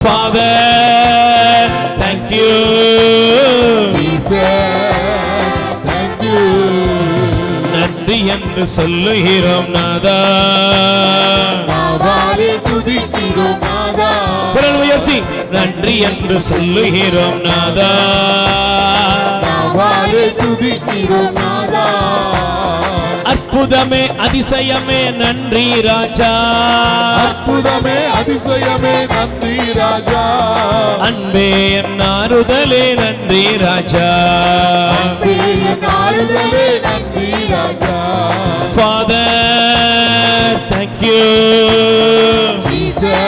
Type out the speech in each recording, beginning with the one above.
Father, thank you. Jesus, thank you. நன்றி என்று சொல்லுகிறோம் நாதா. நாவாலே துதிக்கிறோம் நாதா. குரல் உயர்த்தி நன்றி என்று சொல்லுகிறோம் நாதா. நாவாலே துதிக்கிறோம் நாதா. அற்புதமே அதிசயமே நன்றி ராஜா. அற்புதமே அதிசயமே நன்றி ராஜா. அன்பே என் ஆறுதலே நன்றி ராஜா. அன்பே என் ஆறுதலே நன்றி ராஜா. Father, thank you. Jesus,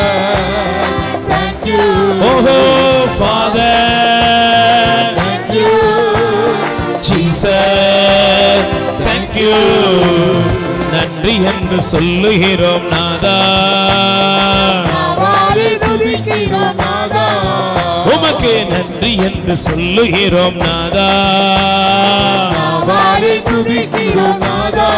thank you. Oh, Father, Thank you. Jesus, thank you. நன்றி என்று சொல்லுகிறோம் நாதா. நாவாலே துதிக்கிறோம் நாதா. உமக்கு நன்றி என்று சொல்லுகிறோம் நாதா. நாவாலே துதிக்கிறோம் நாதா.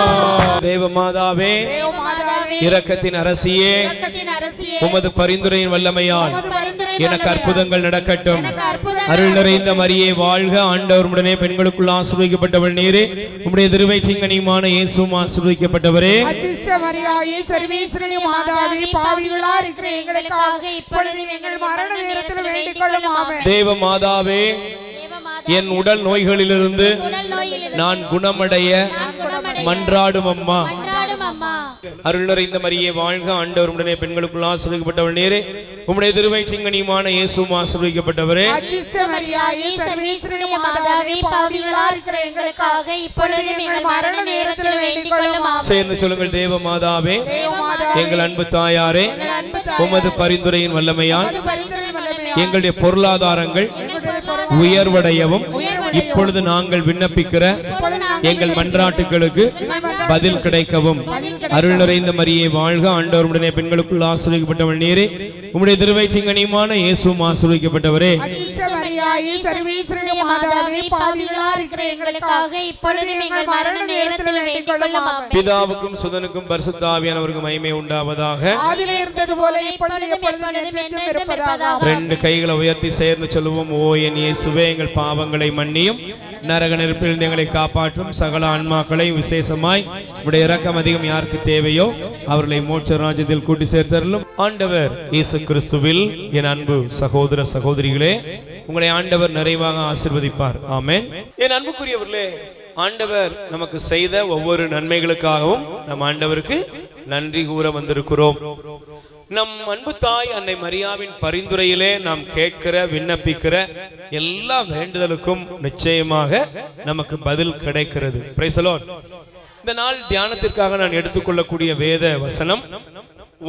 தேவமாதாவே, தேவமாதாவே, இரக்கத்தின் அரசியே, இரக்கத்தின் அரசியே, உமது பரிந்துரையின் வல்லமையால் உமது பரிந்துரை எனக்கு அற்புதங்கள் நடக்கட்டும். எனக்கு அற்புதங்கள் அருள் நிறைந்த மரியே வாழ்க. ஆண்டவர் உடனே பெண்களுக்குள் ஆசீர்வதிக்கப்பட்டவள் நீரே. உம்முடைய திருவயிற்றின் கனியுமான இயேசுவும் ஆசீர்வதிக்கப்பட்டவரே. அச்சிஷ்ட மரியாயே, சர்வேஸ்வரனே மாதாவே, பாவிகளா இருக்கிற எங்களுக்காக இப்பொழுது எங்கள் மரண நேரத்தில் வேண்டிக் கொள்ளும். ஆமென். தேவ மாதாவே, என் உடல் நோய்களிலிருந்து நான் குணமடைய மன்றாடும் அம்மா. அருள் நிறைந்த மரியே வாழ்க. ஆண்டவர் உடனே பெண்களுக்குள் ஆசீர்வதிக்கப்பட்டவள் நீரே. உம்முடைய திருவயிற்றின் கனியுமான இயேசுவும் ஆசீர்வதிக்கப்பட்டவரே. அச்சிஷ்ட மரியாயே, சர்வேஸ்வரனே மாதாவே, பாவிகளா இருக்கிற எங்களுக்காக இப்பொழுது எங்கள் மரண நேரத்தில் வேண்டிக் கொள்ளும். ஆமென். சேர்ந்து சொல்லுங்கள். தேவ மாதாவே, எங்கள் அன்பு தாயாரே, உமது பரிந்துரையின் வல்லமையால் எங்களுடைய பொருளாதாரங்கள் உயர்வடையவும் இப்பொழுது நாங்கள் விண்ணப்பிக்கிற எங்கள் மன்றாட்டுகளுக்கு பதில் கிடைக்கவும் அருள் நிறைந்த மரியே வாழ்க. ஆண்டவர் உடனே பெண்களுக்குள் ஆசீர்வதிக்கப்பட்டவள் நீரே. உம்முடைய திருவயிற்றின் கனியுமான இயேசுவும் ஆசீர்வதிக்கப்பட்டவரே. அச்சிஷ்ட மரியாயே, சர்வேஸ்வரனே மாதாவே, பாவிகளா இருக்கிற எங்களுக்காக இப்பொழுது எங்கள் மரண நேரத்தில் வேண்டிக் கொள்ளும். ஆமென். பிதாவுக்கும் சுதனுக்கும் பரிசுத்த ஆவியானவருக்கும் மகிமை உண்டாவதாக. ஆதியிலே இருந்தது போல இப்பொழுது எப்பொழுதும் என்றென்றும் இருப்பதாக. ரெண்டு கைகளை உயர்த்தி சேர்ந்து சொல்லுவோம். ஓ என் இயேசுவே, எங்கள் பாவங்களை மன்னியும், நரக நெருப்பில் எங்களை காப்பாற்றும், சகல ஆன்மாக்களை விசேஷமாய் உடைய இரக்கம் அதிகம் யாருக்கு தேவையோ அவர்களை மோட்ச ராஜ்யத்தில் கூட்டி சேர்த்தருளும். ஆண்டவர் இயேசு கிறிஸ்துவில் என் அன்பு சகோதர சகோதரிகளே, உங்களை ஆண்டவர் நிறைவாக ஆசீர்வதிப்பார். ஆமென். என் அன்புக்குரியவர்களே, ஆண்டவர் நமக்கு செய்த ஒவ்வொரு நன்மைகளுக்காகவும் நம் ஆண்டவருக்கு நன்றி கூற வந்திருக்கிறோம். நம் அன்பு தாய் அன்னை மரியாவின் பரிந்துரையிலே நாம் கேட்கிற விண்ணப்பிக்கிற எல்லா வேண்டுதலுக்கும் நிச்சயமாக நமக்கு பதில் கிடைக்கிறது. Price the Lord. இந்த நாள் தியானத்திற்காக நான் எடுத்துக்கொள்ளக்கூடிய வேத வசனம்,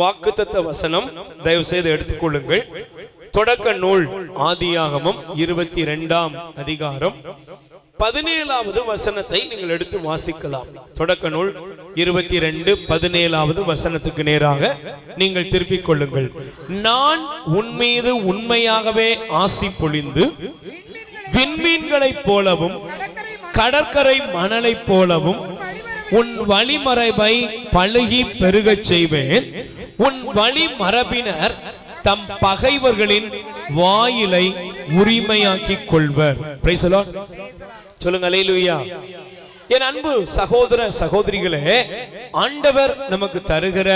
வாக்குத்தத்த வசனம். தயவு செய்து எடுத்துக்கொள்ளுங்கள். தொடக்க நூல் ஆதியாகமம் 22ஆம் அதிகாரம் 17வது வசனத்தை நீங்கள் எடுத்து வாசிக்கலாம். தொடக்க நூல் 22:17வது வசனத்துக்கு நேராக நீங்கள் திருப்பிக் கொள்ளுங்கள். நான் உன்மீது உண்மையாகவே ஆசி பொழிந்து விண்மீன்களைப் போலவும் கடற்கரை மணலைப் போலவும் உன் வழிமரபை பழுகி பெருகச் செய்வேன். உன் வழிமரபினர் தம் பகைவர்களின் வாயிலை உரிமையாக்கிக் கொள்வர். Price the Lord. சொல்லுங்க அல்லேலூயா. என் அன்பு சகோதர சகோதரிகளே, ஆண்டவர் நமக்கு தருகிற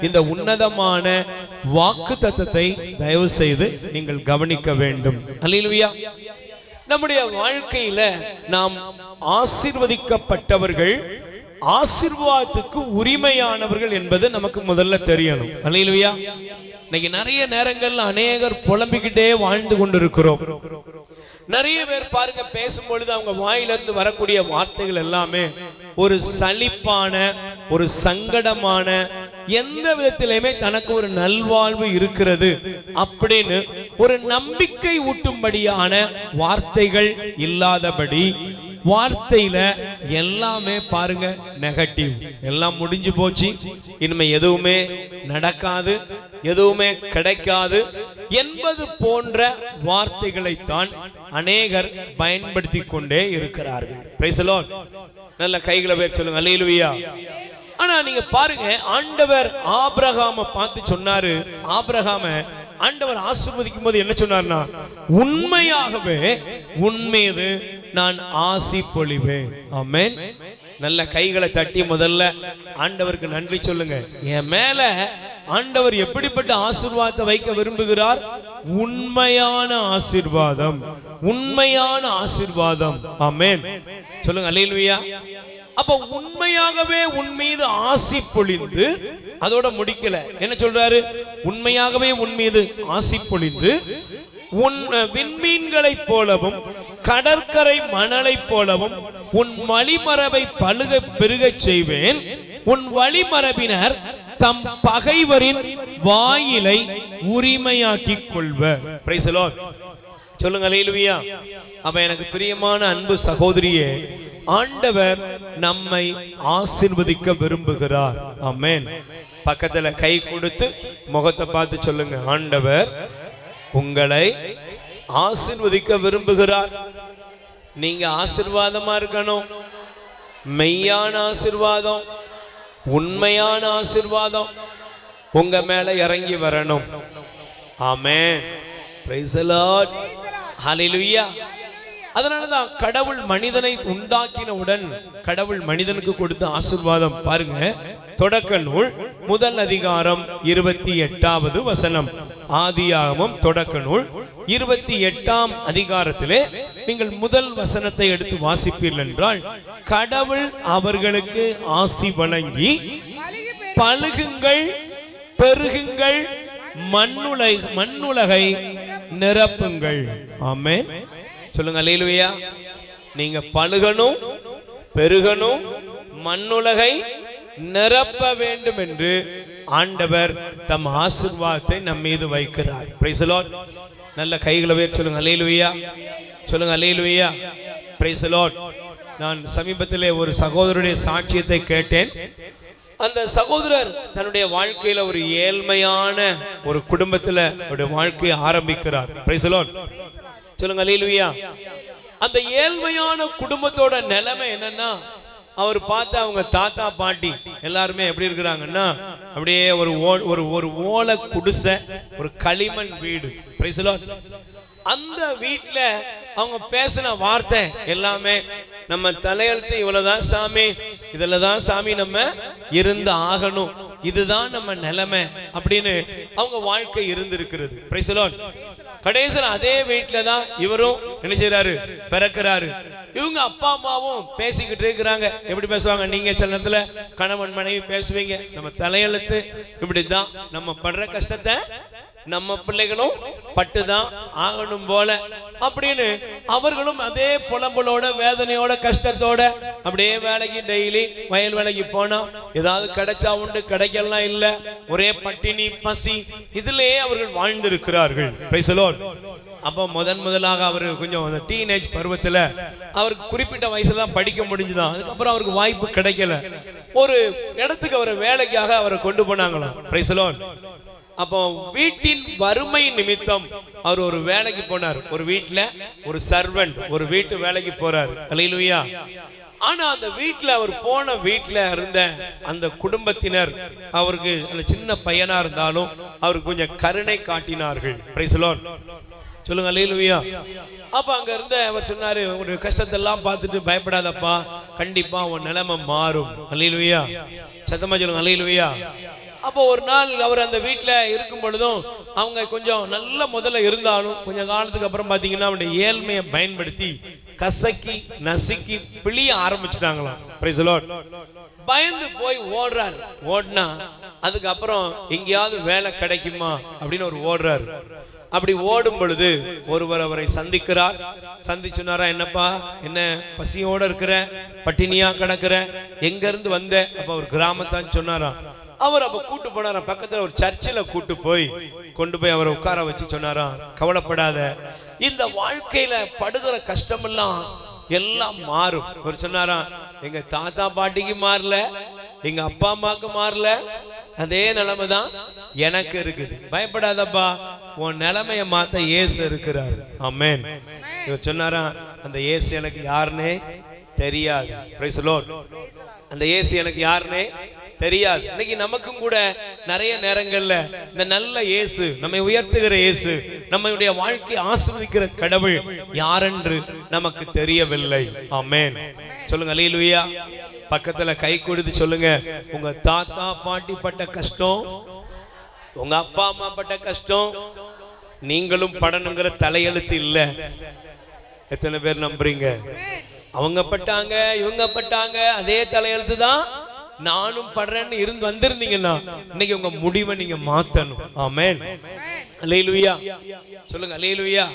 இந்த உன்னதமான வாக்குத்தத்தத்தை தயவு செய்து நீங்கள் கவனிக்க வேண்டும். அல்லேலூயா. நம்முடைய வாழ்க்கையில நாம் ஆசீர்வதிக்கப்பட்டவர்கள், ஆசீர்வாதத்துக்கு உரிமையானவர்கள் என்பது நமக்கு முதல்ல தெரியணும். அல்லேலூயா. இன்னைக்கு நிறைய நேரங்கள்ல அநேகர் புலம்பிக்கிட்டே வாழ்ந்து கொண்டிருக்கிறோம். நிறைய பேர் பாருங்க, பேசும்பொழுது அவங்க வாயிலிருந்து வரக்கூடிய வார்த்தைகள் எல்லாமே ஒரு சலிப்பான, ஒரு சங்கடமான, எந்த விதத்திலுமே தனக்கு ஒரு நல்வாழ்வு இருக்கிறது அப்படின்னு ஒரு நம்பிக்கை ஊட்டும்படியான வார்த்தைகள் இல்லாதபடி, வார்த்தையில எல்லாமே பாருங்க நெகட்டிவ். எல்லாம் முடிஞ்சு போச்சு, இனிமே எதுவுமே நடக்காது, எதுவுமே கிடைக்காது என்பது போன்ற வார்த்தைகளைத்தான் அநேகர் பயன்படுத்தி கொண்டே இருக்கிறார்கள். Price the Lord. நல்ல கைகளை பேர் சொல்லுங்க அல்லேலூயா. ஆனா நீங்க பாருங்க, ஆண்டவர் ஆபிரகாமை பார்த்து சொன்னாரு, ஆபிரகாம ஆண்டவர் ஆசீர்வதிக்கும் போது என்ன சொன்னார்னா, உண்மையாகவே உன்மீது நான் ஆசி பொழிவேன். ஆமென். நல்ல கைகளை தட்டி முதல்ல ஆண்டவருக்கு நன்றி சொல்லுங்க. என் மேல ஆண்டவர் எப்படிப்பட்ட ஆசீர்வாதத்தை வைக்க விரும்புகிறார்? உண்மையான ஆசீர்வாதம், உண்மையான ஆசீர்வாதம். ஆமென் சொல்லுங்க. அல்லேலூயா. அப்ப உண்மையாகவே உன் மீது ஆசி பொழிந்து, அதோட முடிக்கல, என்ன சொல்றாரு? உண்மையாகவே உன் மீது ஆசி பொழிந்து உன் விண்மீன்களைப் போலவும் கடற்கரை மணலைப் போலவும் உன் வழிமரபை பழுக பெருகச் செய்வேன். உன் வழிமரபினர் தம் பகைவரின் வாயிலை உரிமையாக்கிக் கொள்வர். Price the Lord. சொல்லுங்க அல்லேலூயா. அப்ப எனக்கு பிரியமான அன்பு சகோதரியே, ஆண்டவர் நம்மை ஆசீர்வதிக்க விரும்புகிறார். ஆமென். பக்கத்துல கை கொடுத்து முகத்தை பார்த்து சொல்லுங்க, ஆண்டவர் உங்களை ஆசீர்வதிக்க விரும்புகிறார். நீங்க ஆசீர்வாதமா இருக்கணும். மெய்யான ஆசீர்வாதம், உண்மையான ஆசீர்வாதம் உங்க மேல இறங்கி வரணும். Amen. Praise the Lord. Hallelujah. அதனாலதான் கடவுள் மனிதனை உண்டாக்கினவுடன் கடவுள் மனிதனுக்கு கொடுத்த ஆசீர்வாதம் பாருங்க. தொடக்க நூல் முதல் அதிகாரம் 28வது வசனம். ஆதியாகமம் தொடக்க நூல் 28ஆம் அதிகாரத்திலே நீங்கள் முதல் வசனத்தை எடுத்து வாசிப்பீர்கள் என்றால், கடவுள் அவர்களுக்கு ஆசி வழங்கி, பலுகுங்கள் பெருகுங்கள், மண்ணுலகை நிரப்புங்கள். ஆமென் சொல்லுங்க அல்லேலூயா. நீங்க பழுகணும், பெருகணும், மண்ணுலகை நிரப்ப வேண்டும் என்று ஆண்டவர் தம் ஆசீர்வாதத்தை நம் மீது வைக்கிறார். Price the Lord. நல்ல கைகளை உயர்த்தி சொல்லுங்க அல்லேலூயா. சொல்லுங்க அல்லேலூயா. Price the Lord. நான் சமீபத்திலே ஒரு சகோதரருடைய சாட்சியத்தை கேட்டேன். அந்த சகோதரர் தன்னுடைய வாழ்க்கையில ஒரு ஏழ்மையான ஒரு குடும்பத்துல அவருடைய வாழ்க்கையை ஆரம்பிக்கிறார். Price the Lord. சொல்லுங்க அல்லேலூயா. அந்த ஏழ்மையான குடும்பத்தோட நிலைமை என்னன்னா, அவர் பார்த்து அவங்க தாத்தா பாட்டி எல்லாருமே எப்படி இருக்கிறாங்கன்னா, அப்படியே ஒரு ஓலை குடிசை, ஒரு களிமண் வீடு. Price the Lord. அந்த வீட்டுல அவங்க பேசின வார்த்தை எல்லாமே, நம்ம தலையெழுத்து இவ்வளவுதான் சாமி, இதுலதான் சாமி நம்ம இருந்து ஆகணும், இதுதான் நம்ம நிலைமை அப்படின்னு அவங்க வாழ்க்கை இருந்திருக்கிறது. Price the Lord. கடைசியில் அதே வீட்டுல தான் இவரும் என்ன செய்யறாரு? பிறக்கிறாரு. இவங்க அப்பா அம்மாவும் பேசிக்கிட்டு இருக்கிறாங்க. எப்படி பேசுவாங்க? நீங்க சில நேரத்துல கணவன் மனைவி பேசுவீங்க, நம்ம தலையெழுத்து இப்படிதான், நம்ம படுற கஷ்டத்தை நம்ம பிள்ளைகளும் பட்டுதான் ஆகணும் போல அப்படின்னு அவர்களும் அதே புலம்பலோட வேதனையோட கஷ்டத்தோட அப்படியே வேலைக்கு டெய்லி வயல் வேலைக்கு போனா ஏதாவது கிடைச்சா உண்டு, கிடைக்கலாம் இல்ல, ஒரே பட்டினி பசி இதிலேயே அவர்கள் வாழ்ந்திருக்கிறார்கள். Praise the Lord. அப்போ முதலாக அவர் கொஞ்சம் அந்த டீனேஜ் பருவத்தில் அவருக்கு குறிப்பிட்ட வயசுல தான் படிக்க முடிஞ்சுதான். அதுக்கப்புறம் அவருக்கு வாய்ப்பு கிடைக்கல. ஒரு இடத்துக்கு அவரை வேலைக்காக அவரை கொண்டு போனாங்களாம். Price the Lord. அப்போ வீட்டின் வறுமை நிமித்தம் அவர் ஒரு வேலைக்கு போனார். ஒரு வீட்டுல ஒரு சர்வெண்ட், ஒரு வீட்டு வேலைக்கு போறார். அல்லேலூயா. ஆனா அந்த வீட்டுல அவர் போன வீட்டுல இருந்த அந்த குடும்பத்தினர் அவருக்கு அந்த சின்ன பையனா இருந்தாலும் அவருக்கு கொஞ்சம் கருணை காட்டினார்கள். Price the Lord. சொல்லுங்க அல்லேலூயா. அப்ப அங்க இருந்த அவர் சொன்னாரு, ஒரு கஷ்டத்தை எல்லாம் பார்த்துட்டு பயப்படாதப்பா, கண்டிப்பா உன் நிலைமை மாறும். அல்லேலூயா. சத்தமா சொல்லுங்க அல்லேலூயா. அப்போ ஒரு நாள் அவர் அந்த வீட்டுல இருக்கும் பொழுதும் அவங்க கொஞ்சம் நல்ல முதல்ல இருந்தாலும் கொஞ்சம் காலத்துக்கு அப்புறம் பாத்தீங்கன்னா அவருடைய ஏழ்மையை பயன்படுத்தி கசக்கி நசுக்கி பிழிய ஆரம்பிச்சுட்டாங்களாம். Price the Lord. பயந்து போய் ஓடுறாரு. ஓடினா அதுக்கப்புறம் எங்கேயாவது வேலை கிடைக்குமா அப்படின்னு ஒரு ஓடுறாரு. அப்படி ஓடும் பொழுது ஒருவர் அவரை சந்திக்கிறார். சந்திச்சுனாரா, என்னப்பா என்ன பசியோட இருக்கிற, பட்டினியா கிடக்குற, எங்க இருந்து வந்த? அப்ப அவர் கிராமத்தான் சொன்னாராம். அவர் அப்ப கூட்டு போனாராம், பக்கத்துல ஒரு சர்ச்சில் கொண்டு போய் அவரை உட்கார வச்சு சொன்னாராம், கவலைப்படாத, இந்த வாழ்க்கையில படுகிற கஷ்டமெல்லாம் எல்லாம் மாறும். அவர் சொன்னாராம், எங்க தாத்தா பாட்டிக்கு மாறல, எங்க அப்பா அம்மாவுக்கு மாறல, அதே நிலைமை தான் எனக்கு இருக்குது. பயப்படாதப்பா, உன் நிலைமைய மாத்த இயேசு இருக்கிறார். ஆமென். இவர் சொன்னாராம், அந்த இயேசு எனக்கு யாருன்னே தெரியாது. Price the Lord. அந்த இயேசு எனக்கு யாருன்னே தெரியாது. இன்னைக்கு நமக்கும் கூட நிறைய நேரங்கள்ல இந்த நல்ல இயேசு, நம்மை உயர்த்துகிற இயேசு, நம்முடைய வாழ்க்கையை ஆசீர்வதிக்கிற கடவுள் யாரென்று நமக்கு தெரியவில்லை. ஆமென். சொல்லுங்க அல்லேலூயா. பக்கத்துல கை கொடுத்து சொல்லுங்க, உங்க தாத்தா பாட்டி பட்ட கஷ்டம், உங்க அப்பா அம்மா பட்ட கஷ்டம் நீங்களும் படணுங்கிற தலையெழுத்து இல்ல. எத்தனை பேர் நம்புறீங்க? அவங்க பட்டாங்க, இவங்க பட்டாங்க, அதே தலையெழுத்து தான் நானும் படுறேன்னு இருந்து வந்திருந்தீங்கன்னா இன்னைக்கு உங்க முடிவை நீங்க மாத்தணும். ஆமென். அல்லேலூயா. சொல்லுங்க அல்லேலூயா.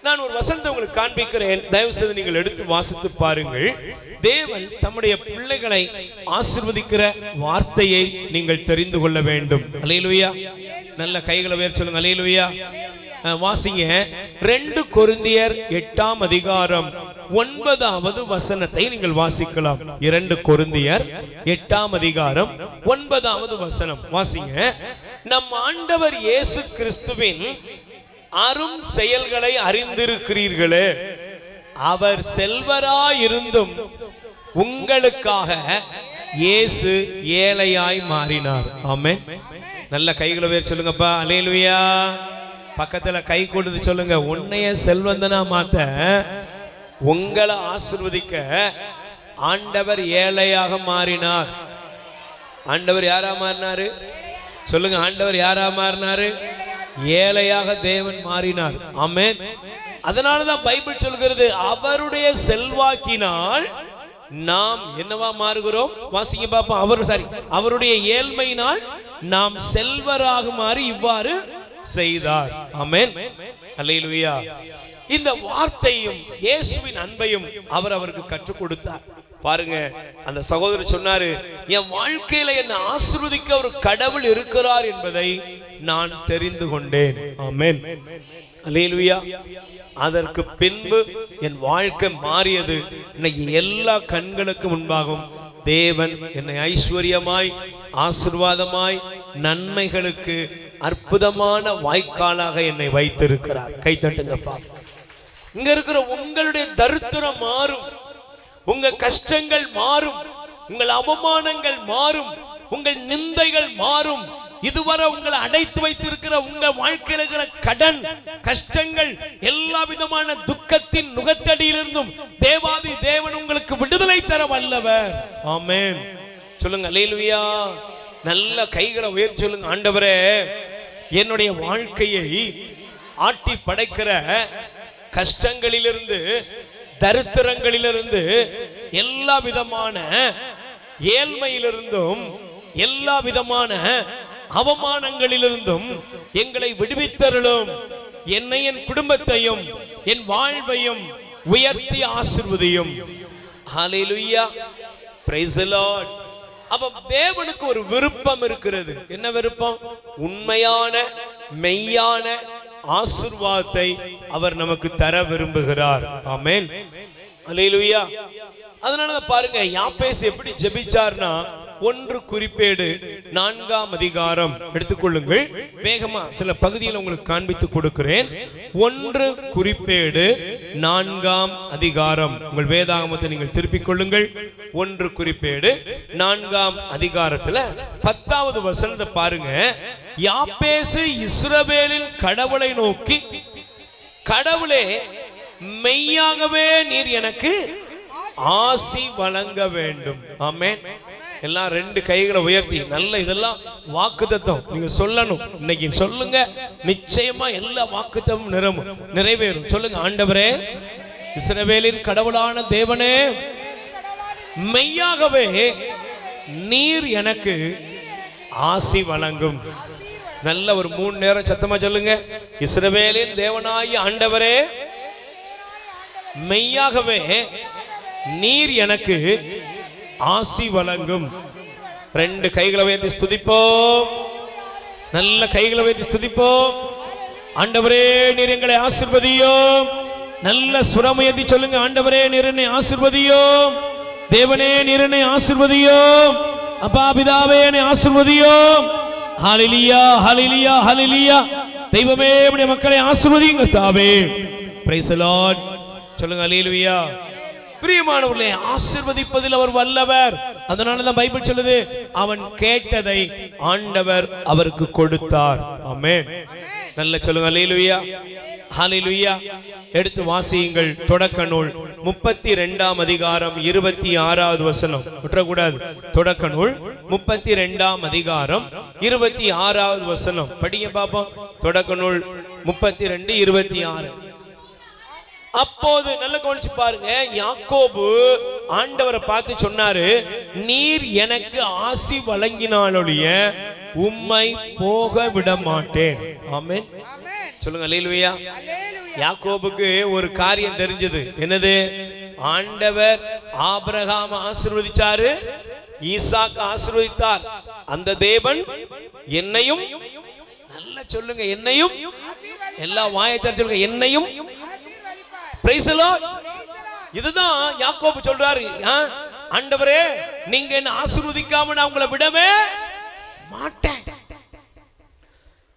நான் ஒரு வசனத்தை உங்களுக்கு காண்பிக்கிறேன், தயவு செய்து நீங்கள் எடுத்து வாசித்து பாருங்கள். தேவன் தம்முடைய பிள்ளைகளை ஆசீர்வதிக்கிற வார்த்தையை நீங்கள் தெரிந்து கொள்ள வேண்டும். அல்லேலூயா. நல்ல கைகளை உயர்த்தி சொல்லுங்க அல்லேலூயா. வாசிங்க 2 கொரிந்தியர் 8ஆம் அதிகாரம் 9வது வசனத்தை நீங்கள் வாசிக்கலாம். 2 கொரிந்தியர் 8ஆம் அதிகாரம் 9வது வசனம் வாசிங்க. நம் ஆண்டவர் இயேசு கிறிஸ்துவின் அரும் செயல்களை அறிந்திருக்கிறீர்களே, அவர் செல்வராயிருந்தும் உங்களுக்காக இயேசு ஏழையாய் மாறினார். ஆமென். நல்ல கைகளை உயர்த்தி சொல்லுங்கப்பா அல்லேலூயா. பக்கத்துல கை கொடுத்து சொல்லுங்க, உன்னைய செல்வந்தனா மாத்த, உங்களை ஆசீர்வதிக்க ஆண்டவர் ஏழையாக மாறினார். ஆண்டவர் யாரா மாறினாரு? சொல்லுங்க, ஆண்டவர் யாரா மாறினாரு? ஏழையாக தேவன் மாறினார். ஆமென். அதனாலதான் பைபிள் சொல்கிறது, அவருடைய செல்வாக்கினால் நாம் என்னவா மாறுகிறோம்? வாசிங்க பாப்போம். அவருடைய ஏழ்மையினால் நாம் செல்வராக மாறி இவ்வாறு செய்தார். ஆமென். அல்லேலூயா. இந்த வார்த்தையும் இயேசுவின் அன்பையும் அவருக்கு கற்றுக் கொடுத்தார். பாருங்க, அந்த சகோதரர் சொன்னாரு, என் வாழ்க்கையில என்ன ஆசீர்வதிக்க ஒரு கடவுள் இருக்கிறார் என்பதை நான் தெரிந்து கொண்டேன். ஆமென். அல்லேலூயா. அதற்கு பின்பு என் வாழ்க்கை மாறியது. இன்னைக்கு எல்லா கண்களுக்கு முன்பாகவும் தேவன் என்னை ஐஸ்வர்யமாய், ஆசீர்வாதமாய், நன்மைகளுக்கு அற்புதமான வாய்க்காலாக என்னை வைத்திருக்கிறார். கை தட்டுங்கப்பா. இங்க இருக்கிற உங்களுடைய தரித்திரம் மாறும், உங்க கஷ்டங்கள் மாறும், உங்கள் அவமானங்கள் மாறும், உங்கள் நிந்தைகள் மாறும். இதுவரை உங்களை அடைத்து வைத்திருக்கிற உங்க வாழ்க்கையில் இருக்கிற கடன், கஷ்டங்கள், எல்லா விதமான துக்கத்தின் நுகத்தடியிலிருந்தும் தேவாதி தேவன் உங்களுக்கு விடுதலை தர வல்லவர். ஆமென். சொல்லுங்க அல்லேலூயா. நல்ல கைகளை உயர்த்தி சொல்லுங்க, ஆண்டவரே என்னுடைய வாழ்க்கையை ஆட்டி படைக்கிற கஷ்டங்களிலிருந்து, தரித்திரங்களிலிருந்து, எல்லா விதமான ஏழ்மையிலிருந்தும், எல்லா விதமான அவமானங்களிலிருந்தும் எங்களை விடுவித்தருளும். என்னை, என் குடும்பத்தையும், என் வாழ்வையும் உயர்த்தி ஆசீர்வதியும். ஹல்லேலூயா. Praise the Lord. அப்ப தேவனுக்கு ஒரு விருப்பம் இருக்கிறது. என்ன விருப்பம்? உண்மையான மெய்யான ஆசீர்வாதத்தை அவர் நமக்கு தர விரும்புகிறார். ஆமென். அல்லேலூயா. அதனால பாருங்க, யாபேஸ் எப்படி ஜெபிச்சார்னா, 1 குறிப்பேடு 4ஆம் அதிகாரம் எடுத்துக்கொள்ளுங்கள். வேகமா சில பகுதியில் உங்களுக்கு காண்பித்து கொடுக்கிறேன். 1 குறிப்பேடு 4ஆம் அதிகாரம். உங்கள் வேதாகமத்தை நீங்கள் திருப்பிக் கொள்ளுங்கள். 1 குறிப்பேடு 4ஆம் அதிகாரத்துல 10வது வசனத்தை பாருங்க. யாபேசு இஸ்ரவேலின் கடவுளை நோக்கி, கடவுளே மெய்யாகவே நீர் எனக்கு ஆசி வழங்க வேண்டும். ஆமென். எல்லாம் 2 கைகளை உயர்த்தி நல்ல இதெல்லாம் வாக்குத்தத்தம் நீங்க சொல்லணும். இன்னைக்கு சொல்லுங்க, நிச்சயமா எல்லா வாக்குத்தமும் நிறைவேறும். சொல்லுங்க, ஆண்டவரே இஸ்ரவேலின் கடவுளான தேவனே, மெய்யாகவே நீர் எனக்கு ஆசி வழங்கும். நல்ல ஒரு 3 நேரம் சத்தமா சொல்லுங்க, இஸ்ரவேலின் தேவனாகிய ஆண்டவரே, மெய்யாகவே நீர் எனக்கு ஆசி வழங்கும். 2 கைகளை உயர்த்தி ஸ்துதிப்போம். நல்ல கைகளை உயர்த்தி ஸ்துதிப்போம். ஆண்டவரே நீர் எங்களை ஆசீர்வதியும். நல்ல சுரமுயர்த்தி சொல்லுங்க, ஆண்டவரே நீர் என்னை ஆசீர்வதியும். தேவனே நீர் என்னை ஆசீர்வதியும். அப்பா பிதாவே என்னை ஆசீர்வதியும். ஹல்லேலூயா, ஹல்லேலூயா, ஹல்லேலூயா. தெய்வமே நம்முடைய மக்களை ஆசீர்வதியுங்க தாவே. Price the Lord. சொல்லுங்க அல்லேலூயா. பிரியமானவர்களே, ஆசீர்வதிப்பதில் அவர் வல்லவர். அதனாலதான் பைபிள் சொல்லுது, அவன் கேட்டதை ஆண்டவர் அவருக்கு கொடுத்தார். ஆமென். நல்ல சொல்லுங்க அல்லேலூயா, ஹல்லேலூயா. எடுத்து வாசியுங்கள். தொடக்க நூல் 32ஆம் அதிகாரம் 26வது வசனம் விட்டுறக்கூடாது. தொடக்க நூல் 32ஆம் அதிகாரம் 26வது வசனம் படிங்க பாப்போம். தொடக்க நூல் 32:26. அப்போது நல்ல கவனிச்சு பாருங்க, யாக்கோபு ஆண்டவரை பார்த்து சொன்னாரு, நீர் எனக்கு ஆசி வழங்கினாலொழிய உம்மை போக விட மாட்டேன். ஆமென். சொல்லுங்க அல்லேலூயா. யாக்கோபுக்கு ஒரு காரியம் தெரிஞ்சது. என்னது? ஆண்டவர் ஆபிரகாம் ஆசீர்வதிச்சாரு, ஈசாக்கு ஆசீர்வதித்தார். அந்த தேவன் என்னையும், நல்ல சொல்லுங்க, என்னையும், எல்லா வாயை திறந்து சொல்லுங்க, என்னையும். Price the Lord. இதுதான் யாக்கோபு சொல்றாரு, ஆண்டவரே நீங்க என்ன ஆசீர்வதிக்காம நான் உங்களை விடவே மாட்டேன்.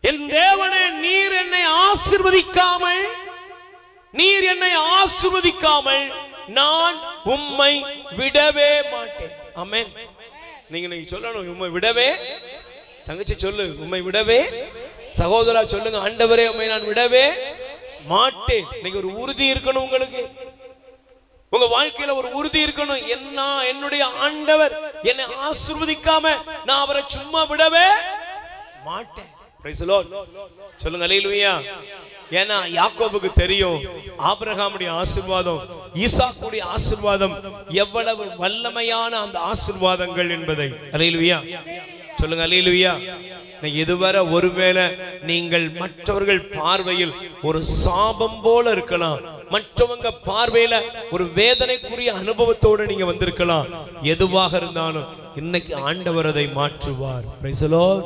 என் தேவனே, நீர் என்னை ஆசீர்வதிக்காமல், நீர் என்னை ஆசீர்வதிக்காமல் நான் உம்மை விடவே மாட்டேன். ஆமென். நீங்க சொல்லணும், உம்மை விடவே. தங்கச்சி சொல்லு, உம்மை விடவே. சகோதரா சொல்லுங்க, ஆண்டவரே உம்மை நான் விடவே மாட்டேன். நீங்க ஒரு உறுதி இருக்கணும், உங்களுக்கு உங்க வாழ்க்கையில ஒரு உறுதி இருக்கணும். என்னுடைய ஆண்டவர் என்னை ஆசீர்வதிக்காம நான் அவரை சும்மா விடவே மாட்டேன். Price the Lord. சொல்லுங்க அல்லேலூயா. ஏன்னா யாக்கோபுக்கு தெரியும் ஆபிரகாமுடைய ஆசீர்வாதம், ஈசாக்குடைய ஆசீர்வாதம் எவ்வளவு வல்லமையான அந்த ஆசீர்வாதங்கள் என்பதை. அல்லேலூயா. சொல்லுங்க அல்லேலூயா. இதுவரை ஒருவேளை நீங்கள் மற்றவர்கள் பார்வையில் ஒரு சாபம் போல இருக்கலாம், மற்றவங்க பார்வையில ஒரு வேதனைக்குரிய அனுபவத்தோடு நீங்க வந்திருக்கலாம். எதுவாக இருந்தாலும் இன்னைக்கு ஆண்டவர் அதை மாற்றுவார். Price the Lord.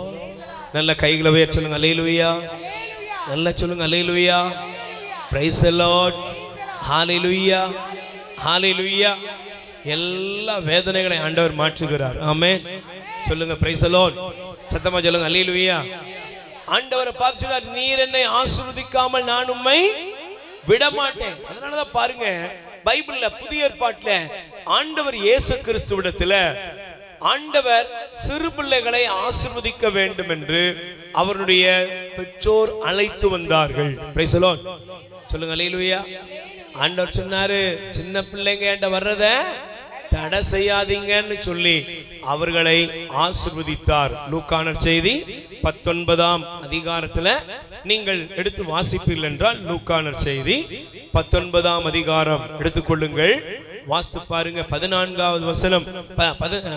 நல்ல கைகளை உயர்த்தி சொல்லுங்க அல்லேலூயா. நல்ல சொல்லுங்க அல்லேலூயா. Price the Lord. ஹல்லேலூயா, ஹல்லேலூயா. எல்லா வேதனைகளை ஆண்டவர் மாற்றுகிறார். ஆமென். சொல்லுங்க பிரைஸ் தி லார்ட். சத்தமா சொல்லுங்க அல்லேலூயா. ஆண்டவரை பார்த்து சொல்றார், நீர் என்னை ஆசீர்வதிக்காமல் நான் உம்மை விட மாட்டேன். அதனாலதான் பாருங்க, பைபிள்ல புதிய ஏற்பாட்டுல ஆண்டவர் இயேசு கிறிஸ்துவிடத்துல ஆண்டவர் சிறு பிள்ளைகளை ஆசீர்வதிக்க வேண்டும் என்று அவருடைய பெற்றோர் அழைத்து வந்தார்கள். Price the Lord. சொல்லுங்க அல்லேலூயா. ஆண்டவர் சொன்னாரு, சின்ன பிள்ளைங்க என்கிட்ட வர்றத தடை செய்யாதீங்கன்னு சொல்லி அவர்களை ஆசீர்வதித்தார். லூக்கான செய்தி 19ஆம் அதிகாரத்துல நீங்கள் எடுத்து வாசிப்பீர்கள் என்றால், லூக்கான செய்தி 19ஆம் அதிகாரம் எடுத்துக்கொள்ளுங்கள், வாசித்து பாருங்க. 14வது வசனம்,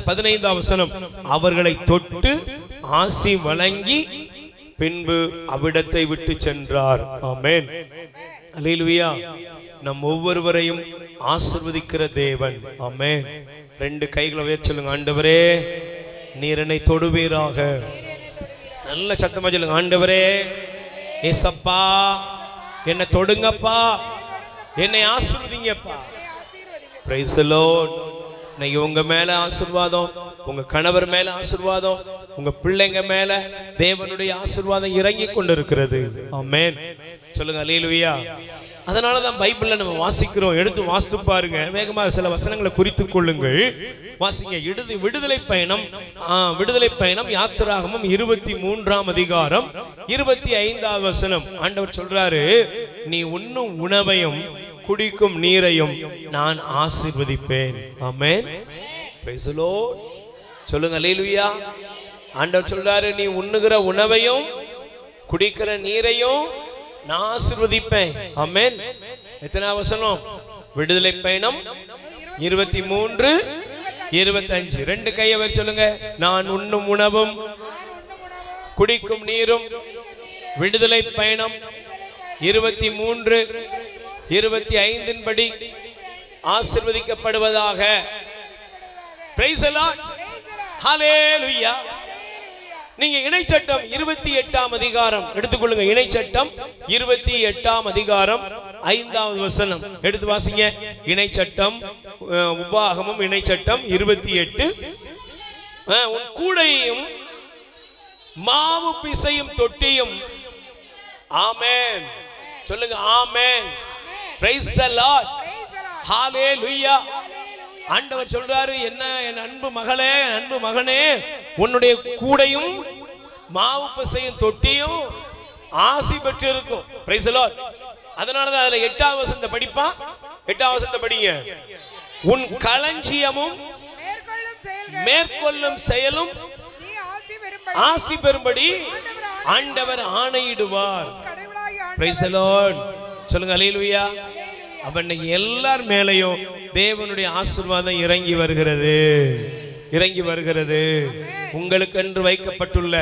15வது வசனம். அவர்களை தொட்டு ஆசி வழங்கி பின்பு அவ்விடத்தை விட்டு சென்றார். ஆமென். அல்லேலூயா. நம் ஒவ்வொருவரையும் ஆசீர்வதிக்கிற தேவன். ஆமென். ரெண்டு கைகளை உயர்த்தி சொல்லுங்க, ஆண்டவரே நீர் என்னை தொடுவீராக. நல்ல சத்தமா சொல்லுங்க, ஆண்டவரே ஏசப்பா என்னை தொடுங்கப்பா, என்னை ஆசீர்வதிங்கப்பா. Price the Lord. இன்னைக்கு உங்க மேல ஆசீர்வாதம், உங்க கணவர் மேல ஆசீர்வாதம், உங்க பிள்ளைங்க மேல தேவனுடைய ஆசீர்வாதம் இறங்கி கொண்டிருக்கிறது. ஆமென். சொல்லுங்க அல்லேலூயா. அதனாலதான் பைபிள்ல நம்ம வாசிக்கிறோம். எடுத்து வாசித்து பாருங்க. வேகமா சில வசனங்களை குறித்துக் கொள்ளுங்கள், வாசிங்க. விடுதலை பயணம், விடுதலை பயணம் யாத்திராகமம் 23ஆம் அதிகாரம் 25வது வசனம். ஆண்டவர் சொல்றாரு, நீ உண்ணும் உணவையும் குடிக்கும் நீரையும் நான் ஆசீர்வதிப்பேன். ஆமென். Praise the Lord. சொல்லுங்க அல்லேலூயா. ஆண்டவர் சொல்றாரு, நீ உண்ணுகிற உணவையும் குடிக்கிற நீரையும் நான் ஆசீர்வதிப்பேன். ஆமென். எத்தனை வசனம்? விடுதலை பயணம் 23:25. ரெண்டு கையை வச்சு சொல்லுங்க, நான் உண்ணும் உணவும் குடிக்கும் நீரும். விடுதலை பயணம் 23:25 படி ஆசீர்வதிக்கப்படுவதாக. Price the Lord. ஹல்லேலூயா. நீங்க இணைச்சட்டம் 28ஆம் அதிகாரம் எடுத்துக்கொள்ளுங்க. இணைச்சட்டம் 28ஆம் அதிகாரம் 5வது வசனம் எடுத்து வாசிங்க. இணைச்சட்டம், உபாகமம் இணைச்சட்டம் 28. உன் கூடையும் மாவு பிசையும் தொட்டியும். ஆமென். சொல்லுங்க ஆமென். Praise the Lord. ஹalleluya. ஆண்டவர் சொல்றாரு, என்ன என் அன்பு மகளே, என் அன்பு மகனே, உன்னுடைய கூடையும் மாவு பிசையும் தொட்டியும் ஆசி பெற்று இருக்கும். Price the Lord. அதனாலதான் அதுல 8ஆம் வசனத்தை படிப்பா. 8ஆம் வசனத்தை படிங்க. உன் களஞ்சியமும் மேற்கொள்ளும் செயலும் ஆசி பெறும்படி ஆண்டவர் ஆணையிடுவார். Price the Lord. சொல்லுங்க ஹalleluya. அப்ப எல்லார் மேலையும் தேவனுடைய ஆசீர்வாதம் இறங்கி வருகிறது, இறங்கி வருகிறது. உங்களுக்கு என்று வைக்கப்பட்டுள்ள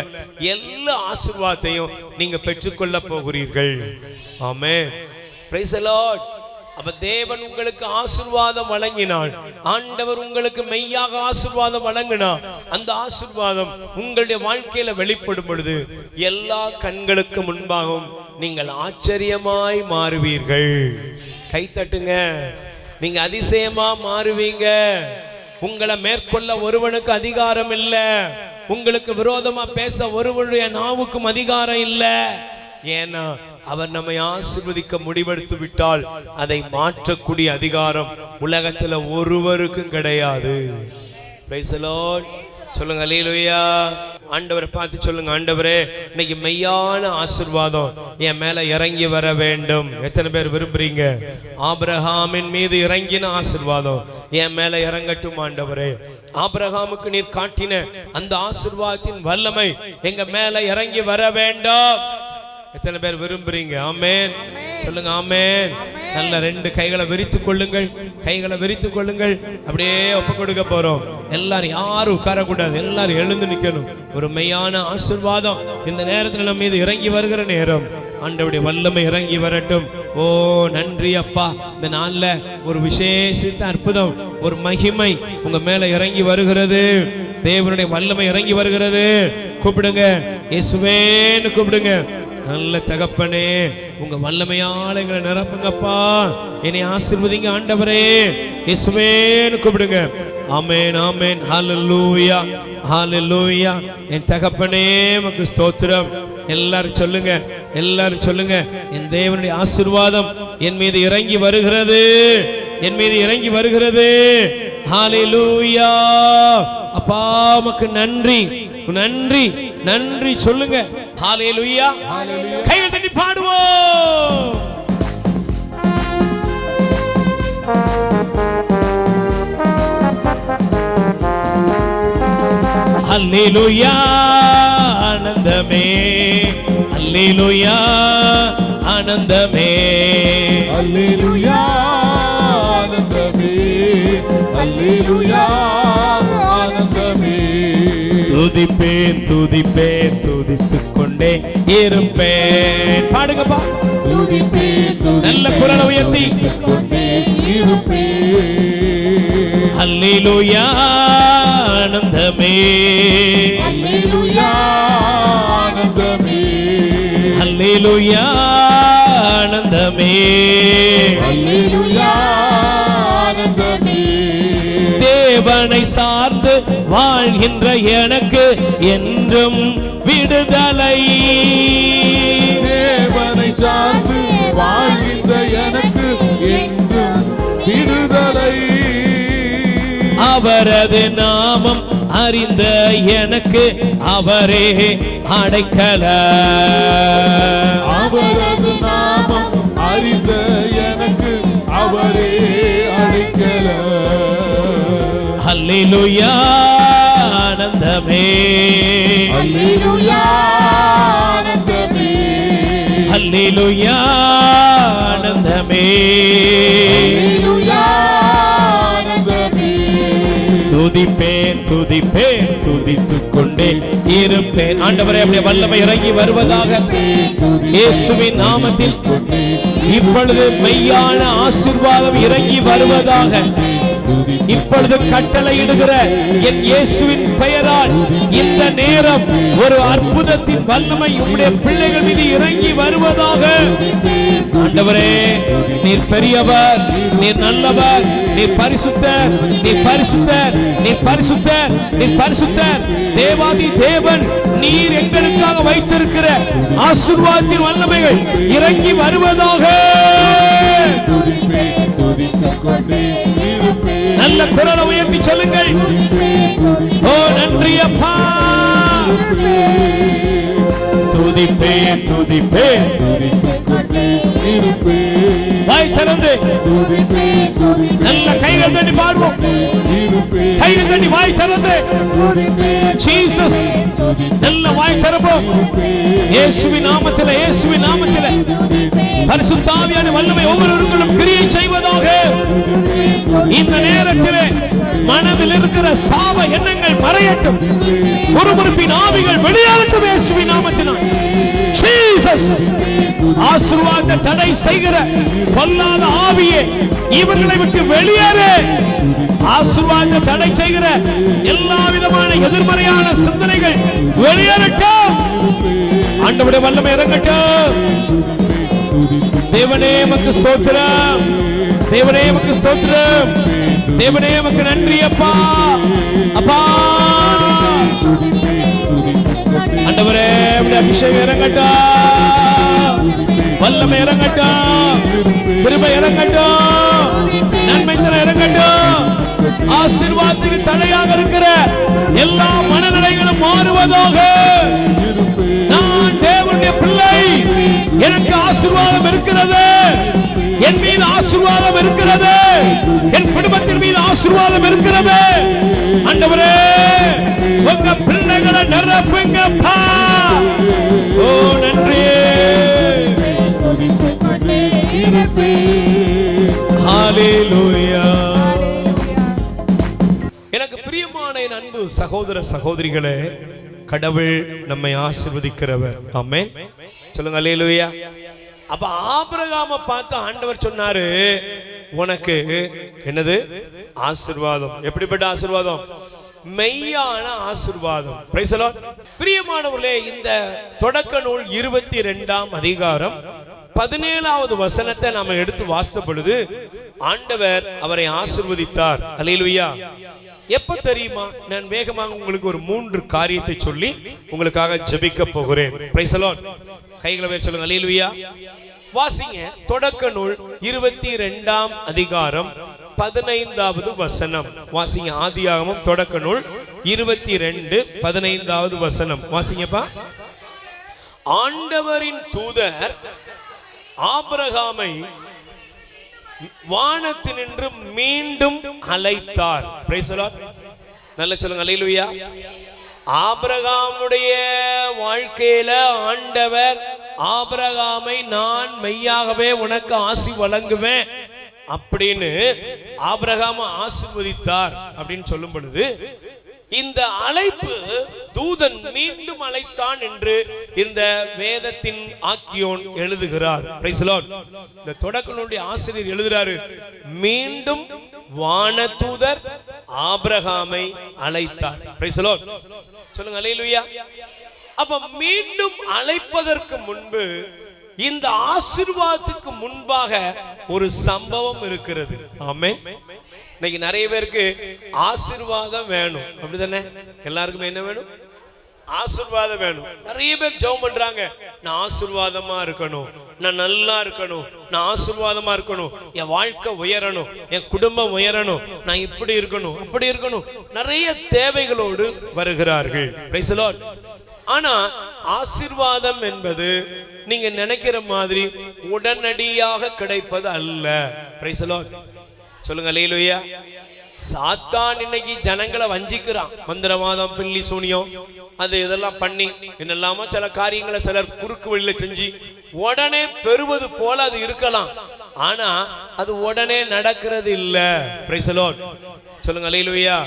எல்லா ஆசீர்வாதத்தையும் நீங்க பெற்றுக்கொள்ள போகிறீர்கள். ஆமென். Praise the Lord. அப்ப தேவன் உங்களுக்கு ஆசீர்வாதம் வழங்கினான், ஆண்டவர் உங்களுக்கு மெய்யாக ஆசீர்வாதம் வழங்கினார். அந்த ஆசீர்வாதம் உங்களுடைய வாழ்க்கையில வெளிப்படும் பொழுது எல்லா கண்களுக்கு முன்பாகவும் நீங்கள் ஆச்சரியமாய் மாறுவீர்கள். கை தட்டுங்க. நீங்க அதிசயமா மாறுவீங்க. உங்களை மேற்கொள்ள ஒருவனுக்கு அதிகாரம் இல்ல. உங்களுக்கு விரோதமா பேச ஒருவனுடைய நாவுக்கும் அதிகாரம் இல்ல. ஏன்னா அவர் நம்மை ஆசீர்வதிக்க முடிவெடுத்து விட்டால் அதை மாற்றக்கூடிய அதிகாரம் உலகத்துல ஒருவருக்கும் கிடையாது. Price the Lord. சொல்லுங்க ஹalleluya. ஆண்டவரை பார்த்து சொல்லுங்க, ஆண்டவரே இன்னைக்கு மெய்யான ஆசீர்வாதம் என் மேல இறங்கி வர வேண்டும். எத்தனை பேர் விரும்புறீங்க? ஆபிரகாமின் மீது இறங்கின ஆசீர்வாதம் என் மேல இறங்கட்டும் ஆண்டவரே. ஆபிரகாமுக்கு நீர் காட்டின அந்த ஆசீர்வாதத்தின் வல்லமை எங்க மேல இறங்கி வர வேண்டும். எத்தனை பேர் விரும்புறீங்க? ஆமென். சொல்லுங்க ஆமென். நல்ல 2 கைகளை விரித்துக் கொள்ளுங்கள். கைகளை விரித்துக் கொள்ளுங்கள். அப்படியே ஒப்பு கொடுக்க போறோம். எல்லாரும் யாரும் உட்காரக்கூடாது, எல்லாரும் எழுந்து நிக்கணும். ஒரு மெய்யான ஆசீர்வாதம் இந்த நேரத்தில் நம்ம மீது இறங்கி வருகிற நேரம். ஆண்டவருடைய வல்லமை இறங்கி வரட்டும். ஓ நன்றி அப்பா. இந்த நாள்ல ஒரு விசேஷித்த அற்புதம், ஒரு மகிமை உங்க மேல இறங்கி வருகிறது. தேவனுடைய வல்லமை இறங்கி வருகிறது. கூப்பிடுங்க, இயேசுவேன்னு கூப்பிடுங்க. நல்ல தகப்பனே, உங்க வல்லமையால எங்களை நிரப்புங்கப்பா. என்னை ஆசீர்வதிங்க ஆண்டவரே. இயேசுவேன்னு கூப்பிடுங்க. ஆமென், ஆமென். ஹalleluya, ஹalleluya. என் தகப்பனே உமக்கு ஸ்தோத்திரம். எல்லாரும் சொல்லுங்க, எல்லாரும் சொல்லுங்க, என் தேவனுடைய ஆசீர்வாதம் என் மீது இறங்கி வருகிறது, என் மீது இறங்கி வருகிறது. ஹalleluya. அப்பா உமக்கு நன்றி, நன்றி, நன்றி சொல்லுங்க. ஹalleluya. கைகள் தட்டி பாடுவோம். ஹalleluya. ஆனந்தமே, ஹalleluya. ஆனந்தமே, ஹalleluya. ஆனந்தமே, ஹalleluya. ஆனந்தமே. துதிப்பேன், துதிப்பேன், துதித்துக் கொண்டே இருப்பேன். பாடுங்கப்பா. துதிப்பேன், நல்ல குரலை உயர்த்தி. கொண்டே இருப்பேன். ஹல்லேலூயா. ஆனந்தமே, ஹalleluya. ஆனந்தமே, ஹல்லேலூயா. ஆனந்தமே, ஹalleluya. ஆனந்தமே. தேவனை சார்ந்து வாழ்கின்ற எனக்கு என்றும் விடுதலை. தேவனை சார்ந்து வாழ்கின்ற எனக்கு என்றும் விடுதலை. அவரது நாமம் அறிந்த எனக்கு அவரே அடைக்கலம். அவரது நாமம் அறிந்த எனக்கு அவரே அடைக்கலம். ஹல்லேலூயா. ஆனந்தமே, ஹalleluya. ஆனந்தமே, ஹல்லேலூயா. ஆனந்தமே, ஹalleluya. ஆனந்தமே. துதிப்பேன், துதிப்பேன், துதித்துக் கொண்டே இருப்பேன். ஆண்டவரே அப்படியே வல்லமை இறங்கி வருவதாக. இயேசுவின் நாமத்தில் இப்பொழுது மெய்யான ஆசீர்வாதம் இறங்கி வருவதாக. இப்பொழுது கட்டளையிடுகிற என் இயேசுவின் பெயரால் இந்த நேரம் ஒரு அற்புதத்தின் வல்லமை உம்முடைய பிள்ளைகள் மீது இறங்கி வருவதாக. ஆண்டவரே நீர் பெரியவர், நீர் நல்லவர், நீர் பரிசுத்தர், நீர் பரிசுத்தர், நீர் பரிசுத்தர், நீர் பரிசுத்தர். தேவாதி தேவன் நீர் எங்களுக்காக வைத்திருக்கிற ஆசீர்வாதத்தின் வல்லமைகள் இறங்கி வருவதாக. கொண்டே இருப்பேன். நல்ல குரலை உயர்த்தி சொல்லுங்கள். ஓ நன்றி அப்பா. துதிப்பேன் துதிப்பேன் துதித்துக் கொண்டே இருப்பேன். வாய் திறந்து துதிப்பேன் துதித்துக் நல்ல கைகள் தட்டி பாடுவோம். இருப்பேன். கைகள் தட்டி வாய் திறந்து துதிப்பேன் ஜீசஸ் நல்ல வாய் திறப்போம். இயேசுவின் நாமத்திலே இயேசுவின் நாமத்திலே பரிசுத்த ஆவியான வல்லமை ஒவ்வொருவருக்கும் கிரியை செய்வதாக. இந்த நேரத்திலே மனதில் இருக்கிற சாப எண்ணங்கள் மறையட்டும். முறுமுறுப்பின் ஆவிகள் வெளியேறட்டும் இயேசுவின் நாமத்தினால். ஜீசஸ் ஆசீர்வாத தடை செய்கிற பொல்லாத ஆவியே இவர்களை விட்டு வெளியேறு. ஆசீர்வாத தடை செய்கிற எல்லா விதமான எதிர்மறையான சிந்தனைகள் வெளியேறட்டும். ஆண்டவருடைய வல்லமை இறங்கட்டும். தேவனே உமக்கு ஸ்தோத்திரம். தேவனே உமக்கு ஸ்தோத்திரம். தேவனே உமக்கு நன்றி அப்பா. அப்பா ஆண்டவரே உம்முடைய அபிஷேகம் இறங்கட்டும். வல்லமை இறங்கட்டும். கிருபை இறங்கட்டும். நன்மை தர இறங்கட்டும். ஆசீர்வாதத்துக்கு தடையாக இருக்கிற எல்லா மனநிலைகளும் மாறுவதாக. நான் தேவனுடைய பிள்ளை. எனக்கு ஆசீர்வாதம் இருக்கிறது. என் மீது ஆசீர்வாதம் இருக்கிறது. என் குடும்பத்தின் மீது ஆசீர்வாதம் இருக்கிறது. ஆண்டவரே உங்க பிள்ளைகளை நிரப்புங்கப்பா. ஓ நன்றி. துதித்துக் கொண்டே இருப்பேன். ஹalleluya. எனக்கு பிரியமான என் அன்பு சகோதர சகோதரிகளே, கடவுள் நம்மை ஆசீர்வதிக்கிறவர். ஆமென். சொல்லுங்க ஹalleluya. அப்ப ஆபிரகாமை பார்த்து ஆண்டவர் சொன்னாரு, உனக்கு என்னது ஆசீர்வாதம். எப்படிப்பட்ட ஆசீர்வாதம்? மெய்யான ஆசீர்வாதம். Price the Lord. பிரியமானவர்களே, இந்த தொடக்க நூல் 22ஆம் அதிகாரம் 17வது வசனத்தை நாம எடுத்து வாசித்த பொழுது ஆண்டவர் அவரை ஆசீர்வதித்தார். ஹalleluya. எப்ப தெரியுமா? நான் வேகமாக உங்களுக்கு ஒரு 3 காரியத்தை சொல்லி உங்களுக்காக ஜெபிக்க போகிறேன். Price the Lord. கைகளை உயர்த்தி சொல்லுங்க ஹalleluya. வாசிங்க தொடக்க நூல் 22ஆம் அதிகாரம் 15வது வசனம். வாசிங்க ஆதியாகமம் தொடக்க நூல் 22:15வது வசனம். வாசிங்கப்பா. ஆண்டவரின் தூதர் ஆபிரகாமை வானத்தினின்று மீண்டும் அழைத்தார். Price the Lord. நல்ல சொல்லுங்க ஹalleluya. ஆபிரகாமுடைய வாழ்க்கையில ஆண்டவர் ஆபிரகாமை நான் மெய்யாகவே உனக்கு ஆசி வழங்குவேன் அப்படின்னு ஆபிரகாமை ஆசீர்வதித்தார் அப்படின்னு சொல்லும் பொழுது இந்த அழைப்பு தூதன் மீண்டும் அழைத்தான் என்று இந்த வேதத்தின் ஆக்கியோன் எழுதுகிறார். Price the Lord. இந்த தொடக்க நூலுடைய ஆசிரியர் எழுதுறாரு, மீண்டும் வானதூதர் ஆபிரகாமை அழைத்தார். Price the Lord. சொல்லுங்க ஹalleluya. அப்ப மீண்டும் அழைப்பதற்கு முன்பு இந்த ஆசீர்வாதத்துக்கு முன்பாக ஒரு சம்பவம் இருக்கிறது. ஆமென். இன்னைக்கு நிறைய பேருக்கு ஆசீர்வாதம் வேணும், அப்படிதானே? எல்லாருக்குமே என்ன வேணும்? ஆசீர்வாதம் வேணும். நிறைய பேர் ஜெபம் பண்றாங்க, நான் ஆசீர்வாதமா இருக்கணும், நான் நல்லா இருக்கணும், நான் ஆசீர்வாதமா இருக்கணும், என் வாழ்க்கை உயரணும், என் குடும்பம் உயரணும், நான் இப்படி இருக்கணும் அப்படி இருக்கணும். நிறைய தேவைகளோடு வருகிறார்கள். Price the Lord. ஆனா ஆசீர்வாதம் என்பது நீங்க நினைக்கிற மாதிரி உடனடியாக கிடைப்பது அல்ல. Price the Lord. சொல்லுங்க ஹalleluya. சாத்தான் இன்னைக்கு ஜனங்களை வஞ்சிக்கிறான். மந்திரவாதம், பில்லி சூனியம், அது இதெல்லாம் பண்ணி என்னெல்லாமோ சில காரியங்களை சிலர் குறுக்கு வழியில செஞ்சு உடனே பெறுவது போல அது இருக்கலாம். ஆனா அது உடனே நடக்கிறது இல்ல. Price the Lord. சொல்லுங்க ஹalleluya.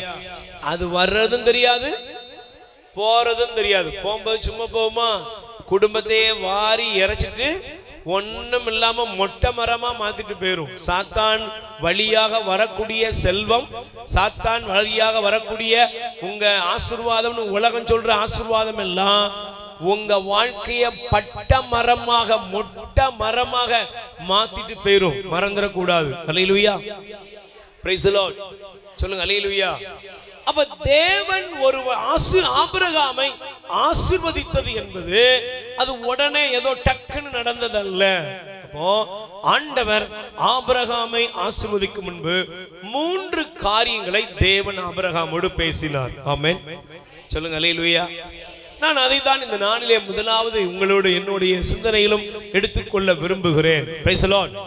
அது வர்றதும் தெரியாது, போறதும் தெரியாது. போகும்போது சும்மா போகுமா? குடும்பத்தையே வாரி இறைச்சிட்டு ஒண்ணும் இல்லாம மொட்டை மரமா மாத்திட்டு போயிரும். சாத்தான் வழியாக வரக்கூடிய செல்வம், சாத்தான் வழியாக வரக்கூடிய உங்க ஆசீர்வாதம், உலகம் சொல்ற ஆசீர்வாதம் எல்லாம் உங்க வாழ்க்கைய பட்ட மரமாக மொட்டை மரமாக மாத்திட்டு போயிரும். மறந்துடக்கூடாது. ஹல்லேலூயா. Praise the Lord. சொல்லுங்க ஹல்லேலூயா. அப்ப தேவன் ஒரு ஆபிரகாமை ஆசீர்வதித்தது என்பது அது உடனே ஏதோ டக்குன்னு நடந்ததல்ல. இப்போ ஆண்டவர் ஆபிரகாமை ஆசீர்வதிக்கும் முன்பு 3 காரியங்களை தேவன் ஆபிரகாமோடு பேசினார். ஆமென், சொல்லுங்க அல்லேலூயா. நான் அதை தான் இந்த நாளிலே முதலாவது உங்களோடு என்னுடைய சிந்தனையிலும் எடுத்துக்கொள்ள விரும்புகிறேன். Price the Lord.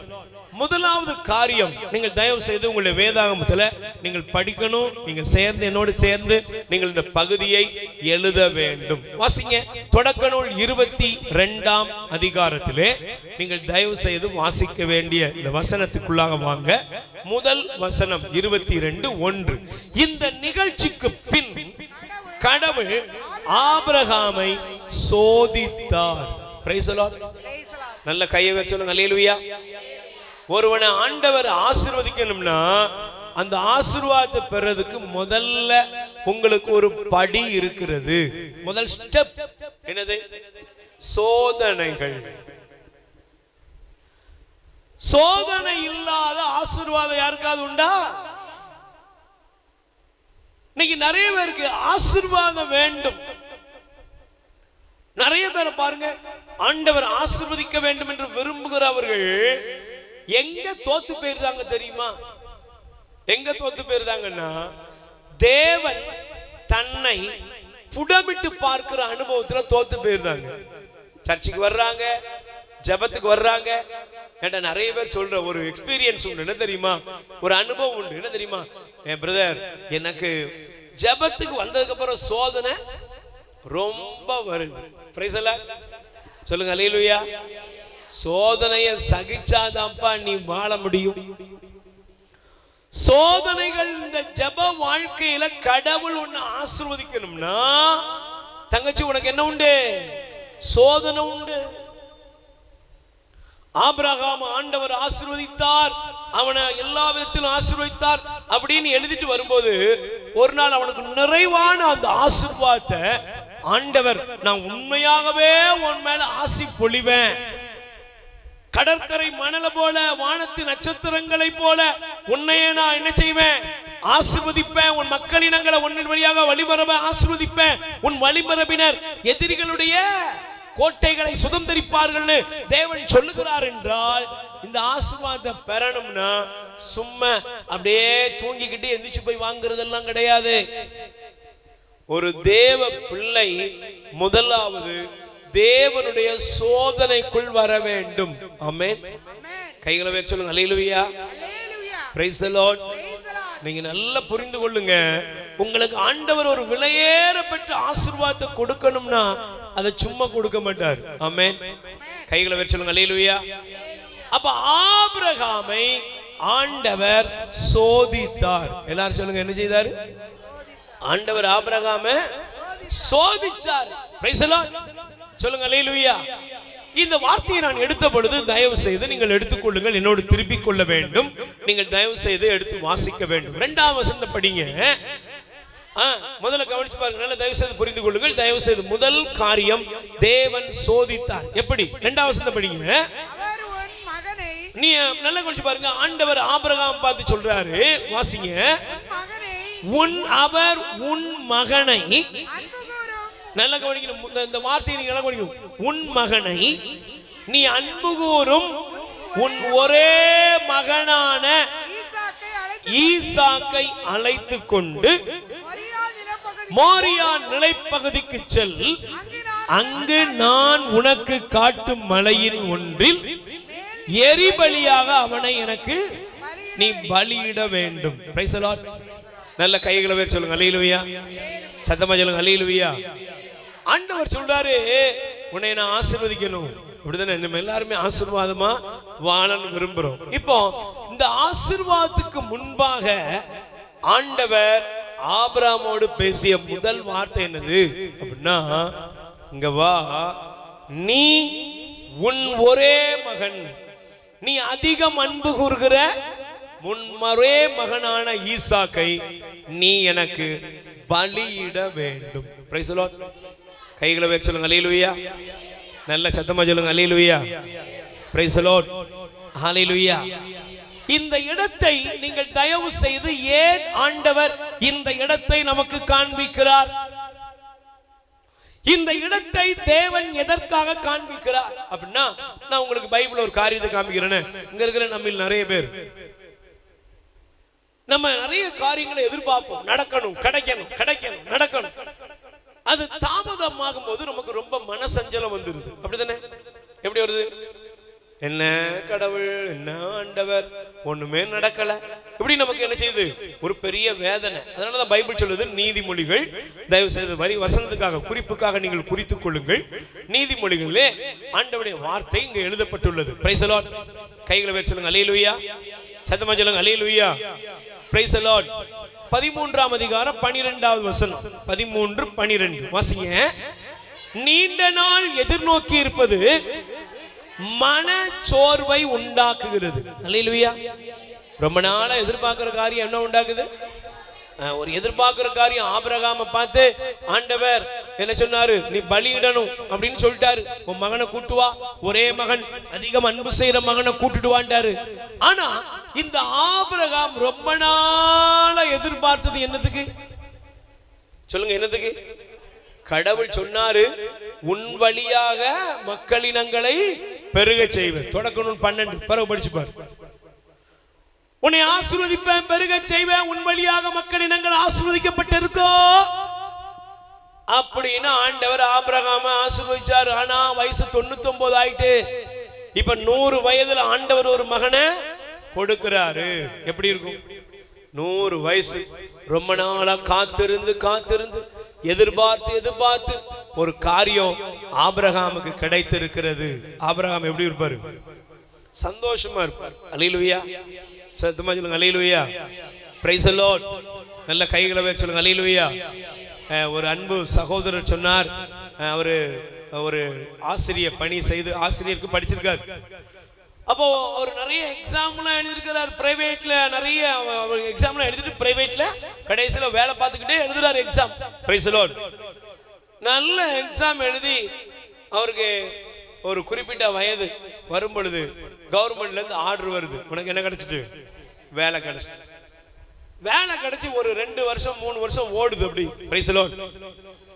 முதலாவது காரியம், நீங்கள் தயவு செய்து உங்களுடைய வேதாகமத்தில் நீங்கள் படிக்கணும். நீங்கள் சேர்ந்து என்னோடு சேர்ந்து நீங்கள் இந்த பகுதியை எழுத வேண்டும். வாசிங்க, தொடக்க நூல் 22ஆம் அதிகாரத்திலே நீங்கள் தயவு செய்து வாசிக்க வேண்டிய இந்த வசனத்துக்குள்ளாக வாங்க. முதல் வசனம் 22:1. இந்த நிகழ்ச்சிக்கு பின் கடவுள் ஆபிரகாமை சோதித்தார். Price the Lord. நல்ல கையை வச்சு சொல்லுங்க அல்லேலூயா. ஒருவனை ஆண்டவர் ஆசீர்வதிக்கணும்னா அந்த ஆசீர்வாதத்தை பெறதுக்கு முதல்ல உங்களுக்கு ஒரு படி இருக்கிறது. முதல் ஸ்டெப் என்னது? சோதனைகள். சோதனை இல்லாத ஆசீர்வாதம் யாருக்காவது உண்டா? இன்னைக்கு நிறைய பேருக்கு ஆசீர்வாதம் வேண்டும். நிறைய பேரை பாருங்க, ஆண்டவர் ஆசீர்வதிக்க வேண்டும் என்று விரும்புகிறவர்கள் எங்க தோத்து போயிருந்தாங்க தெரியுமா? எங்க தோத்து போயிருந்தாங்கன்னா, தேவன் தன்னை புடமிட்டு பார்க்கிற அனுபவத்துல தோத்து போயிருந்தாங்க. சர்ச்சுக்கு வர்றாங்க, ஜெபத்துக்கு வர்றாங்க. ஏன்டா நிறைய பேர் சொல்ற ஒரு எக்ஸ்பீரியன்ஸ் உண்டு, என்ன தெரியுமா? ஒரு அனுபவம் உண்டு, என்ன தெரியுமா? என் பிரதர், எனக்கு ஜெபத்துக்கு வந்ததுக்கு அப்புறம் சோதனை ரொம்ப வருது. Price the Lord. சொல்லுங்க அல்லேலூயா. சோதனையை சகிச்சாதான்ப்பா நீ வாழ முடியும். சோதனைகள் இந்த ஜெப வாழ்க்கையில கடவுள் உன்னை ஆசீர்வதிக்கணும்னா, தங்கச்சி உனக்கு என்ன உண்டு? சோதனை உண்டு. ஆபிரகாம் ஆண்டவர் ஆசீர்வதித்தார், அவனை எல்லா விதத்திலும் ஆசீர்வதித்தார் அப்படின்னு எழுதிட்டு வரும்போது ஒரு நாள் அவனுக்கு நிறைவான அந்த ஆசீர்வாதத்தை ஆண்டவர், நான் உண்மையாகவே உன் மேல ஆசி பொழிவேன், கடற்கரை மணல போல வானத்து நட்சத்திரங்களை போல உன்னையே நான் என்ன செய்வேன்? ஆசீர்வதிப்பேன். உன் மக்களினங்களை உன்னின் வழியாக வழிபரவ ஆசீர்வதிப்பேன். உன் வழிபரப்பினர் எதிரிகளுடைய கோட்டைகளை சுதந்திரிப்பார்கள் தேவன் சொல்லுகிறார் என்றால், இந்த ஆசீர்வாதத்தை பெறணும்னா சும்மா அப்படியே தூங்கிக்கிட்டு எந்திரிச்சு போய் வாங்குறதெல்லாம் கிடையாது. ஒரு தேவ பிள்ளை முதலாவது தேவனுடைய சோதனைக்குள் வர வேண்டும். ஆமென். கைகளை வச்சு சொல்லுங்க அல்லேலூயா. Price the Lord. நீங்க நல்லா புரிந்து கொள்ளுங்க, உங்களுக்கு ஆண்டவர் ஒரு விலையேறப்பட்ட ஆசீர்வாதத்தை கொடுக்கணும்னா அதை சும்மா கொடுக்க மாட்டார். ஆமென். கைகளை வச்சு சொல்லுங்க அல்லேலூயா. அப்ப ஆபிரகாமை ஆண்டவர் சோதித்தார். எல்லாரும் சொல்லுங்க, என்ன செய்தார்? ஆண்டவர் ஆபிரகாமை சோதிச்சார். Price the Lord. சொல்லுங்க அல்லேலூயா. இந்த வார்த்தையை நான் எடுத்த பொழுது தயவு செய்து நீங்கள் எடுத்துக்கொள்ளுங்கள், என்னோடு திருப்பிக் கொள்ள வேண்டும். நீங்கள் தயவு செய்து எடுத்து வாசிக்க வேண்டும். 2ஆம் வசனத்தை படிங்க. முதல்ல கவனிச்சு பாருங்க, நல்ல தயவு செய்து புரிந்து கொள்ளுங்கள். தயவு செய்து முதல் காரியம், தேவன் சோதித்தார். எப்படி? 2ஆம் வசனத்தை படிங்க. நீ நல்லா கவனிச்சு பாருங்க. ஆண்டவர் ஆபிரகாம் பார்த்து சொல்றாரு, வாசிங்க. அவர் உன் மகனை, நல்லா கவனிக்கணும் இந்த வார்த்தையை, நீங்க நல்லா கவனிக்கணும். உன் மகனை நீ அன்பு கூறும் உன் ஒரே மகனான ஈசாக்கை அழைத்து கொண்டு மோரியா நிலைப்பகுதிக்கு செல், அங்கு நான் உனக்கு காட்டும் மலையின் ஒன்றில் எரிபலியாக அவனை எனக்கு நீ பலியிட வேண்டும். Price the Lord. நல்ல கைகளை வேற சொல்லுங்க அல்லேலூயா. சத்தமா சொல்லுங்க அல்லேலூயா. ஆண்டவர் சொல்றாரு, உன்னை நான் ஆசீர்வதிக்கணும். அப்படிதானே? நம்ம எல்லாருமே ஆசீர்வாதமா வாழன்னு விரும்புறோம். இப்போ இந்த ஆசீர்வாதத்துக்கு முன்பாக ஆண்டவர் ஆபிரகாமோடு பேசிய முதல் வார்த்தை என்னது அப்படின்னா, இங்க வா, நீ உன் ஒரே மகன், நீ அதிகம் அன்பு கூறுகிற உன் ஒரே மகனான ஈசாக்கை நீ எனக்கு பலியிட வேண்டும். Price the Lord. கைகளை வச்சு சொல்லுங்க அல்லேலூயா. நல்ல சத்தமா சொல்லுங்க அல்லேலூயா. Price the Lord. ஹல்லேலூயா. இந்த இடத்தை நீங்கள் தயவு செய்து, ஏன் ஆண்டவர் இந்த இடத்தை நமக்கு காண்பிக்கிறார்? இந்த இடத்தை தேவன் எதற்காக காண்பிக்கிறார் அப்படின்னா, நான் உங்களுக்கு பைபிள் ஒரு காரியத்தை காண்பிக்கிறேன்னு. இங்க இருக்கிற நம்ம நிறைய பேர் நம்ம நிறைய காரியங்களை எதிர்பார்ப்போம், நடக்கணும், கிடைக்கணும், கிடைக்கணும், நடக்கணும். அது தாமதமாகும் போது நமக்கு ரொம்ப மனசஞ்சலம் வந்துருது. அப்படிதானே? எப்படி வருது? என்ன கடவுள், என்ன ஆண்டவர், ஒண்ணுமே நடக்கல, இப்படி நமக்கு என்ன செய்யுது? ஒரு பெரிய வேதனை. அதனாலதான் பைபிள் சொல்லுது, நீதிமொழிகள், தயவு செய்து வரி வசனத்துக்காக குறிப்புக்காக நீங்கள் குறித்துக் கொள்ளுங்கள். நீதிமொழிகளிலே ஆண்டவருடைய வார்த்தை இங்க எழுதப்பட்டுள்ளது. Price the Lord. கைகளை வச்சு சொல்லுங்க அல்லேலூயா. சத்தமா சொல்லுங்க அல்லேலூயா. Price the Lord. 13ஆம் அதிகாரம் 12வது வசனம். 13:12 வாசிங்க. நீண்ட நாள் எதிர்நோக்கி இருப்பது மனச்சோர்வை உண்டாக்குகிறது. அல்லேலூயா. ரொம்ப நாளா எதிர்பார்க்கிற காரியம் என்ன உண்டாக்குது? ஒரு எதிர்பார்க்கிற காரியம். ஆபிரகாமை பார்த்து ஆண்டவர் என்ன சொன்னாரு? நீ பலியிடணும் அப்படின்னு சொல்லிட்டாரு. உன் மகனை கூட்டு வா, ஒரே மகன், அதிகம் அன்பு செய்யற மகனை கூட்டிட்டு வாண்டாரு. ஆனா இந்த ஆபிரகாம் ரொம்ப நாளா எதிர்பார்த்தது என்னதுக்கு? சொல்லுங்க, என்னதுக்கு? கடவுள் சொன்னாரு, உன் வழியாக மக்களினங்களை பெருக செய்வேன். தொடக்கம் 12 பிறகு படிச்சு பாரு. உன்னை ஆசீர்வதிப்பேன், பெருக செய்வேன், உன் வழியாக மக்களினங்கள் ஆசீர்வதிக்கப்பட்டிருக்கோ அப்படின்னு ஆண்டவர் ஆபிரகாமை ஆசீர்வதிச்சாரு. ஆனா வயசு 99 ஆயிட்டு. இப்ப 100 வயதுல ஆண்டவர் ஒரு மகனை கொடுக்கிறாரு. எப்படி இருக்கும்? 100 வயசு ரொம்ப நாளா காத்திருந்து காத்திருந்து எதிர்பார்த்து எதிர்பார்த்து ஒரு காரியம் ஆபிரகாமுக்கு கிடைத்திருக்கிறது. ஆபிரகாம் எப்படி இருப்பாரு? சந்தோஷமா இருப்பார். அல்லேலூயா. சத்தமா சொல்லுங்க அல்லேலூயா. Price the Lord. நல்ல கைகளை வச்சு சொல்லுங்க அல்லேலூயா. ஒரு அன்பு சகோதரர் சொன்னார், அவரு ஒரு ஆசிரிய பணி செய்து ஆசிரியருக்கு படிச்சிருக்கார். அப்போ அவர் நிறைய எக்ஸாம்லாம் எழுதியிருக்கிறார். பிரைவேட்ல நிறைய எக்ஸாம்லாம் எழுதிட்டு பிரைவேட்ல கடைசியில வேலை பார்த்துக்கிட்டே எழுதுறாரு எக்ஸாம். Price the Lord. நல்ல எக்ஸாம் எழுதி அவருக்கு ஒரு குறிப்பிட்ட வயது வரும் பொழுது கவர்மெண்ட்ல இருந்து ஆர்டர் வருது, உனக்கு என்ன கிடைச்சிட்டு? வேலை கிடைச்சிட்டு. வேலை கிடைச்சி ஒரு 2 வருஷம் 3 வருஷம் ஓடுது. அப்படி பிரைஸ் தி லார்ட்.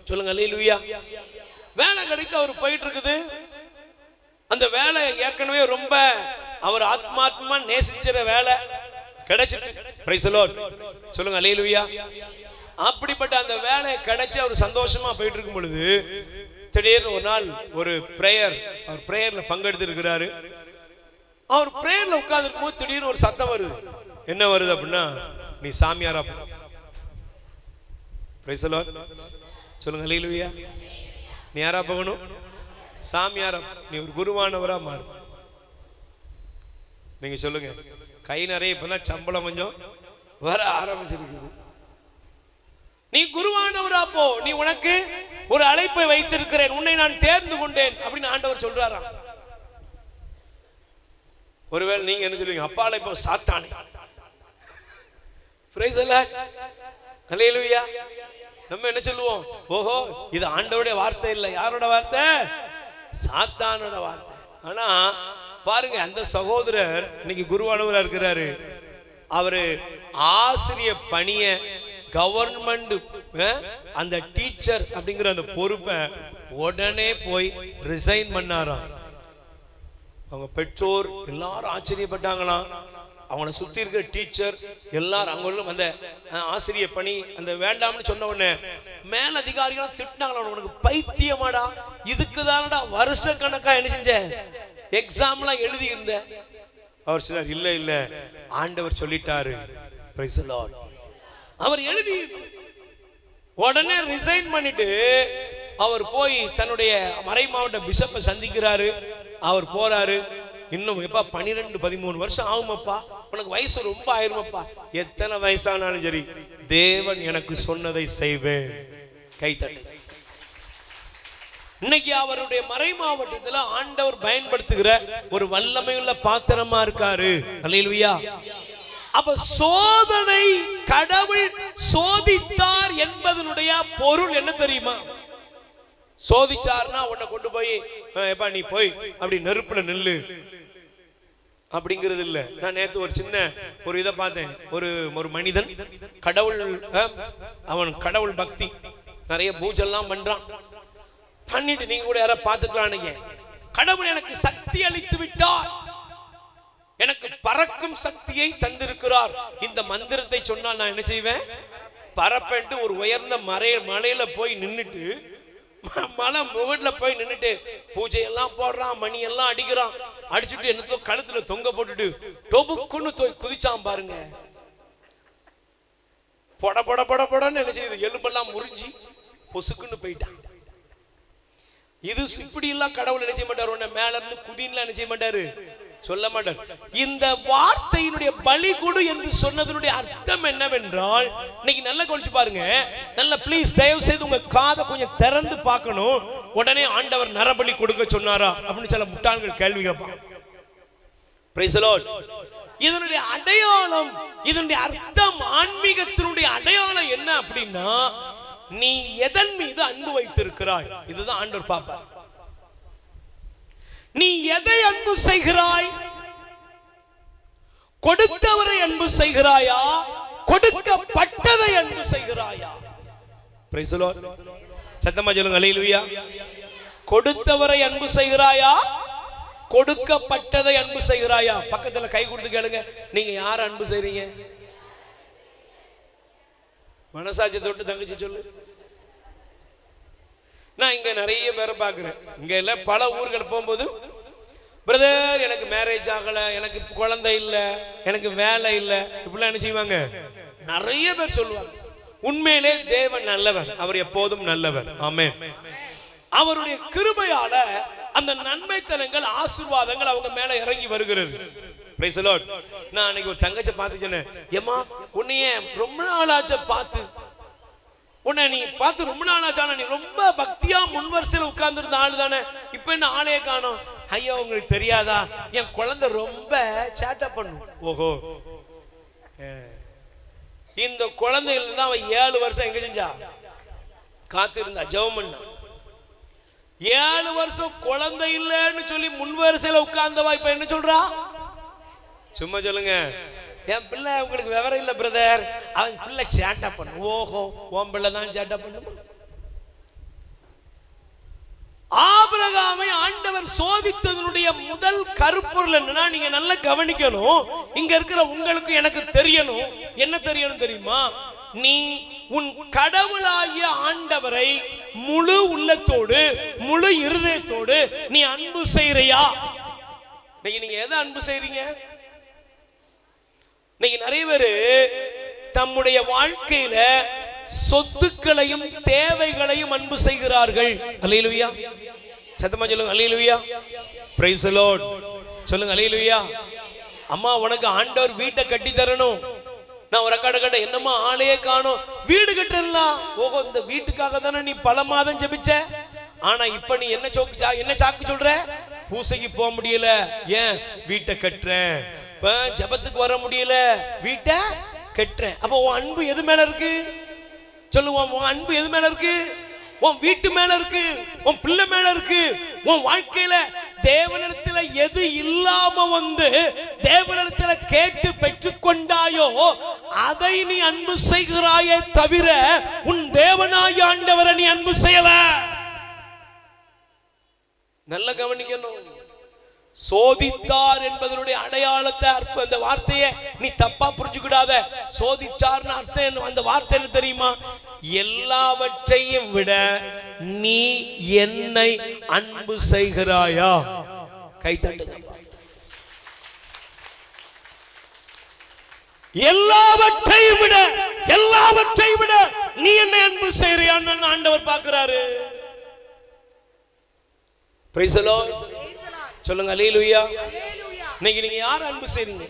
சொல்லுங்க அல்லேலூயா. வேலை கிடைக்க அவர் போயிட்டு இருக்குது. அந்த வேலை ஏற்கனவே ரொம்ப அவர் ஆத்மாத்மா நேசிக்கிற வேலை கிடைச்சிட்டு. Price the Lord. சொல்லுங்க அல்லேலூயா. அப்படிப்பட்ட அந்த வேலை கிடைச்சி அவர் சந்தோஷமா போயிட்டு இருக்கும் பொழுது திடீர்னு ஒரு நாள் ஒரு பிரேயர், அவர் பிரேயர்ல பங்கெடுத்து இருக்கிறாரு. அவர் பிரேயர்ல உட்கார்ந்து இருக்கும்போது திடீர்னு ஒரு சத்தம் வருது. என்ன வருது அப்படின்னா, நீ சாமியாரா போ. Price the Lord. சொல்லுங்க அல்லேலூயா. நீ யாரா போகணும்? சாமியாரா. நீ ஒரு குருவானவரா மாறு. நீங்க சொல்லுங்க. கை நிறைய இப்பதான் சம்பளம் கொஞ்சம் வர ஆரம்பிச்சிருக்குது. நீ குருவானவரா போ. நீ உனக்கு ஒரு அழைப்பை வைத்திருக்கிறேன், உன்னை நான் தேர்ந்து கொண்டேன் அப்படின்னு ஆண்டவர் சொல்றாராம். ஒருவேளை நீங்க என்ன சொல்லுவீங்க? அப்பால இப்போ சாத்தானே. Praise the Lord. அல்லேலூயா. நம்ம என்ன சொல்லுவோம்? ஓஹோ, இது ஆண்டவருடைய வார்த்தை இல்லை. யாரோட வார்த்தை? சாத்தானோட வார்த்தை. ஆனா பாருங்க, அந்த சகோதரர் இன்னைக்கு குருவானவரா இருக்கிறாரு. அவரு ஆசிரிய பணிய கவர்மெண்ட் அந்த டீச்சர் அப்படிங்கிற அந்த பொறுப்பை உடனே போய் ரிசைன் பண்ணாராம். அவங்க பெற்றோர் எல்லாரும் ஆச்சரியப்பட்டாங்களாம். அவனை சுத்தி இருக்கிற டீச்சர் எல்லாரும் அங்க அந்த ஆசிரிய பணி அந்த வேண்டாம்னு சொன்ன உடனே மேல் அதிகாரிகளும் திட்டினாங்களா, உனக்கு பைத்தியமாடா, இதுக்கு தானடா வருஷ கணக்கா என்ன செஞ்ச எக்ஸாம்லாம் எழுதி இருந்த. அவர் சொன்னார், இல்ல இல்ல ஆண்டவர் சொல்லிட்டாரு. Price the Lord. அவர் எழுதி உடனே ரிசைன் பண்ணிட்டு அவர் போய் தன்னுடைய மறை மாவட்ட பிஷப்பை சந்திக்கிறாரு. அவர் போறாரு. இன்னும் எப்பா 12-13 வருஷம் ஆகுமப்பா, உனக்கு வயசு ரொம்ப ஆயிருமப்பா. எத்தனை வயசானாலும் சரி, தேவன் எனக்கு சொன்னதை செய்வேன். கைத்தட்டு. இன்னைக்கு அவருடைய மறை மாவட்டத்தில் ஆண்டவர் பயன்படுத்துகிற ஒரு வல்லமையுள்ள பாத்திரமா இருக்காரு. அல்லேலூயா. அப்ப சோதனை கடவுள் சோதித்தார் என்பதனுடைய பொருள் என்ன தெரியுமா? சோதிச்சார்னா உன்னை கொண்டு போய் எப்பா நீ போய் அப்படி நெருப்புல நில்லு அப்படிங்கிறது இல்ல. நான் நேத்து ஒரு சின்ன ஒரு இதை பார்த்தேன். ஒரு மனிதன் கடவுள், அவன் கடவுள் பக்தி நிறைய பூஜெல்லாம் பண்றான். பண்ணிட்டு நீங்க கூட யாரை பார்த்துக்கலாம். கடவுள் எனக்கு சக்தி அளித்து விட்டார், எனக்கு பறக்கும் சக்தியை தந்திருக்கிறார். இந்த மந்திரத்தை சொன்னால் நான் என்ன செய்வேன்? பறப்பேன்ட்டு ஒரு உயர்ந்த மலையில போய் நின்னுட்டு, மலை முகட்ல போய் நின்னுட்டு பூஜையெல்லாம் போடுறான், மணி எல்லாம் அடிக்கிறான். அடிச்சுட்டு என்னத்தோ கழுத்துல தொங்க போட்டுட்டு டொபுக்குன்னு குதிச்சான் பாருங்க. பொட பொட பொட பொடன்னு என்ன செய்யுது? எலும்பெல்லாம் முறிஞ்சி பொசுக்குன்னு போயிட்டான். இது இப்படி எல்லாம் கடவுள் என்ன செய்ய மாட்டார்? உன்னை மேல இருந்து குதின்லாம் என்ன செய்ய மாட்டாரு, சொல்ல மாட்டார். இந்த வார்த்தையினுடைய பலி கொடு என்று சொன்னதனுடைய அர்த்தம் என்னவென்றால், இன்னைக்கு நல்லா கொஞ்சம் பாருங்க, நல்ல ப்ளீஸ் தயவு செய்து உங்க காதை கொஞ்சம் திறந்து பார்க்கணும். உடனே ஆண்டவர் நரபலி கொடுக்க சொன்னாரா அப்படின்னு சில முட்டாள்கள் கேள்வி கேட்பான். Price the Lord. இதனுடைய அடையாளம், இதனுடைய அர்த்தம், ஆன்மீகத்தினுடைய அடையாளம் என்ன அப்படின்னா, நீ எதன் மீது அன்பு வைத்திருக்கிறாய், இதுதான் ஆண்டவர் பாப்பார். நீ எதை அன்பு செய்கிறாய்? கொடுத்தவரை அன்பு செய்கிறாயா, கொடுக்கப்பட்டதை அன்பு செய்கிறாயா? Price the Lord. சத்தமா சொல்லுங்க அல்லேலூயா. கொடுத்தவரை அன்பு செய்கிறாயா, கொடுக்கப்பட்டதை அன்பு செய்கிறாயா? பக்கத்துல கை கொடுத்து கேளுங்க, நீங்க யார அன்பு செய்றீங்க? மனசாட்சி தொட்டு தங்கச்சி சொல்லு. நான் இங்க நிறைய பேரை பார்க்கிறேன். இங்க இல்ல பல ஊர்கள் போகும்போது, பிரதர் எனக்கு மேரேஜ் ஆகல, எனக்கு குழந்தை இல்ல, எனக்கு வேலை இல்ல, இப்படிலாம் என்ன செய்வாங்க? நிறைய பேர் சொல்லுவாங்க. உண்மையிலே தேவன் நல்லவர், அவர் எப்போதும் நல்லவர். ஆமென். அவருடைய கிருபையால அந்த நன்மைத்தனங்கள், ஆசீர்வாதங்கள் அவங்க மேல இறங்கி வருகிறது. Price the Lord. நான் அன்னைக்கு ஒரு தங்கச்சி பார்த்து சொன்னேன், ஏமா உன்னைய ரொம்ப நாளாச்ச பார்த்து, உன்னை நீ பார்த்து ரொம்ப நாளாச்சான, நீ ரொம்ப பக்தியா முன்வரிசையில் உட்கார்ந்துருந்த ஆளு தானே, இப்ப என்ன ஆளையே காணோம்? ஐயா உங்களுக்கு தெரியாதா, என் குழந்தை ரொம்ப சேட்டை பண்ணும். ஓஹோ, இந்த குழந்தைகள் தான் அவன் 7 வருஷம் எங்க செஞ்சா? காத்திருந்தா, ஜெபம் பண்ணா. 7 வருஷம் குழந்தை இல்லைன்னு சொல்லி முன்வரிசையில உட்கார்ந்தவா இப்ப என்ன சொல்றா? சும்மா சொல்லுங்க, என் பிள்ளை உங்களுக்கு விவரம் இல்ல பிரதர், அவன் பிள்ளை சேட்டா பண்ணு. ஓஹோ, உன் பிள்ளை தான் சேட்டா பண்ணுமா? ஆபிரகாமை ஆண்டவர் சோதித்ததனுடைய முதல் கருப்பொருள் என்னன்னா, நீங்க நல்லா கவனிக்கணும். இங்க இருக்கிற உங்களுக்கு எனக்கு தெரியணும். என்ன தெரியணும் தெரியுமா? நீ உன் கடவுளாகிய ஆண்டவரை முழு உள்ளத்தோடு முழு இருதயத்தோடு நீ அன்பு செய்றியா? நீங்க எதை அன்பு செய்றீங்க? நீங்க நிறைய பேரு தம்முடைய வாழ்க்கையில சொத்துக்களையும் தேவைகளையும் அன்பு செய்கிறார்கள். அல்லேலூயா. சத்தமா சொல்லுங்க அல்லேலூயா. Price the Lord. சொல்லுங்க அல்லேலூயா. அம்மா உனக்கு ஆண்டவர் வீட்டை கட்டி தரணும். நான் ஒரு அக்காட கேட்ட, என்னம்மா ஆளையே காணோம், வீடு கட்டலாம். ஓஹோ, இந்த வீட்டுக்காக தானே நீ பல மாதம் ஜெபிச்ச. ஆனா இப்ப நீ என்ன சாக்கு சொல்ற? பூசைக்கு போக முடியல, ஏன்? வீட்டை கட்டுறேன். ஜபத்துக்கு வர முடியல, வீட்டை கட்டுறேன். அப்ப உன் அன்பு எது மேல இருக்கு? சொல்லுவோம், உன் அன்பு எது மேல இருக்கு? உன் வீட்டு மேல இருக்கு, உன் பிள்ளை மேல இருக்கு. உன் வாழ்க்கையில தேவனிடத்துல எது இல்லாம வந்து தேவனிடத்துல கேட்டு பெற்றுக்கொண்டாயோ அதை நீ அன்பு செய்கிறாயே தவிர உன் தேவனாகிய ஆண்டவரை நீ அன்பு செய்யல. நல்ல கவனிக்கணும். சோதித்தார் என்பதனுடைய அடையாளத்தை, அந்த வார்த்தையை நீ தப்பா புரிஞ்சுக்கிடாத. சோதிச்சார்னு அர்த்தம், அந்த வார்த்தை என்ன தெரியுமா? எல்லாவற்றையும் விட நீ என்னை அன்பு செய்கிறாயா? கை தட்டுங்க. எல்லாவற்றையும் விட நீ என்னை அன்பு செய்கிறான்னு ஆண்டவர் பார்க்கிறாரு. Praise the Lord. சொல்லுங்க அல்லேலூயா. இன்னைக்கு நீங்க யார் அன்பு செய்றீங்க?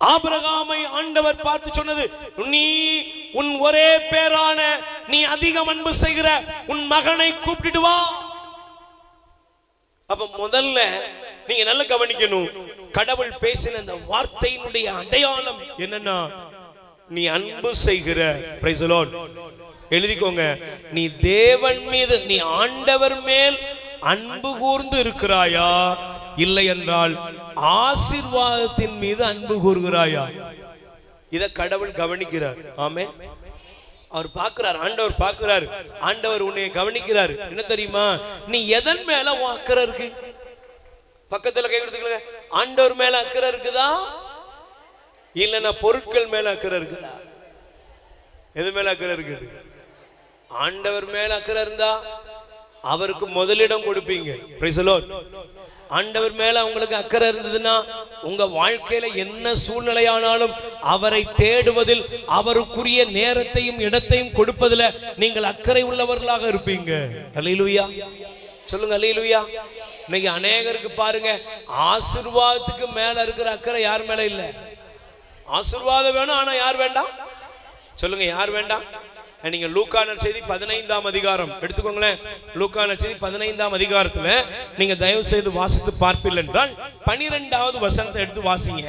ஆபிரகாமை ஆண்டவர் பார்த்து சொன்னது, நீ உன் ஒரே பேரான நீ அதிகம் அன்பு செய்கிற உன் மகனை கூப்பிட்டு வா. அப்ப முதல்ல நீங்க நல்ல கவனிக்கணும். கடவுள் பேசின அந்த வார்த்தையினுடைய அடையாளம் என்னன்னா, நீ அன்பு செய்கிற. Price the Lord. எழுதிக்கோங்க, நீ தேவன் மீது, நீ ஆண்டவர் மேல் அன்பு கூர்ந்து இருக்கிறாயா, இல்லை என்றால் ஆசீர்வாதத்தின் மீது அன்பு கூறுகிறாயா? இத கடவுள் கவனிக்கிறார். ஆமென். அவர் பார்க்கிறார், ஆண்டவர் பார்க்கிறார், ஆண்டவர் உன்னை கவனிக்கிறார். என்ன தெரியுமா, நீ எதன் மேல உன் அக்கறை இருக்கு? பக்கத்துல கை கொடுத்துக்கல, ஆண்டவர் மேல அக்கறை இருக்குதா இல்லைன்னா பொருட்கள் மேல அக்கறை இருக்குதா? எது மேல அக்கறை இருக்குது? ஆண்டவர் மேல அக்கறை இருந்தா அவருக்கு முதலிடம் கொடுப்பீங்க. Price the Lord. ஆண்டவர் மேல உங்களுக்கு அக்கறை இருந்ததுன்னா உங்க வாழ்க்கையில என்ன சூழ்நிலையானாலும் அவரை தேடுவதில், அவருக்குரிய நேரத்தையும் இடத்தையும் கொடுப்பதில் நீங்கள் அக்கறை உள்ளவர்களாக இருப்பீங்க. அல்லேலூயா சொல்லுங்க, அல்லேலூயா. இன்னைக்கு அநேகருக்கு பாருங்க, ஆசீர்வாதத்துக்கு மேல இருக்கிற அக்கறை யார் மேல இல்ல. ஆசீர்வாதம் வேணும், ஆனா யார் வேண்டாம்? சொல்லுங்க, யார் வேண்டாம்? நீங்க லூக்கா நற்செய்தி 15ஆம் அதிகாரம் எடுத்துக்கோங்களேன். லூக்கா நற்செய்தி 15ஆம் அதிகாரத்துல நீங்க தயவு செய்து வாசித்து பார்ப்பீர்கள் என்றால் 12வது வசனத்தை எடுத்து வாசிங்க.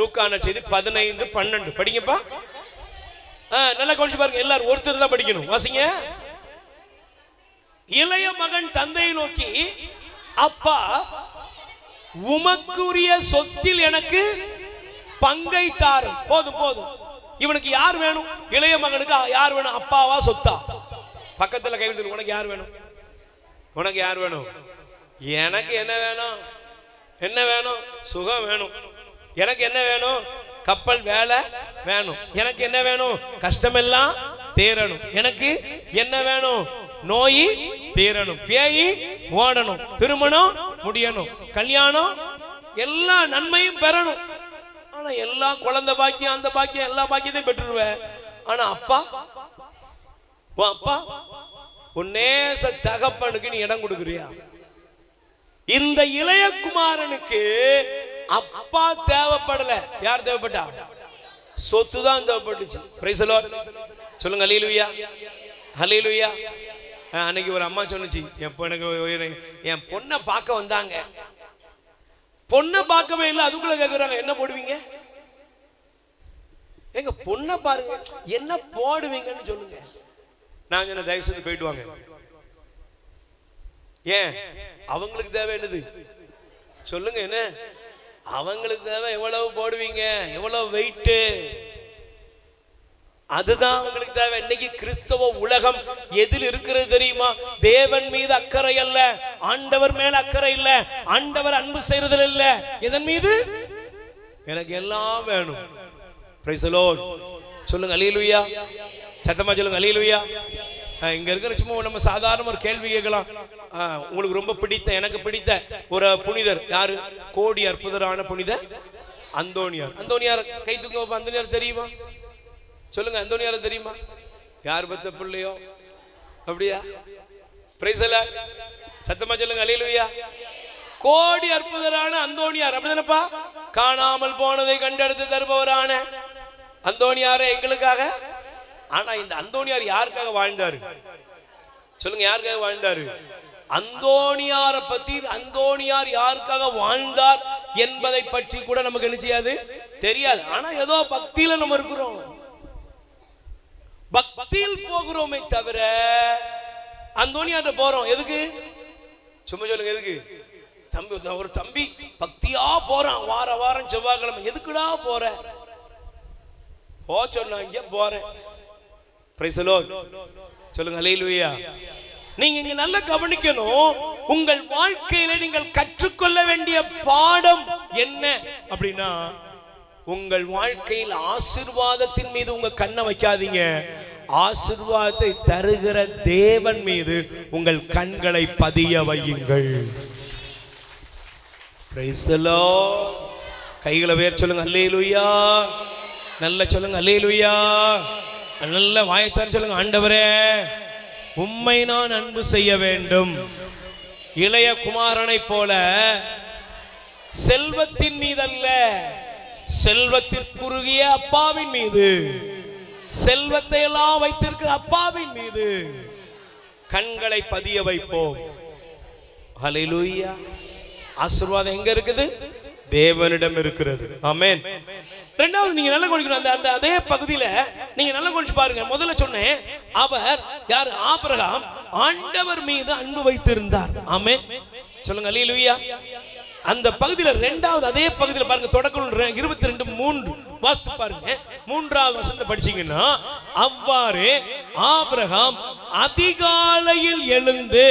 லூக்கா நற்செய்தி 15:12 படிங்கப்பா. நல்லா கவனிச்சு பாருங்க, எல்லாரும் ஒருத்தர் தான் படிக்கணும். வாசிங்க. இளைய மகன் தந்தையை நோக்கி, அப்பா, உமக்குரிய சொத்தில் எனக்கு பங்கை தாரும். போதும் போதும். இவனுக்கு யார் வேணும்? இளைய மகனுக்கு யார் வேணும்? அப்பாவா சொத்தா? பக்கத்துல கைவிட்டு, உனக்கு யார் வேணும்? உனக்கு யார் வேணும்? எனக்கு என்ன வேணும்? என்ன வேணும்? சுகம் வேணும். எனக்கு என்ன வேணும்? கப்பல் வேலை வேணும். எனக்கு என்ன வேணும்? கஷ்டமெல்லாம் தீரணும். எனக்கு என்ன வேணும்? நோய் தீரணும், பேய் ஓடணும், திருமணம் முடியணும், கல்யாணம், எல்லா நன்மையும் பெறணும். ஆனா எல்லா குழந்தை பாக்கியம், அந்த பாக்கியம், எல்லா பாக்கியத்தையும் பெற்றுருவேன். ஆனா அப்பா, அப்பா உன்னேச தகப்பனுக்கு நீ இடம் கொடுக்குறியா? இந்த இளைய குமாரனுக்கு அப்பா தேவைப்படல. யார் தேவைப்பட்டா? சொத்து தான் தேவைப்பட்டுச்சு. பிரைஸ் தி லார்ட் சொல்லுங்க, அல்லேலூயா அல்லேலூயா. அன்னைக்கு ஒரு அம்மா சொன்னுச்சு, என் பொண்ணை பார்க்க வந்தாங்க, பொண்ணை பார்க்கவே இல்லை, அதுக்குள்ள கேட்குறாங்க என்ன போடுவீங்க? எங்க பொண்ணை பாருங்க, என்ன போடுவீங்கன்னு சொல்லுங்க. நான் சொன்ன, தயவு செய்து போயிட்டு வாங்க. ஏன்? அவங்களுக்கு தேவை என்னது சொல்லுங்க. என்ன அவங்களுக்கு தேவை? எவ்வளவு போடுவீங்க, எவ்வளவு வெயிட், அதுதான் அவங்களுக்கு தேவை. இன்னைக்கு கிறிஸ்தவ உலகம் எதில் இருக்கிறது தெரியுமா? தேவன் மீது அக்கறை அல்ல, ஆண்டவர் மேல அக்கறை இல்ல, ஆண்டவர் அன்பு செய்யறதில் இல்ல. எதன் மீது? எனக்கு எல்லாம் வேணும். பிரைஸ் தி லார்ட் சொல்லுங்க, அல்லேலூயா. சத்தமா சொல்லுங்க, அல்லேலூயா. இங்க இருக்கிற சும்மா நம்ம சாதாரண ஒரு கேள்வி கேட்கலாம். உங்களுக்கு ரொம்ப பிடித்த, எனக்கு பிடித்த ஒரு புனிதர் யாரு? கோடி அற்புதரான புனிதர் அந்தோனியார். அந்தோனியார் கை தூக்க. அந்தோனியார் தெரியுமா? சொல்லுங்க, அந்தோனியார் தெரியுமா? யார் பத்த பிள்ளையோ? அப்படியா? பிரைஸ் தி லார்ட் சத்தமா சொல்லுங்க, அல்லேலூயா. கோடி அற்புதரான அந்தோனியார், அப்படிதானப்பா? காணாமல் போனதை கண்டெடுத்து தருபவரான அந்தோனியாரே எங்களுக்காக. ஆனா இந்த அந்தோனியார் யாருக்காக வாழ்ந்தாரு? சொல்லுங்க, யாருக்காக வாழ்ந்தாரு? அந்தோனியாரை பத்தி, அந்தோனியார் யாருக்காக வாழ்ந்தார் என்பதை பற்றி கூட நமக்கு என்ன செய்யாது, தெரியாது. ஆனா ஏதோ பக்தியில நம்ம இருக்கிறோம், பக்தியில் போகிறோமே தவிர அந்தோனியார்ட்ட போறோம் எதுக்கு? சும்மா சொல்லுங்க, எதுக்கு? தம்பி, ஒரு தம்பி பக்தியா போறான், வார வாரம் செவ்வாய்க்கிழமை. எதுக்குடா போற? போ சொன்னாங்க, போறேன். பிரைஸ் தி லார்ட் சொல்லுங்க, அல்லேலூயா. நீங்க இங்க நல்லா கவனிக்கணும். உங்கள் வாழ்க்கையில நீங்கள் கற்றுக்கொள்ள வேண்டிய பாடம் என்ன அப்படின்னா, உங்கள் வாழ்க்கையில் ஆசீர்வாதத்தின் மீது உங்க கண்ணை வைக்காதீங்க, ஆசீர்வாதத்தை தருகிற தேவன் மீது உங்கள் கண்களை பதிய வையுங்கள். Price the Lord. கைகளை வேர் சொல்லுங்க, அல்லேலூயா. நல்ல சொல்லுங்க, அல்லேலூயா. நல்ல வாயத்தான் சொல்லுங்க, ஆண்டவரே உம்மை நான் அன்பு செய்ய வேண்டும். இளைய குமாரனை போல செல்வத்தின் மீதல்ல, செல்வத்திற்குரிய அப்பாவின் மீது, செல்வத்தை எல்லாம் வைத்திருக்கிற அப்பாவின் மீது கண்களை பதிய வைப்போம். ஹல்லேலூயா. ஆசீர்வாதம் எங்க இருக்குது? தேவனிடம் இருக்கிறது. ஆமென். ரெண்டாவது நீங்க நல்லா கவனிக்கணும். அந்த அதே பகுதியில நீங்க நல்லா கவனிச்சு பாருங்க. முதல்ல சொன்னேன், அவர் யார்? ஆபிரகாம் ஆண்டவர் மீது அன்பு வைத்திருந்தார். ஆமென் சொல்லுங்க, அல்லேலூயா. அந்த பகுதியில் இரண்டாவது அதே பகுதியில் பாருங்க, தொடக்கம் 22:3 வாசித்து பாருங்க. 3வது வசனத்தை படிச்சீங்கன்னா, அவ்வாறு ஆபிரகாம் அதிகாலையில் எழுந்து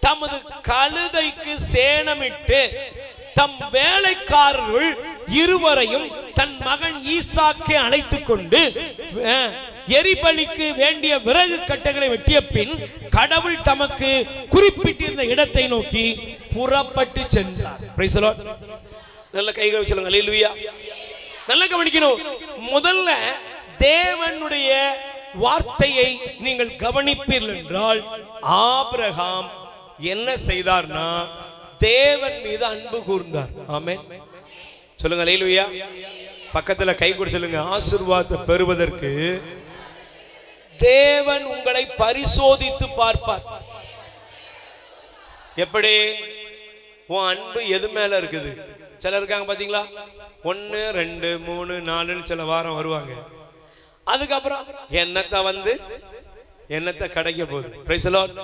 தமது கழுதைக்கு சேணமிட்டு தம் வேலைக்காரர்கள் இருவரையும் தன் மகன் ஈசாக்கை அழைத்துக் கொண்டு எரிபலிக்கு வேண்டிய விறகு கட்டைகளை வெட்டிய பின் கடவுள் தமக்கு குறிப்பிட்டிருந்த இடத்தை நோக்கி புறப்பட்டு சென்றார். Price the Lord. நல்ல கைகளை சொல்லுங்க. அல்லேலூயா. நல்ல கவனிக்கணும். முதல்ல தேவனுடைய வார்த்தையை நீங்கள் கவனிப்பீர்கள் என்றால், ஆபிரகாம் என்ன செய்தார்னா தேவன் மீது அன்பு கூர்ந்தார். ஆமென். சொல்லுங்க அல்லேலூயா. பக்கத்துல கை கொடு சொல்லுங்க. ஆசீர்வாதத்தை பெறுவதற்கு தேவன் உங்களை பரிசோதித்து பார்ப்பார். எப்படி? உன் அன்பு எது மேல இருக்குது? சிலர் இருக்காங்க பாத்தீங்களா, 1 2 3 4 சில வாரம் வருவாங்க, அதுக்கப்புறம் என்னத்தை கிடைக்க போகுது. Price the Lord.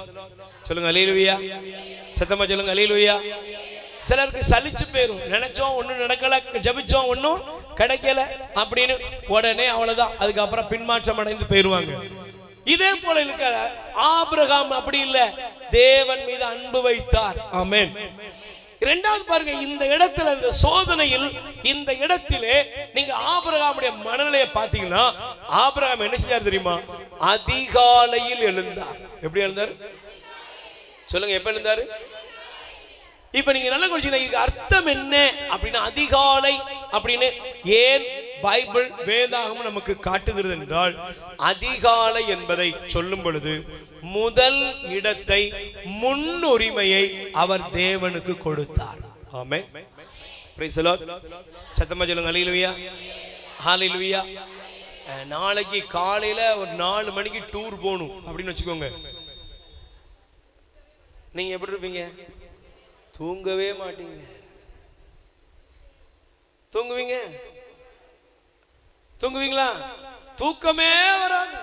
சொல்லுங்க அல்லேலூயா. சத்தமா சொல்லுங்க அல்லேலூயா. சிலருக்கு சலிச்சு போயிரும். நினைச்சோம் ஒன்னும் நடக்கல, ஜபிச்சோம் ஒன்னும் கிடைக்கல அப்படின்னு உடனே அவ்வளவுதான், அதுக்கப்புறம் பின்மாற்றம் அடைந்து போயிருவாங்க. இதே போல இருக்க ஆபிரகாம் அப்படி இல்ல, தேவன் மீது அன்பு வைத்தார். ஆமென். இரண்டாவது பாருங்க, இந்த இடத்துல இந்த சோதனையில் இந்த இடத்திலே நீங்க ஆபிரகாமுடைய மனநிலையை பார்த்தீங்கன்னா, ஆபிரகாம் என்ன செஞ்சார் தெரியுமா? அதிகாலையில் எழுந்தார். எப்படி எழுந்தார்? சொல்லுங்க, எப்ப எழுந்தாரு? இப்ப நீங்க நல்ல குறிச்சீங்க, இதுக்கு அர்த்தம் என்ன அப்படின்னா, அதிகாலை அப்படின்னு ஏன் பைபிள் வேதாகம் நமக்கு காட்டுகிறது என்றால், அதிகாலை என்பதை சொல்லும் பொழுது முதல் இடத்தை, முன்னுரிமையை அவர் தேவனுக்கு கொடுத்தார். ஆமென். Praise the Lord. சத்தமா சொல்லுங்க அல்லேலூயா. ஹalleluya. நாளைக்கு காலையில ஒரு 4 மணிக்கு டூர் போகணும் அப்படின்னு வச்சுக்கோங்க. நீங்க எப்படி இருப்பீங்க? தூங்கவே மாட்டீங்க. தூங்குவீங்களா? தூக்கமே வராது.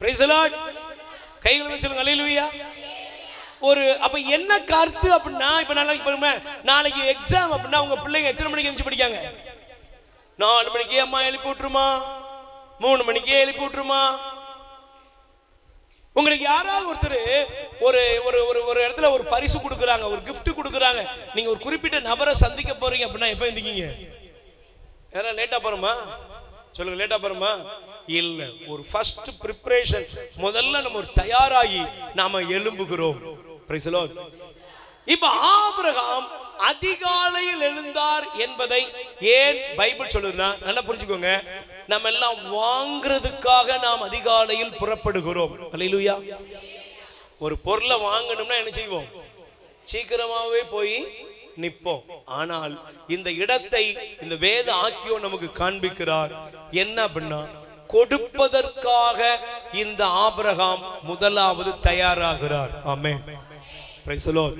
Price the Lord. கைகளை சொல்லுங்க அல்லேலூயா. அப்ப என்ன கருத்து அப்படின்னா, இப்ப நாளைக்கு எக்ஸாம் அப்படின்னா உங்க பிள்ளைங்க எத்தனை மணிக்கு எழுந்து படிக்காங்க? 4 மணிக்கு அம்மா எழுப்பி விட்டுருமா? 3 மணிக்கு எழுப்பி விட்டுருமா? உங்களுக்கு யாராவது ஒருத்தர் ஒரு ஒரு ஒரு இடத்துல ஒரு பரிசு கொடுக்குறாங்க, ஒரு gift கொடுக்குறாங்க, நீங்க ஒரு குறிப்பிட்ட நபரை சந்திக்க போறீங்க அப்படின்னா எப்ப எந்திரிக்கீங்க? யாராவது லேட்டா போறோமா? சொல்லுங்க, லேட்டா போறோமா? இல்ல, ஒரு ஃபர்ஸ்ட் பிரிப்பரேஷன், முதல்ல நம்ம ஒரு தயாராகி நாம எழும்புகிறோம். Praise the Lord. இப்ப ஆபிரகாம் அதிகாலையில் எழுந்தார் என்பதை ஏன் பைபிள் சொல்லுதுன்னா, நல்லா புரிஞ்சுக்கோங்க, நம்ம எல்லாம் வாங்குறதுக்காக நாம் அதிகாலையில் புறப்படுகிறோம். அல்லேலூயா. ஒரு பொருளை வாங்கணும்னா என்ன செய்வோம்? சீக்கிரமாவே போய் நிற்போம். ஆனால் இந்த இடத்தை இந்த வேத ஆக்கியோ நமக்கு காண்பிக்கிறார். என்ன அப்படின்னா, கொடுப்பதற்காக இந்த ஆபிரகாம் முதலாவது தயாராகிறார். ஆமென். Praise the Lord.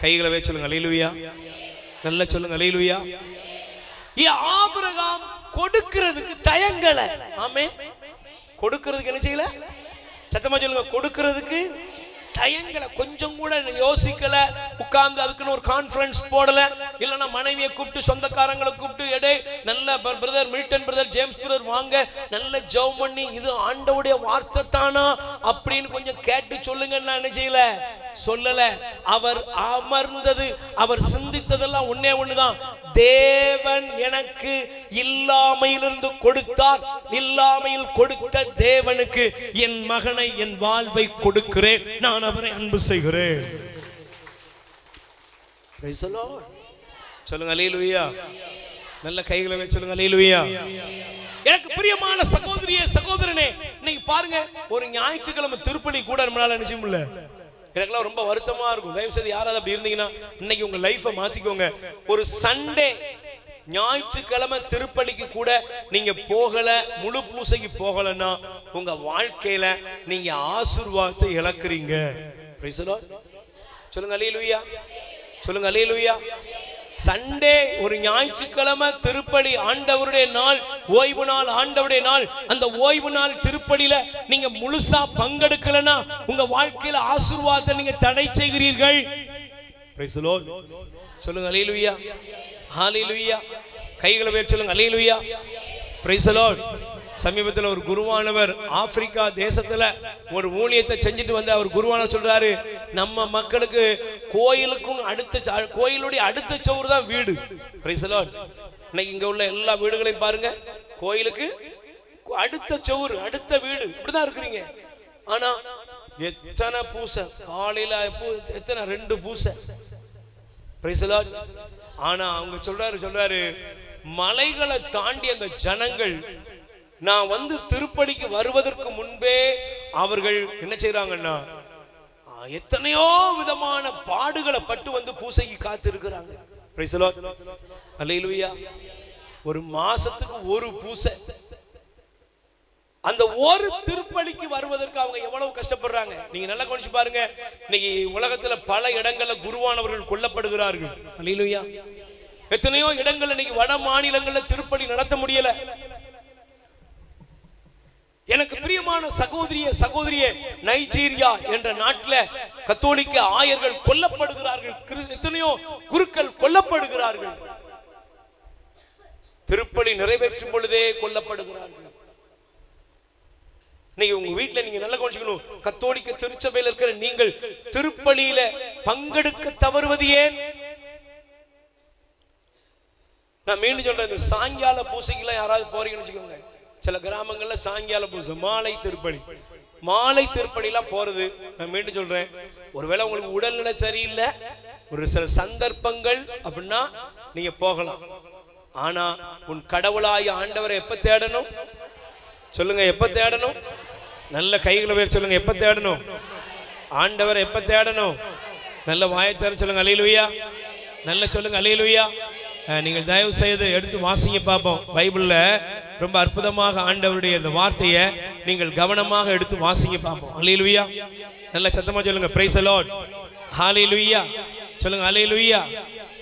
கைகளை வச்சு சொல்லுங்க அல்லேலூயா. நல்லா சொல்லுங்க அல்லேலூயா. ஆபிரகாம் கொடுக்கிறதுக்கு தயங்கல. ஆமென். கொடுக்கிறதுக்கு என்ன செய்யல? சத்தமா சொல்லுங்க. கொடுக்கிறதுக்கு தயங்கல, கொஞ்சம் கூட யோசிக்கல, உட்கார்ந்து அதுக்குன்னு ஒரு கான்ஃபரன்ஸ் போடல, இல்லைன்னா மனைவியை கூப்பிட்டு சொந்தக்காரங்களை கூப்பிட்டு எடே நல்ல brother Milton brother James brother வாங்க நல்ல ஜெபம் பண்ணி இது ஆண்டவருடைய வார்த்தை தானா அப்படின்னு கொஞ்சம் கேட்டு சொல்லுங்கன்னு என்ன செய்யல, சொல்லல. அவர் அமர்ந்தது, அவர் சிந்தித்ததெல்லாம் ஒன்னே ஒண்ணுதான், தேவன் எனக்கு இல்லாமையிலிருந்து கொடுத்தார், இல்லாமையில் கொடுத்த தேவனுக்கு என் மகனை, என் வாழ்வை கொடுக்கிறேன், நான் அவரை அன்பு செய்கிறேன். Praise the Lord. சொல்லுங்க அல்லேலூயா. நல்ல கைகளை வச்சு சொல்லுங்க அல்லேலூயா. எனக்கு பிரியமான சகோதரியே சகோதரனே, இன்னைக்கு பாருங்க, ஒரு ஞாயிற்றுக்கிழமை திருப்பலி கூட நம்மளால நினைச்ச முடியல. எனக்குலாம் ரொம்ப வருத்தமா இருக்கும். தயவு செய்து யாராவது அப்படி இருந்தீங்கன்னா இன்னைக்கு உங்க லைஃபை மாத்திக்கோங்க. ஒரு சண்டே ஞாயிற்றுக்கிழமை திருப்பலிக்கு கூட நீங்க போகல, முழு பூசைக்கு போகலன்னா உங்க வாழ்க்கையில நீங்க ஆசீர்வாதத்தை இழக்கிறீங்க. Price the Lord. சொல்லுங்க அல்லேலூயா. சொல்லுங்க அல்லேலூயா. சண்டே ஒரு ஞாயிற்றுக்கிழமை திருப்பலி, ஆண்டவருடைய நாள், ஓய்வு நாள், ஆண்டவருடைய நாள். அந்த ஓய்வு நாள் திருப்பலியில நீங்க முழுசா பங்கெடுக்கலனா உங்க வாழ்க்கையில ஆசீர்வாதத்தை நீங்க தடை செய்கிறீர்கள். Price the Lord. சொல்லுங்க அல்லேலூயா, ஹalleluya. கைகளை உயர்த்தி சொல்லுங்க அல்லேலூயா, பிரைஸ் தி லார்ட். சமீபத்தில் ஒரு குருவானவர் ஆப்பிரிக்கா தேசத்துல ஒரு ஊழியத்தை செஞ்சுட்டு வந்து அவர் குருவானவர் சொல்றாரு, நம்ம மக்களுக்கு கோயிலுக்கும் கோயிலுடைய அடுத்த சவுறு தான் வீடு. Price the Lord. இன்னைக்கு இங்க உள்ள எல்லா வீடுகளையும் பாருங்க, கோயிலுக்கு அடுத்த சவுறு அடுத்த வீடு இப்படிதான் இருக்கிறீங்க. ஆனா எத்தனை பூசை காலையில எத்தனை 2 பூசை. Price the Lord. ஆனா அவங்க சொல்றாரு மலைகளை தாண்டி அந்த ஜனங்கள் நான் வந்து திருப்பலிக்கு வருவதற்கு முன்பே அவர்கள் என்ன செய்யறாங்கன்னா எத்தனையோ விதமான பாடுகளை பட்டு வந்து பூசைக்கு காத்து இருக்கிறாங்க. பிரைஸ் தி லார்ட், அல்லேலூயா. ஒரு மாசத்துக்கு ஒரு பூசை, அந்த ஒரு திருப்பலிக்கு வருவதற்கு அவங்க எவ்வளவு கஷ்டப்படுறாங்க. நீங்க நல்லா கவனிச்சு பாருங்க. இன்னைக்கு உலகத்துல பல இடங்கள்ல குருவானவர்கள் கொல்லப்படுகிறார்கள். அல்லேலூயா. எத்தனையோ இடங்கள்ல இன்னைக்கு வட மாநிலங்கள்ல திருப்பலி நடத்த முடியல. எனக்கு பிரியமான சகோதரியே நைஜீரியா என்ற நாட்டில் கத்தோலிக்க ஆயர்கள் கொல்லப்படுகிறார்கள். எத்தனையோ குருக்கள் கொல்லப்படுகிறார்கள். திருப்பலி நிறைவேற்றும் பொழுதே கொல்லப்படுகிறார்கள். இன்னைக்கு உங்க வீட்டுல நீங்க நல்லா கவனிச்சுக்கணும். கத்தோலிக்க திருச்சபையில் இருக்கிற நீங்கள் திருப்பலியில பங்கெடுக்க தவறுவது ஏன்? நான் மீண்டும் சொல்றேன், இந்த சாயங்கால பூசைக்கெல்லாம் யாராவது போறீங்கன்னு வச்சுக்கோங்க. சில கிராமங்கள்ல சாயங்கால பூசை, மாலை திருப்பலிலாம் போறது. நான் மீண்டும் சொல்றேன், ஒருவேளை உங்களுக்கு உடல்நிலை சரியில்லை, ஒரு சில சந்தர்ப்பங்கள் அப்படின்னா நீங்க போகலாம். ஆனா உன் கடவுளாய ஆண்டவரை எப்ப தேடணும் சொல்லுங்க? எப்ப தேடணும்? நல்ல கைகளை உயர்த்தி சொல்லுங்க, எப்ப தேடணும்? ஆண்டவரை எப்ப தேடணும்? நல்ல வாயத்தர சொல்லுங்க அல்லேலூயா, நல்ல சொல்லுங்க அல்லேலூயா. நீங்கள் தயவு செய்து எடுத்து வாசிங்க பார்ப்போம். பைபிள்ல ரொம்ப அற்புதமாக ஆண்டவருடைய இந்த வார்த்தையை நீங்கள் கவனமாக எடுத்து வாசிங்க பார்ப்போம். அல்லேலூயா, நல்ல சத்தமா சொல்லுங்க பிரைஸ் தி லார்ட், ஹalleluya. சொல்லுங்க அல்லேலூயா,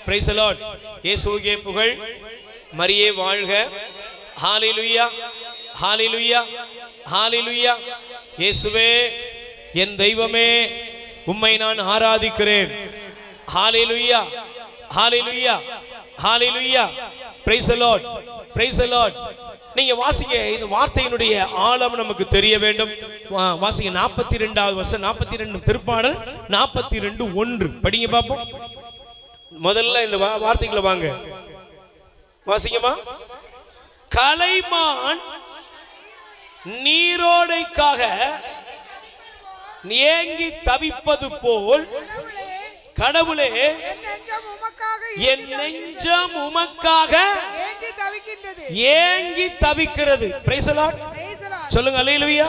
பிரைஸ் தி லார்ட். இயேசுவே புகழ், மரியே வாழ்க, ஹalleluya, ஹalleluya, ஹalleluya. இயேசுவே என் தெய்வமே, உம்மை நான் ஆராதிக்கிறேன். ஹalleluya, ஹalleluya, ஹalleluya. praise the lord, praise the lord. நீங்க வாசிங்க, இந்த வார்த்தையினுடைய ஆழம் நமக்கு தெரிய வேண்டும். வாசிங்க 42வது வசனம், 42 திருப்பாடல் 42:1 படிங்க பாப்போம். முதல்ல இந்த வார்த்தைகளை வாங்க வாசிங்கம்மா. கலைமான் நீரோடைக்காக ஏங்கி தவிப்பது போல் கடவுளே என் நெஞ்சம் உமக்காக ஏங்கி தவிக்கிறது. Price the Lord. சொல்லுங்க அல்லேலூயா,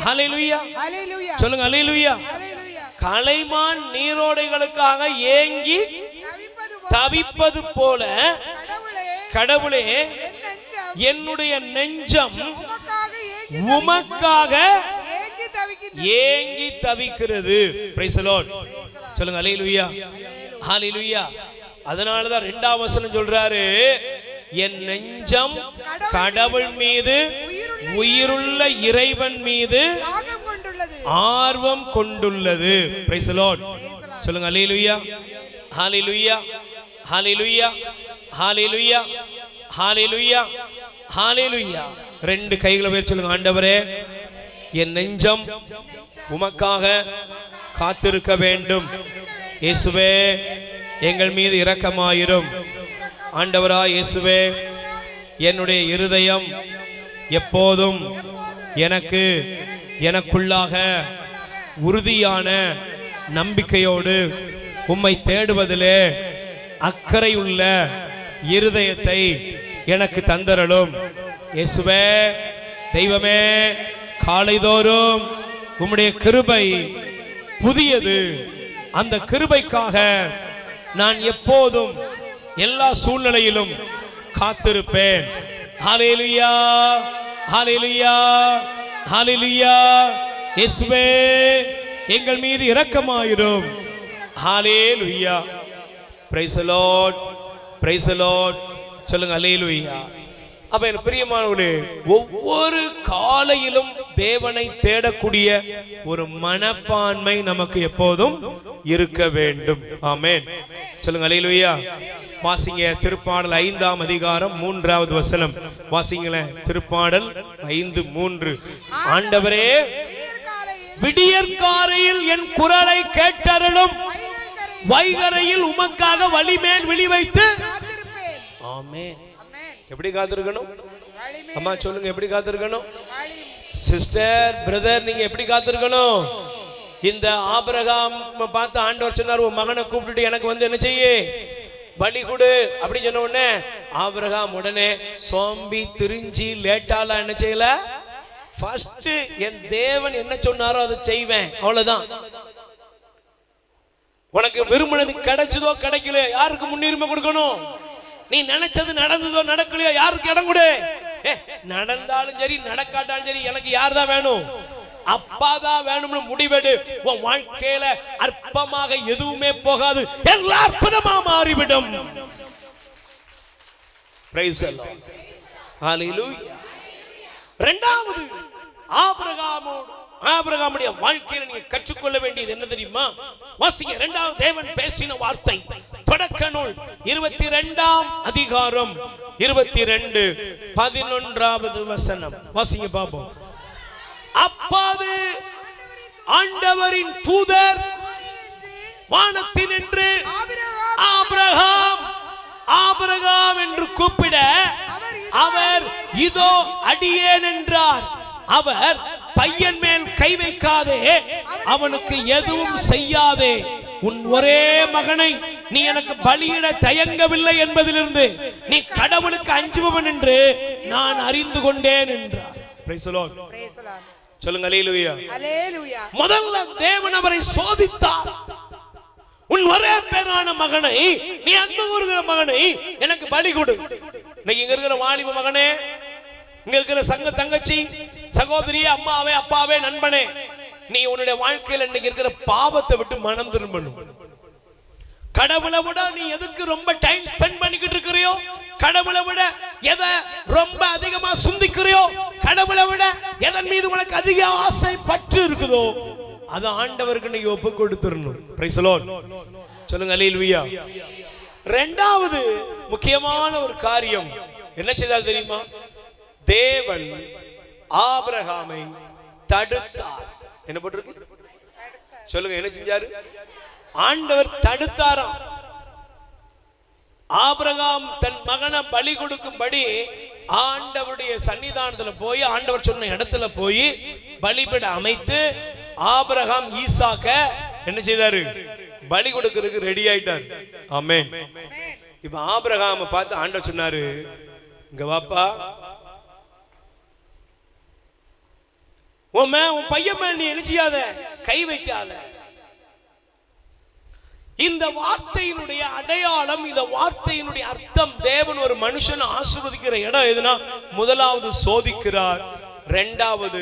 ஹalleluya. சொல்லுங்க அல்லேலூயா. கலைமான் நீரோடைகளுக்காக ஏங்கி தவிப்பது போல கடவுளே என்னுடைய நெஞ்சம் உமக்காக ஏங்கி தவிக்கிறது. Price the Lord. சொல்லுங்க அல்லேலூயா, ஹalleluya. அதனால தான் 2வது வசனம் சொல்றாரு, என் நெஞ்சம் கடவுள் மீது, உயிருள்ள இறைவன் மீது ஆர்வம் கொண்டுள்ளது. Price the Lord. சொல்லுங்க அல்லேலூயா, ஹalleluya, ஹalleluya, ஹalleluya, ஹalleluya, ஹalleluya. 2 கைகளை உயர்த்தி சொல்லுங்க, ஆண்டவரே என் நெஞ்சம் உமக்காக காத்திருக்க வேண்டும். இயேசுவே எங்கள் மீது இரக்கமாயிரும். ஆண்டவராய் இயேசுவே என்னுடைய இருதயம் எப்போதும் எனக்குள்ளாக உறுதியான நம்பிக்கையோடு உம்மை தேடுவதிலே அக்கறையுள்ள இருதயத்தை எனக்கு தந்தரலும். இயேசுவே தெய்வமே, காலைதோறும் உம்முடைய கிருபை புதியது. அந்த கிருபைக்காக நான் எப்போதும் எல்லா சூழ்நிலையிலும் காத்திருப்பேன். ஹalleluya, ஹalleluya, ஹalleluya. இயேசுவே எங்கள் மீது இரக்கமாயிரும். ஹalleluya. praise the lord, praise the lord. சொல்லுங்க ஹalleluya. அப்ப என் பிரியமானவர்களே, ஒவ்வொரு காலையிலும் தேவனை தேடக்கூடிய ஒரு மனப்பான்மை நமக்கு எப்போதும் இருக்க வேண்டும். ஆமென். சொல்லுங்க அல்லேலூயா. வாசிங்க திருப்பாடல் 5ஆம் அதிகாரம் 3வது வசனம். வாசிங்களேன். திருப்பாடல் 5:3. ஆண்டவரே, விடியற்காலையில் என் குரலை கேட்டருளும், வைகரையில் உமக்காக வழிமேல் விழி வைத்து. ஆமென். எப்படி காத்திருக்கணும்? அம்மா சொல்லுங்க, எப்படி காத்திருக்கணும்? சிஸ்டர், பிரதர், நீங்க எப்படி காத்திருக்கணும்? இந்த ஆபிரகாம் பார்த்து ஆண்டவர் சொன்னார், உன் மகனை கூப்பிட்டுட்டு எனக்கு வந்து என்ன செய்ய, பலி கொடு அப்படின்னு சொன்ன உடனே ஆபிரகாம் உடனே சோம்பி திரிஞ்சி லேட்டால என்ன செய்யல, ஃபர்ஸ்ட் என் தேவன் என்ன சொன்னாரோ அதை செய்வேன், அவ்வளவுதான். உனக்கு விரும்பினது கிடைச்சதோ கிடைக்கலையோ யாருக்கு முன்னுரிமை கொடுக்கணும்? நீ நினைச்சது நடந்ததோ நடக்கலையோ யாருக்கு இடம் கொடு? நடந்தாலும் சரி நடக்காட்டாலும் சரி எனக்கு யார் தான் வேணும்? அப்பா தான் வேணும்னு முடிவெடு. உன் வாழ்க்கையில அற்பமாக எதுவுமே போகாது, எல்லா அற்புதமா மாறிவிடும். Praise the Lord. ஹalleluya. இரண்டாவது, ஆபிரகாமுடைய வாழ்க்கையில நீங்க கற்றுக்கொள்ள வேண்டியது என்ன தெரியுமா? வாசிங்க. இரண்டாவது தேவன் பேசின வார்த்தை, தொடக்க நூல் 22ஆம் அதிகாரம் 22:11 வசனம். வாசிங்க பாப்போம். அப்போது ஆண்டவரின் தூதர் வானத்தில் நின்று ஆபிரகாம் ஆபிரகாம் என்று கூப்பிட அவர் இதோ அடியேன் என்றார். அவர் பையன் மேல் கை வைக்காதே, அவனுக்கு எதுவும் செய்யாதே, உன் ஒரே மகனை நீ எனக்கு பலியிட தயங்கவில்லை என்பதிலிருந்து நீ கடவுளுக்கு அஞ்சுபவன் என்று நான் அறிந்து கொண்டேன் என்றார். Price the Lord. சொல்லுங்க அல்லேலூயா. அல்லேலூயா. முதல்ல தேவன் அவரை சோதித்தார். உன் ஒரே பேரான மகனை, நீ அன்பு கூறுகிற மகனை எனக்கு பலி கொடு. இன்னைக்கு இங்க இருக்கிற வாலிப மகனே, இங்க இருக்கிற சங்க தங்கச்சி, சகோதரியே, அம்மாவே, அப்பாவே, நண்பனே, நீ உன்னுடைய வாழ்க்கையில் இன்னைக்கு இருக்கிற பாவத்தை விட்டு மனம் திரும்பணும். கடவுளை விட நீ எதுக்கு ரொம்ப டைம் ஸ்பெண்ட் பண்ணிக்கிட்டு இருக்கிறியோ, கடவுளை விட எதை ரொம்ப அதிகமா சிந்திக்கிறியோ, கடவுளை விட எதன் மீது உனக்கு அதிக ஆசை பற்று இருக்குதோ அது ஆண்டவருக்கு நீ ஒப்பு கொடுத்துறணும். Price the Lord. சொல்லுங்க அல்லேலூயா. இரண்டாவது முக்கியமான ஒரு காரியம் என்ன செய்தால் தெரியுமா? தேவன் ஆபிரகாமை தடுத்தார். என்ன போட்டிருக்கு? சொல்லுங்க, என்ன செஞ்சாரு? ஆண்டவர் தடுத்தாராம். ஆபிரகாம் தன் மகனை பலி கொடுக்கும்படி ஆண்டவருடைய சன்னிதானத்தில் போய், ஆண்டவர் சொன்ன இடத்துல போய் பலிபீட அமைத்து ஆபிரகாம் ஈசாக்க என்ன செய்தாரு? பலி கொடுக்கிறதுக்கு ரெடி ஆயிட்டார். ஆமென். இப்ப ஆபிரகாமை பார்த்து ஆண்டவர் சொன்னாரு, இங்க வாப்பா, உன் பையன் மேல் நீ என்ன செய்யாத, கை வைக்காத. இந்த வார்த்தையினுடைய அடையாளம், இந்த வார்த்தையினுடைய அர்த்தம், தேவன் ஒரு மனுஷனை ஆசீர்வதிக்கிற இடம் எதுனா, முதலாவது சோதிக்கிறார், இரண்டாவது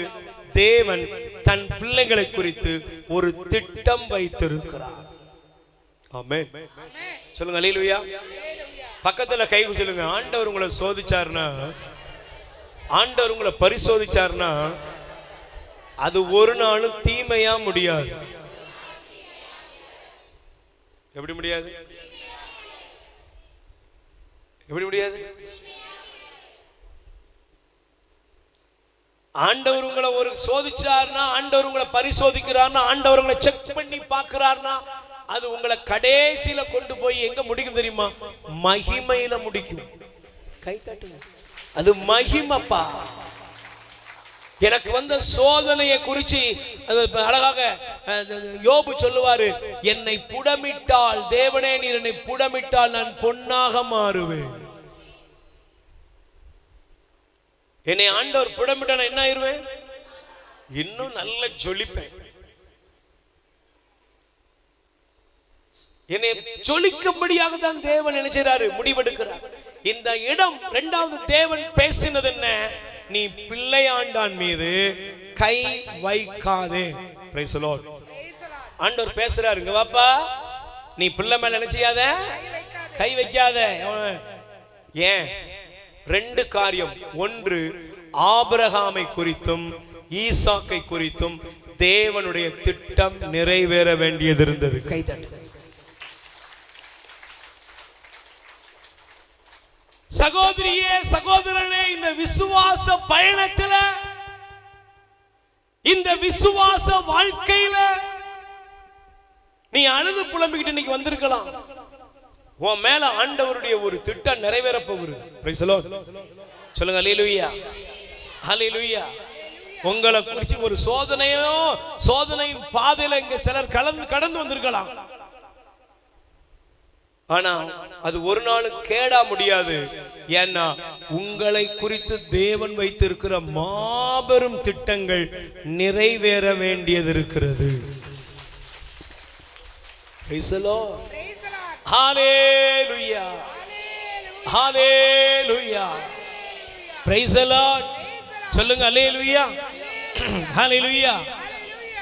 தேவன் தன் பிள்ளைகளை குறித்து ஒரு திட்டம் வைத்திருக்கிறார். ஆமென். சொல்லுங்க அல்லேலூயா. பக்கத்துல கை சொல்லுங்க. ஆண்டவர் உங்களை சோதிச்சார்னா, ஆண்டவர் உங்களை பரிசோதிச்சார்னா அது ஒரு நாளும் தீமையா முடியாது. எப்படி முடியாது? எப்படி முடியாது? ஆண்டவர் உங்களை ஒரு சோதிச்சார்னா, ஆண்டவர் உங்களை பரிசோதிக்கிறார்னா, ஆண்டவர் உங்களை செக் பண்ணி பார்க்கிறார்னா அது உங்களை கடைசியில கொண்டு போய் எங்க முடிக்கும் தெரியுமா? மகிமையில முடிக்கும். கை தட்டுங்க. அது மகிமைப்பா. எனக்கு வந்த சோதனையை குறித்து அழகாக யோபு சொல்லுவாரு, என்னை புடமிட்டால், தேவனே நீர் என்னை புடமிட்டால் நான் பொன்னாக மாறுவேன். என்னை ஆண்டவர் புடமிட்ட நான் என்ன ஆயிருவேன்? இன்னும் நல்ல ஜொலிப்பேன். என்னை ஜொலிக்கும்படியாக தான் தேவன் என்ன செய்றாரு? முடிவெடுக்கிறார். இந்த இடம் இரண்டாவது தேவன் பேசினது என்ன? நீ பிள்ளையாண்டான் மீது கை வைக்காதே. Praise the Lord. ஆண்டவர் பேசுறாரு, இங்க வாப்பா, நீ பிள்ளை மேல என்ன செய்யாத, கை வைக்காத. ஏன்? ரெண்டு காரியம். ஒன்று, ஆபிரகாமை குறித்தும் ஈசாக்கை குறித்தும் தேவனுடைய திட்டம் நிறைவேற வேண்டியது இருந்தது. கைதட்டு. சகோதரியே, சகோதரனே, இந்த விசுவாச பயணத்துல, இந்த விசுவாச வாழ்க்கையில நீ அழுது புலம்பிக்கிட்டு இன்னைக்கு வந்திருக்கலாம். உன் மேல ஆண்டவருடைய ஒரு திட்டம் நிறைவேற போகுது. Price the Lord. சொல்லுங்க அல்லேலூயா, அல்லேலூயா. உங்களை குறித்து ஒரு சோதனையின் பாதையில இங்க சிலர் கடந்து வந்திருக்கலாம். ஆனா அது ஒரு நாள் கேடா முடியாது. ஏன்னா உங்களை குறித்து தேவன் வைத்திருக்கிற மாபெரும் திட்டங்கள் நிறைவேற வேண்டியது இருக்கிறது. Praise the Lord. Hallelujah. Hallelujah. Praise the Lord. சொல்லுங்க அல்லேலூயா, ஹalleluya.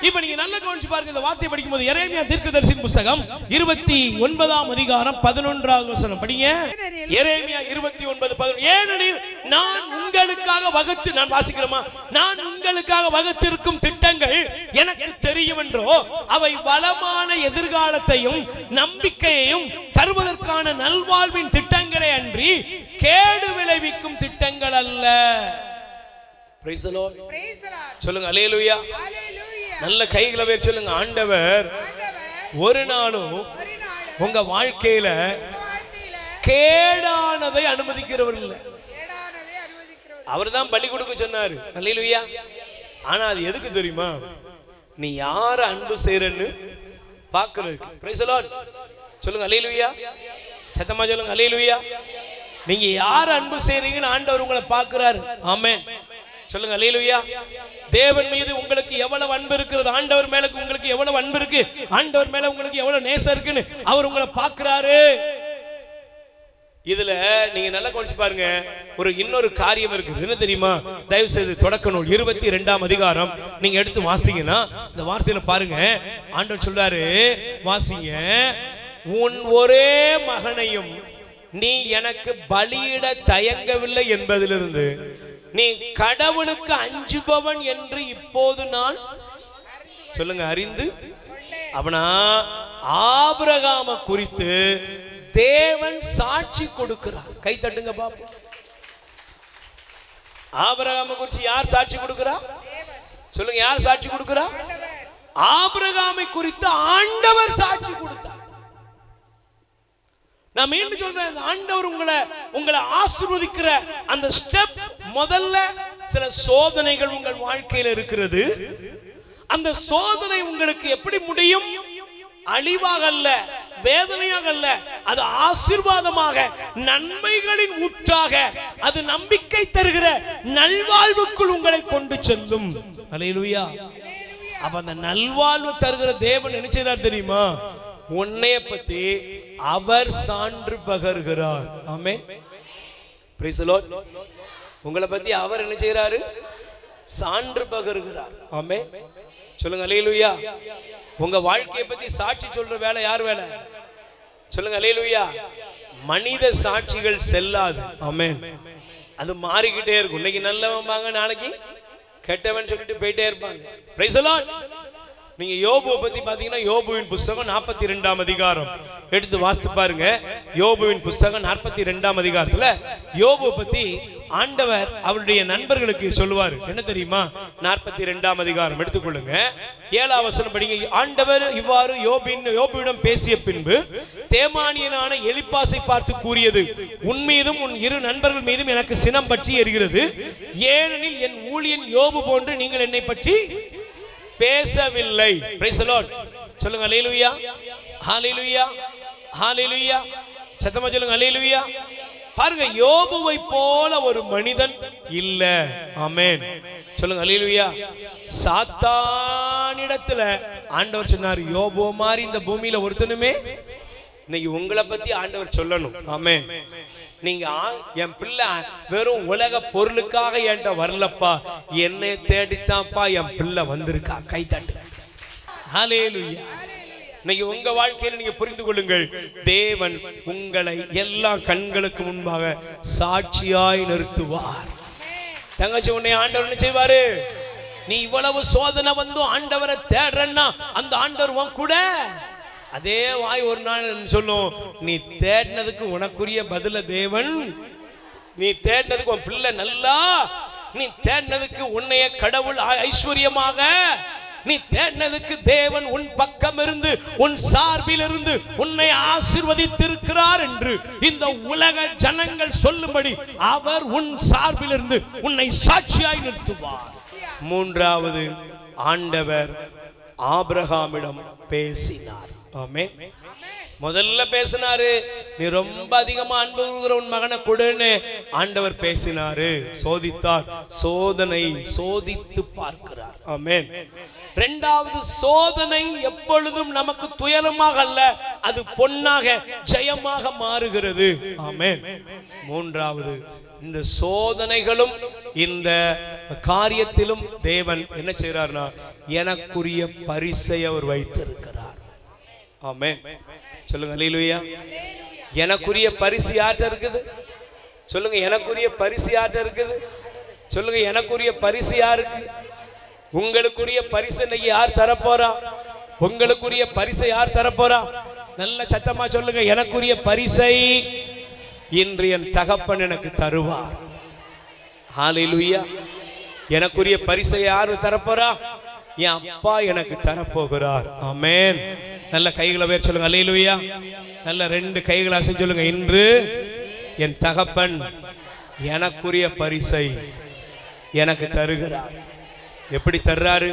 இப்போ நீங்க நல்லா கவனிச்சு பாருங்க. இந்த வார்த்தையை படிக்கும்போது எரேமியா தீர்க்கதரிசியின் புத்தகம் 29ஆம் அதிகாரம் 11வது வசனம் படிங்க. எரேமியா 29:11. ஏனெனில் நான் உங்களுக்காக நான் வாசிக்கிறேமா, நான் உங்களுக்காக வகுத்திருக்கும் திட்டங்கள் எனக்கு தெரியும் என்றோ, அவை வளமான எதிர்காலத்தையும் நம்பிக்கையையும் தருவதற்கான நல்வாழ்வின் திட்டங்களே அன்றி கேடு விளைவிக்கும் திட்டங்கள் அல்ல. Praise the Lord. சொல்லுங்க அல்லேலூயா. நல்ல கைகளை வேர் சொல்லுங்க. ஆண்டவர் ஒரு நாளும் உங்க வாழ்க்கையில கேடானதை அனுமதிக்கிறவர் இல்லை. அவர் தான் பலி கொடுக்க சொன்னாரு. அல்லேலூயா. ஆனா அது எதுக்கு தெரியுமா? நீ யார அன்பு செய்யறன்னு பாக்குறதுக்கு. Praise the Lord. சொல்லுங்க அல்லேலூயா. சத்தமா சொல்லுங்க அல்லேலூயா. நீங்க யார அன்பு செய்றீங்கன்னு ஆண்டவர் உங்களை பார்க்கிறாரு. ஆமென். சொல்லுங்க அல்லேலூயா. தேவன் மீது உங்களுக்கு எவ்வளவு அன்பு இருக்கிறது, ஆண்டவர் மேல உங்களுக்கு எவ்வளவு அன்பு இருக்கு, ஆண்டவர் மேல உங்களுக்கு எவ்வளவு நேசம் இருக்குன்னு அவர் உங்களை பார்க்கிறாரு. இதுல நீங்க நல்லா கவனிச்சு பாருங்க. இன்னொரு காரியம் இருக்கு. என்ன தெரியுமா? தயவு செய்து தொடக்க நூல் 22ஆம் அதிகாரம் நீங்க எடுத்து வாசிங்கன்னா இந்த வார்த்தையில பாருங்க. ஆண்டவர் சொல்றாரு, வாசிங்க. உன் ஒரே மகனையும் நீ எனக்கு பலியிட தயங்கவில்லை என்பதிலிருந்து நீ கடவுளுக்கு அஞ்சுபவன் என்று இப்போது நான் சொல்லுங்க அறிந்து. அவனா ஆபிரகாம குறித்து தேவன் சாட்சி கொடுக்கிறார். கை தட்டுங்க பாப்போம். ஆபிரகாம குறித்து யார் சாட்சி கொடுக்கிறா? சொல்லுங்க, யார் சாட்சி கொடுக்கிறா? ஆபிரகாமை குறித்து ஆண்டவர் சாட்சி கொடுத்தார். நான் மீண்டும் சொல்றேன், ஆண்டவர் உங்களை ஆசீர்வதிக்கிற அந்த ஸ்டெப் முதல்ல சில சோதனைகள் உங்கள் வாழ்க்கையில் இருக்கிறது. அந்த சோதனை உங்களுக்கு எப்படி முடியும்? அழிவாக அல்ல, வேதனையாக அல்ல, அது ஆசீர்வாதமாக, நன்மைகளின் ஊற்றாக, அது நம்பிக்கை தருகிற நல்வாழ்வுக்குள் உங்களை கொண்டு செல்லும். அல்லேலூயா. அப்ப அந்த நல்வாழ்வு தருகிற தேவன் என்ன செய்றார் தெரியுமா? உன்னைய பத்தி அவர் சான்று பகர்கிறார். ஆமென். Praise the Lord. உங்களை பத்தி அவர் என்ன செய்றாரு? சான்று பகர்கிறார். ஆமென். சொல்லுங்க அல்லேலூயா. உங்க வாழ்க்கையை பத்தி சாட்சி சொல்ற வேலை யார் வேலை? சொல்லுங்க அல்லேலூயா. மனித சாட்சிகள் செல்லாது. ஆமென். அது மாறிக்கிட்டே இருக்கும். இன்னைக்கு நல்லவன் பாங்க, நாளைக்கு கெட்டவன் சொல்லிட்டு போயிட்டே இருப்பாங்க. Price the Lord. நீங்க யோபுவை பத்தி பாத்தீங்கன்னா யோபுவின் புத்தகம் 42ஆம் அதிகாரம் எடுத்து வாசித்து பாருங்க. யோபுவின் புத்தகம் 42ஆம் அதிகாரத்துல யோபுவை பத்தி ஆண்டவர் அவருடைய நண்பர்களுக்கு சொல்லுவார். என்ன தெரியுமா? 42ஆம் அதிகாரம் எடுத்துக்கொள்ளுங்க. 7ஆம் வசனம் படிங்க. ஆண்டவர் இவ்வாறு யோபுவிடம் பேசிய பின்பு தேமானியனான எலிப்பாசை பார்த்து கூறியது, உன் மீதும் உன் இரு நண்பர்கள் மீதும் எனக்கு சினம் பற்றி எரிகிறது. ஏனெனில் என் ஊழியன் யோபு போன்று நீங்கள் என்னை பற்றி பேசவில்லை. Price the Lord. சொல்லுங்க அல்லேலூயா, ஹalleluya, ஹalleluya. சத்தமா சொல்லுங்க அல்லேலூயா. பாருங்க, யோபுவை போல ஒரு மனிதன் இல்ல. ஆமென். சொல்லுங்க அல்லேலூயா. சாத்தானிடத்துல ஆண்டவர் சொன்னார், யோபு மாதிரி இந்த பூமியில ஒருத்தனுமே. இன்னைக்கு உங்களை பத்தி ஆண்டவர் சொல்லணும். ஆமென். நீங்க என் பிள்ளை வெறும் உலக பொருளுக்காக என்கிட்ட வரலப்பா, என்னை தேடித்தான்ப்பா என் பிள்ளை வந்திருக்கா. கை தட்டு. ஹalleluya. இன்னைக்கு உங்க வாழ்க்கையில நீங்க புரிந்து கொள்ளுங்கள், தேவன் உங்களை எல்லா கண்களுக்கு முன்பாக சாட்சியாய் நிறுத்துவார். தங்கச்சி, உன்னை ஆண்டவர் என்ன செய்வாரு? நீ இவ்வளவு சோதனை வந்து ஆண்டவரை தேடுறன்னா அந்த ஆண்டவர் உன் கூட. அதே வாய் ஒரு நாள் சொல்லும், நீ தேடினதுக்கு உனக்குரிய பதில தேவன், நீ தேடினதுக்கு உன் பிள்ளை நல்லா, நீ தேடினதுக்கு உன்னைய கடவுள் ஐஸ்வர்யமாக, நீ தேடினதுக்கு தேவன் உன் பக்கம் இருந்து உன் சார்பில் இருந்து உன்னை ஆசீர்வதித்திருக்கிறார் என்று இந்த உலக ஜனங்கள் சொல்லும்படி அவர் உன் சார்பில் இருந்து உன்னை சாட்சியாய் நிறுத்துவார். மூன்றாவது, ஆண்டவர் ஆபிரகாமிடம் பேசினார். ஆமென். முதல்ல பேசினாரு, நீ ரொம்ப அதிகமா அன்பு கூறுகிற உன் மகனை கொடுன்னு ஆண்டவர் பேசினாரு. சோதித்தார், சோதனை சோதித்து பார்க்கிறார். ஆமென். இரண்டாவது, சோதனை எப்பொழுதும் நமக்கு துயரமாக அல்ல, அது பொன்னாக ஜெயமாக மாறுகிறது. ஆமென். மூன்றாவது, இந்த சோதனைகளும் இந்த காரியத்திலும் தேவன் என்ன செய்றார்னா எனக்குரிய பரிசை அவர் வைத்திருக்கிறார். ஆமென். சொல்லுங்க அல்லேலூயா. எனக்குரிய பரிசு யார்ட்ட இருக்குது? சொல்லுங்க, எனக்குரிய பரிசு யார்ட்ட இருக்குது? சொல்லுங்க, எனக்குரிய பரிசு யாருக்கு? உங்களுக்குரிய பரிசு இன்னைக்கு யார் தரப்போறா? உங்களுக்குரிய பரிசை யார் தரப்போறா? நல்ல சத்தமா சொல்லுங்க, எனக்குரிய பரிசை இன்று என் தகப்பன் எனக்கு தருவார். ஹல்லேலூயா. எனக்குரிய பரிசை யார் தரப்போறா? என் அப்பா எனக்கு தரப்போகிறார். ஆமென். நல்ல கைகளை வேறு சொல்லுங்க அல்லேலூயா. நல்ல ரெண்டு கைகளை அசைச்சு சொல்லுங்க, இன்று என் தகப்பன் எனக்குரிய பரிசை எனக்கு தருகிறார். எப்படி தர்றாரு?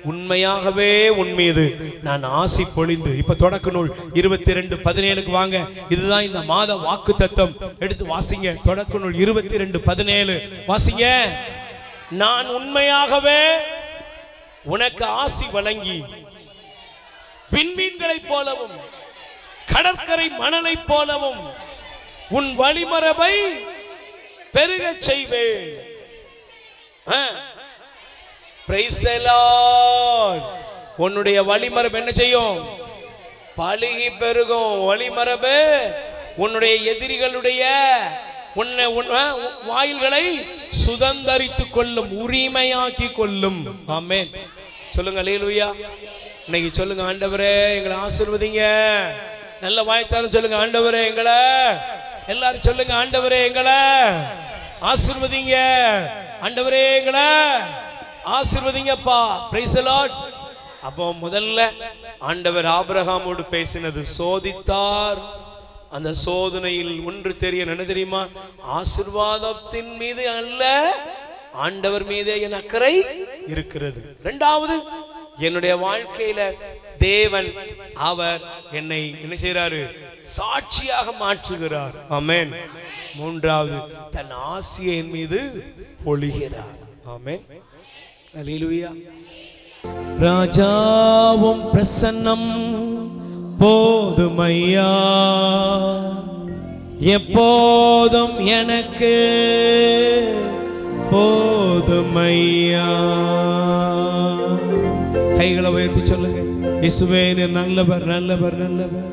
உண்மையாகவே உன் மீது நான் ஆசி பொழிந்து. இப்ப தொடக்க நூல் 22:17 வாங்க. இதுதான் இந்த மாத வாக்கு தத்தம். எடுத்து வாசிங்க. தொடக்க நூல் 22:17 வாசிங்க. நான் உண்மையாகவே உனக்கு ஆசி வழங்கி விண்மீன்களைப் போலவும் கடற்கரை மணலைப் போலவும் உன் வழிமரபை பெருகச் செய்வேன். Price the Lord. உன்னுடைய வழிமரபு என்ன செய்யும்? பழுகி பெருகும். வழிமரபு உன்னுடைய எதிரிகளுடைய உன்னை வாயில்களை சுதந்தரித்துக் கொள்ளும், உரிமையாக்கி கொள்ளும். ஆமென். சொல்லுங்க அல்லேலூயா. இன்னைக்கு சொல்லுங்க, ஆண்டவரே எங்களை ஆசீர்வதிங்க. நல்ல வாய்த்தாலும் சொல்லுங்க, ஆண்டவரே எங்களை. எல்லாரும் சொல்லுங்க, ஆண்டவரே எங்களை ஆசீர்வதிங்க. ஆண்டவரே எங்களை ஆசீர்வதிங்கப்பா. Price the Lord. அப்போ முதல்ல ஆண்டவர் ஆபிரகாமோடு பேசினது, சோதித்தார். அந்த சோதனையில் ஒன்று தெரிய என்ன தெரியுமா? ஆசீர்வாதத்தின் மீது அல்ல, ஆண்டவர் மீதே என் அக்கறை இருக்கிறது. இரண்டாவது, என்னுடைய வாழ்க்கையில தேவன் அவர் என்னை என்ன செய்றாரு? சாட்சியாக மாற்றுகிறார். ஆமென். மூன்றாவது, தன் ஆசியை என் மீது பொழிகிறார். ஆமென். அல்லேலூயா. ராஜாவும் பிரசன்னம் போதுமையா, எப்போதும் எனக்கு போதுமையா. கைகளை உயர்த்தி சொல்லுங்க, இயேசுவே நீர் நல்லவர், நல்லவர், நல்லவர்,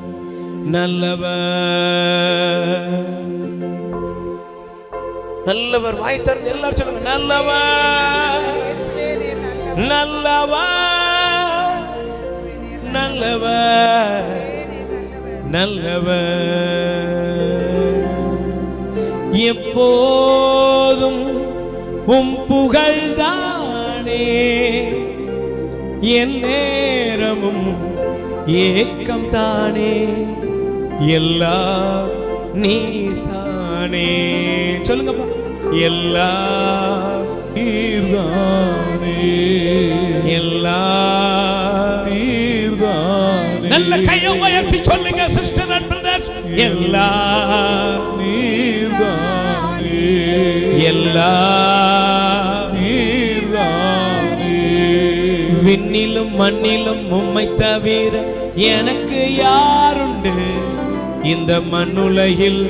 நல்லவர், நல்லவர். வாய் திறந்து எல்லாரும் சொல்லுங்க, நல்லவர், நல்லவர், நல்லவர், நல்லவர். எப்போதும் உம் புகழ்தானே, என் நேரமும் ஏக்கம் தானே, எல்லாம் நீர் தானே. சொல்லுங்கப்பா, எல்லாம் நீர்தானே, எல்லாம் நீர்தானே. நல்ல கையை உயர்த்தி சொல்லுங்க சிஸ்டர் அண்ட் பிரதர்ஸ், எல்லாம் நீர்தானே, எல்லாம் நீர்தானே. விண்ணிலும் மண்ணிலும் உம்மை தவிர எனக்கு யாருண்டு? இந்த மண்ணுலகில்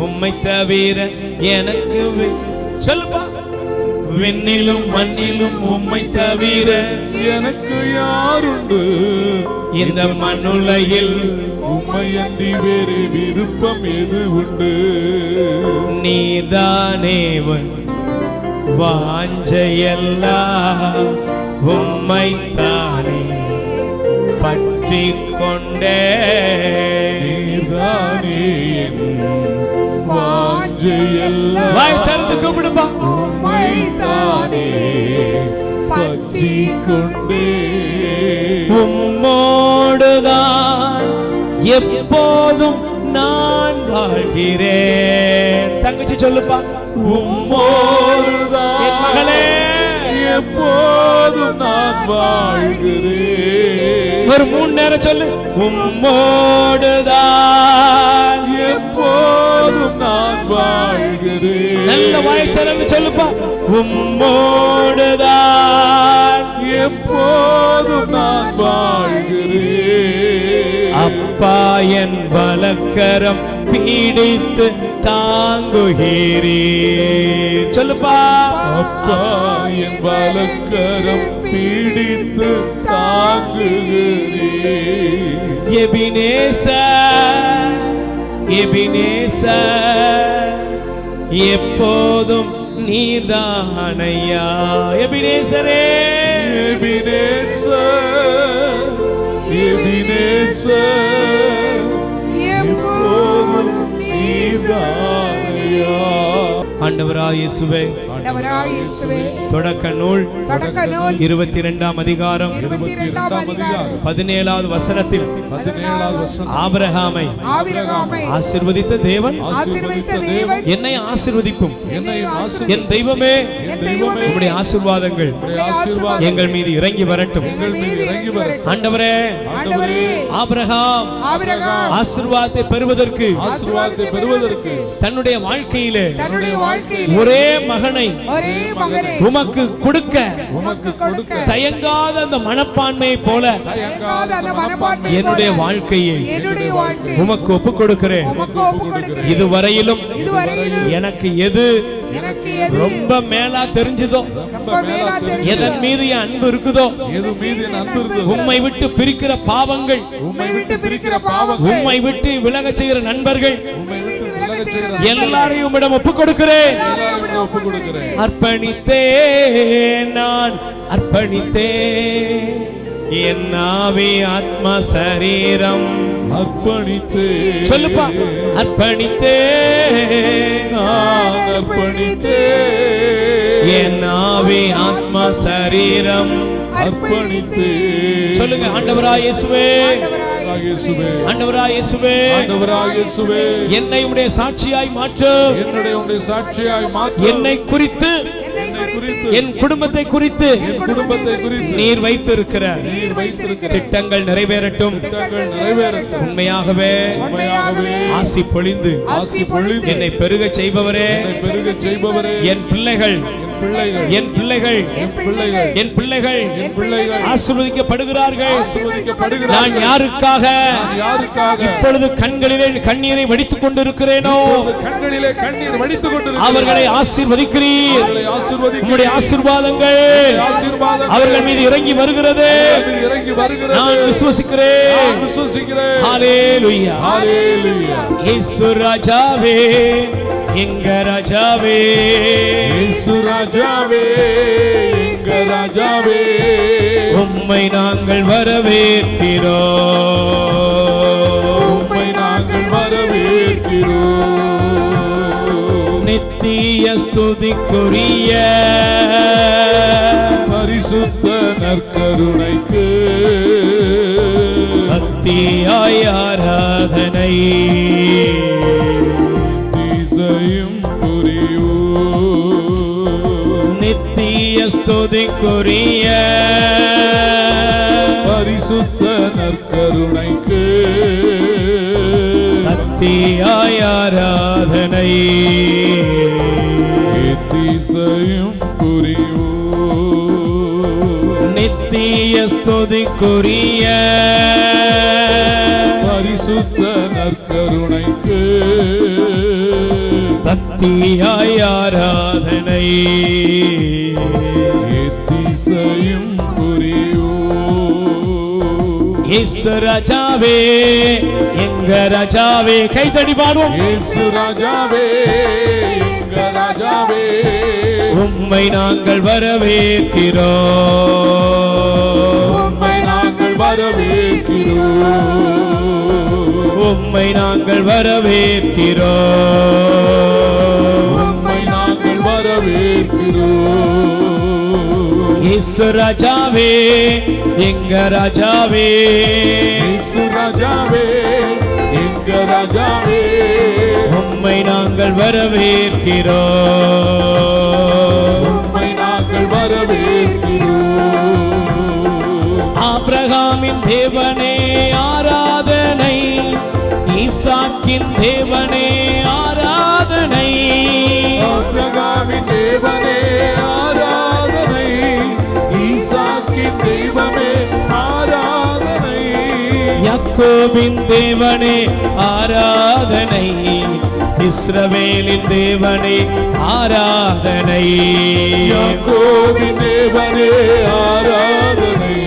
உம்மை தவிர எனக்கு சொல்லுப்பா. விண்ணிலும் மண்ணிலும் உம்மை தவிர எனக்கு யாருண்டு? இந்த மண்ணுலகில் உம்மை அன்றி வேறு விருப்பம் எது உண்டு? நீதானே வாஞ்சையெல்லாம் உம்மைத்தானே பற்றி கொண்டே நீர்தானே என் வாஞ்சையெல்லாம் வாய் திறந்து கூப்பிடுப்பா. உம்மைத்தானே பற்றி கொண்டே உம்மோடுதான் எப்போதும் நான் வாழ்கிறேன். தங்கச்சி சொல்லுப்பா. உம்மோடுதான் என் மகளே எப்போதும் நான் வாழ்கிறேன். ஒரு 3 நேரம் சொல்லு. உம்மோடுதான் எப்போதும் நான் வாழ்கிறேன். நல்ல வாய் திறந்து சொல்லுப்பா. உம்மோடுதான் எப்போதும் நான் வாழ்கிறேன். அப்பா என் வலக்கரம் பீடித்து தாங்குகிறீர். சொல்லுப்பா. அப்பா என் வலக்கரம் பீடித்து தாங்குகிறேன். எபினேசர் எபினேசர் எப்போதும் நீர்தானையா. எபினேசரே எபினேசர் எபினேசர் எப்போதும் நீர்தானையா. ஆண்டவராய் இயேசுவே ஆண்டவராய் இயேசுவே தொடக்க நூல் 22ஆம் அதிகாரம் 22ஆம் அதிகாரம் 17வது வசனத்தில் 17வது வசனம் ஆபிரகாமை ஆசீர்வதித்த தேவன் ஆசீர்வதித்த தேவன் என்னை ஆசீர்வதிப்பும் என்னை என் தெய்வமே தெய்வமே உம்முடைய ஆசீர்வாதங்கள் ஆசீர்வாதம் எங்கள் மீது இறங்கி வரட்டும். எங்கள் மீது இறங்கி வரட்டும். ஆண்டவரே ஆண்டவரே ஆபிரகாம் ஆசீர்வாதத்தை பெறுவதற்கு ஆசீர்வாதத்தை பெறுவதற்கு தன்னுடைய வாழ்க்கையிலே தன்னுடைய வாழ்க்கையில் ஒரே மகனை உமக்கு கொடுக்க தயங்காத அந்த மனப்பான்மையை போல என்னுடைய வாழ்க்கையை உமக்கு ஒப்புக் கொடுக்கிறேன். இதுவரையிலும் எனக்கு எது ரொம்ப மேலா தெரிஞ்சதோ, எதன் மீது என் அன்பு இருக்குதோ, உம்மை விட்டு பிரிக்கிற பாவங்கள், உம்மை விட்டு விலக செய்கிற நண்பர்கள் எல்லாரையும் உம்மிடம் ஒப்புக் கொடுக்கிறேன். அர்ப்பணித்தேன், நான் அர்ப்பணித்தேன் என் ஆவி ஆத்மா சரீரம். அர்ப்பணித்தேன் சொல்லுப்பா. அர்ப்பணித்தேன், நான் அர்ப்பணித்தேன் என் ஆவி ஆத்மா சரீரம். அர்ப்பணித்தேன். சொல்லுங்க. ஆண்டவராய் இயேசுவே ஆண்டவராய் இயேசுவே ஆண்டவராய் இயேசுவே என்னை உம்முடைய சாட்சியாய் மாற்றும். என்னுடைய சாட்சியாய் மாற்றும். என்னை குறித்து என் குடும்பத்தை குறித்து நீர் வைத்திருக்கிற திட்டங்கள் நிறைவேறட்டும். உண்மையாகவே ஆசி பொழிந்து என்னை பெருக செய்பவரே, என் பிள்ளைகள் என் பிள்ளைகள் என் பிள்ளைகள் ஆசீர்வதிக்கப்படுகிறார்கள். நான் யாருக்காக இப்பொழுது கண்களிலே கண்ணீரை வடித்துக் கொண்டிருக்கிறேனோ அவர்களை ஆசீர்வதிக்கிறீர். உம்முடைய ஆசீர்வாதங்கள் அவர்கள் மீது இறங்கி வருகிறது. நான் விசுவசிக்கிறேன். ஹல்லேலூயா. இயேசு ராஜாவே, எங்க ராஜாவே, இயேசு ராஜாவே, எங்க ராஜாவே, உம்மை நாங்கள் வரவேற்கிறோம். உம்மை நாங்கள் வரவேற்கிறோம். நித்திய ஸ்துதிக்குரிய பரிசுத்த நற்கருணைக்கு பக்தியாய் ஆராதனை திசையும் புரிவோம். நித்திய ஸ்துதிக்குரிய பரிசுத்த நற்கருணைக்கு பக்தியாய் ஆராதனை திசையும் புரிவோம். நித்திய ஸ்துதிக்குரிய பரிசுத்த நற்கருணைக்கு பக்தியாய் ஆராதனை திசையும் புரிவோம். இயேசு ராஜாவே, எங்க ராஜாவே. கைதடி பாடுவோம். இயேசு ராஜாவே, எங்க ராஜாவே, உம்மை நாங்கள் வரவேற்கிறோம். உம்மை நாங்கள் வரவேற்கிறோம். உம்மை நாங்கள் வரவேற்கிறோம். உம்மை நாங்கள் வரவேற்கிறோம். இயேசு ராஜாவே, எங்க ராஜாவே, இயேசு ராஜாவே, எங்க ராஜாவே, உம்மை நாங்கள் வரவேற்கிறோம். உம்மை நாங்கள் வரவேற்கிறோம். ஆபிரகாமின் தேவனே ஆராதனை, ஈசாக்கின் தேவனே ஆராதனை, ஆபிரகாமின் தேவனே ஆராதனை, ஈசாக்கின் தெய்வமே ஆராதனை, யாக்கோபின் தேவனே ஆராதனை, இஸ்ரவேலின் தேவனே ஆராதனை, யாக்கோபின் தேவனே ஆராதனை,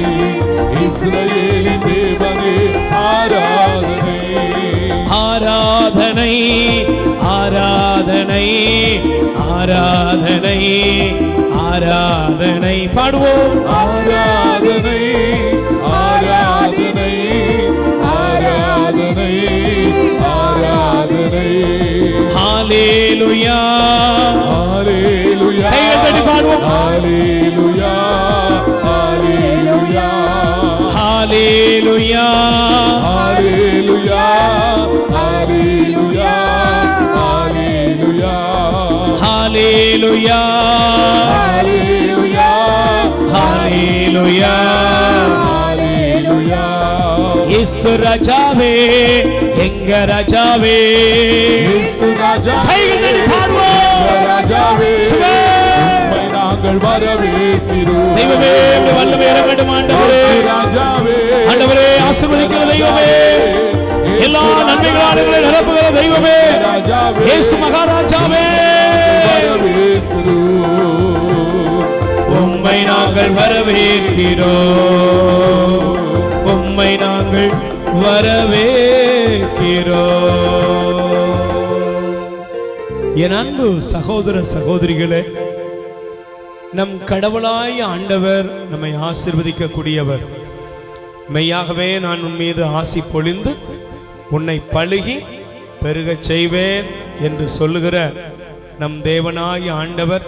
இஸ்ரவேலின் தேவனே ஆராதனை, ஆராதனை, ஆராதனை, ஆராதனை, ஆராதனை. பாடுவோம். ஆராதனை, ஆராதனை, ஆராதனை, ஆராதனை. ஹல்லேலூயா, ஹல்லேலூயா. கைகள் தட்டி பாடுவோம். ஹல்லேலூயா, ஹல்லேலூயா, ஹல்லேலூயா, ஹல்லேலூயா, ஹல்லேலூயா, ஹல்லேலூயா, ஹல்லேலூயா, ஹல்லேலூயா, ஹல்லேலூயா. ஹல்லேலூயா. இயேசு ராஜாவே, எங்க ராஜாவே, இயேசு ராஜாவே, கைகள் தட்டி பாடுவோம். எங்க ராஜாவே, சுவே. உம்மை நாங்கள் வரவேற்கிறோம். தெய்வமே, உம்முடைய வல்லமை இறங்கட்டும் ஆண்டவரே. இயேசு ராஜாவே, ஆண்டவரே, ஆசீர்வதிக்கிற தெய்வமே, எல்லா நன்மைகளால் எங்களை நிரப்புகிற தெய்வமே, ராஜாவே, இயேசு மகாராஜாவே, வரவேற்கிறோம். உம்மை நாங்கள் வரவேற்கிறோம். உம்மை நாங்கள் வரவேற்கிறோம். என் அன்பு சகோதர சகோதரிகளே, நம் கடவுளாய் ஆண்டவர் நம்மை ஆசீர்வதிக்க கூடியவர். மெய்யாகவே நான் உன் மீது ஆசி பொழிந்து உன்னை பழுகி பெருகச் செய்வேன் என்று சொல்லுகிற நம் தேவனாய் ஆண்டவர்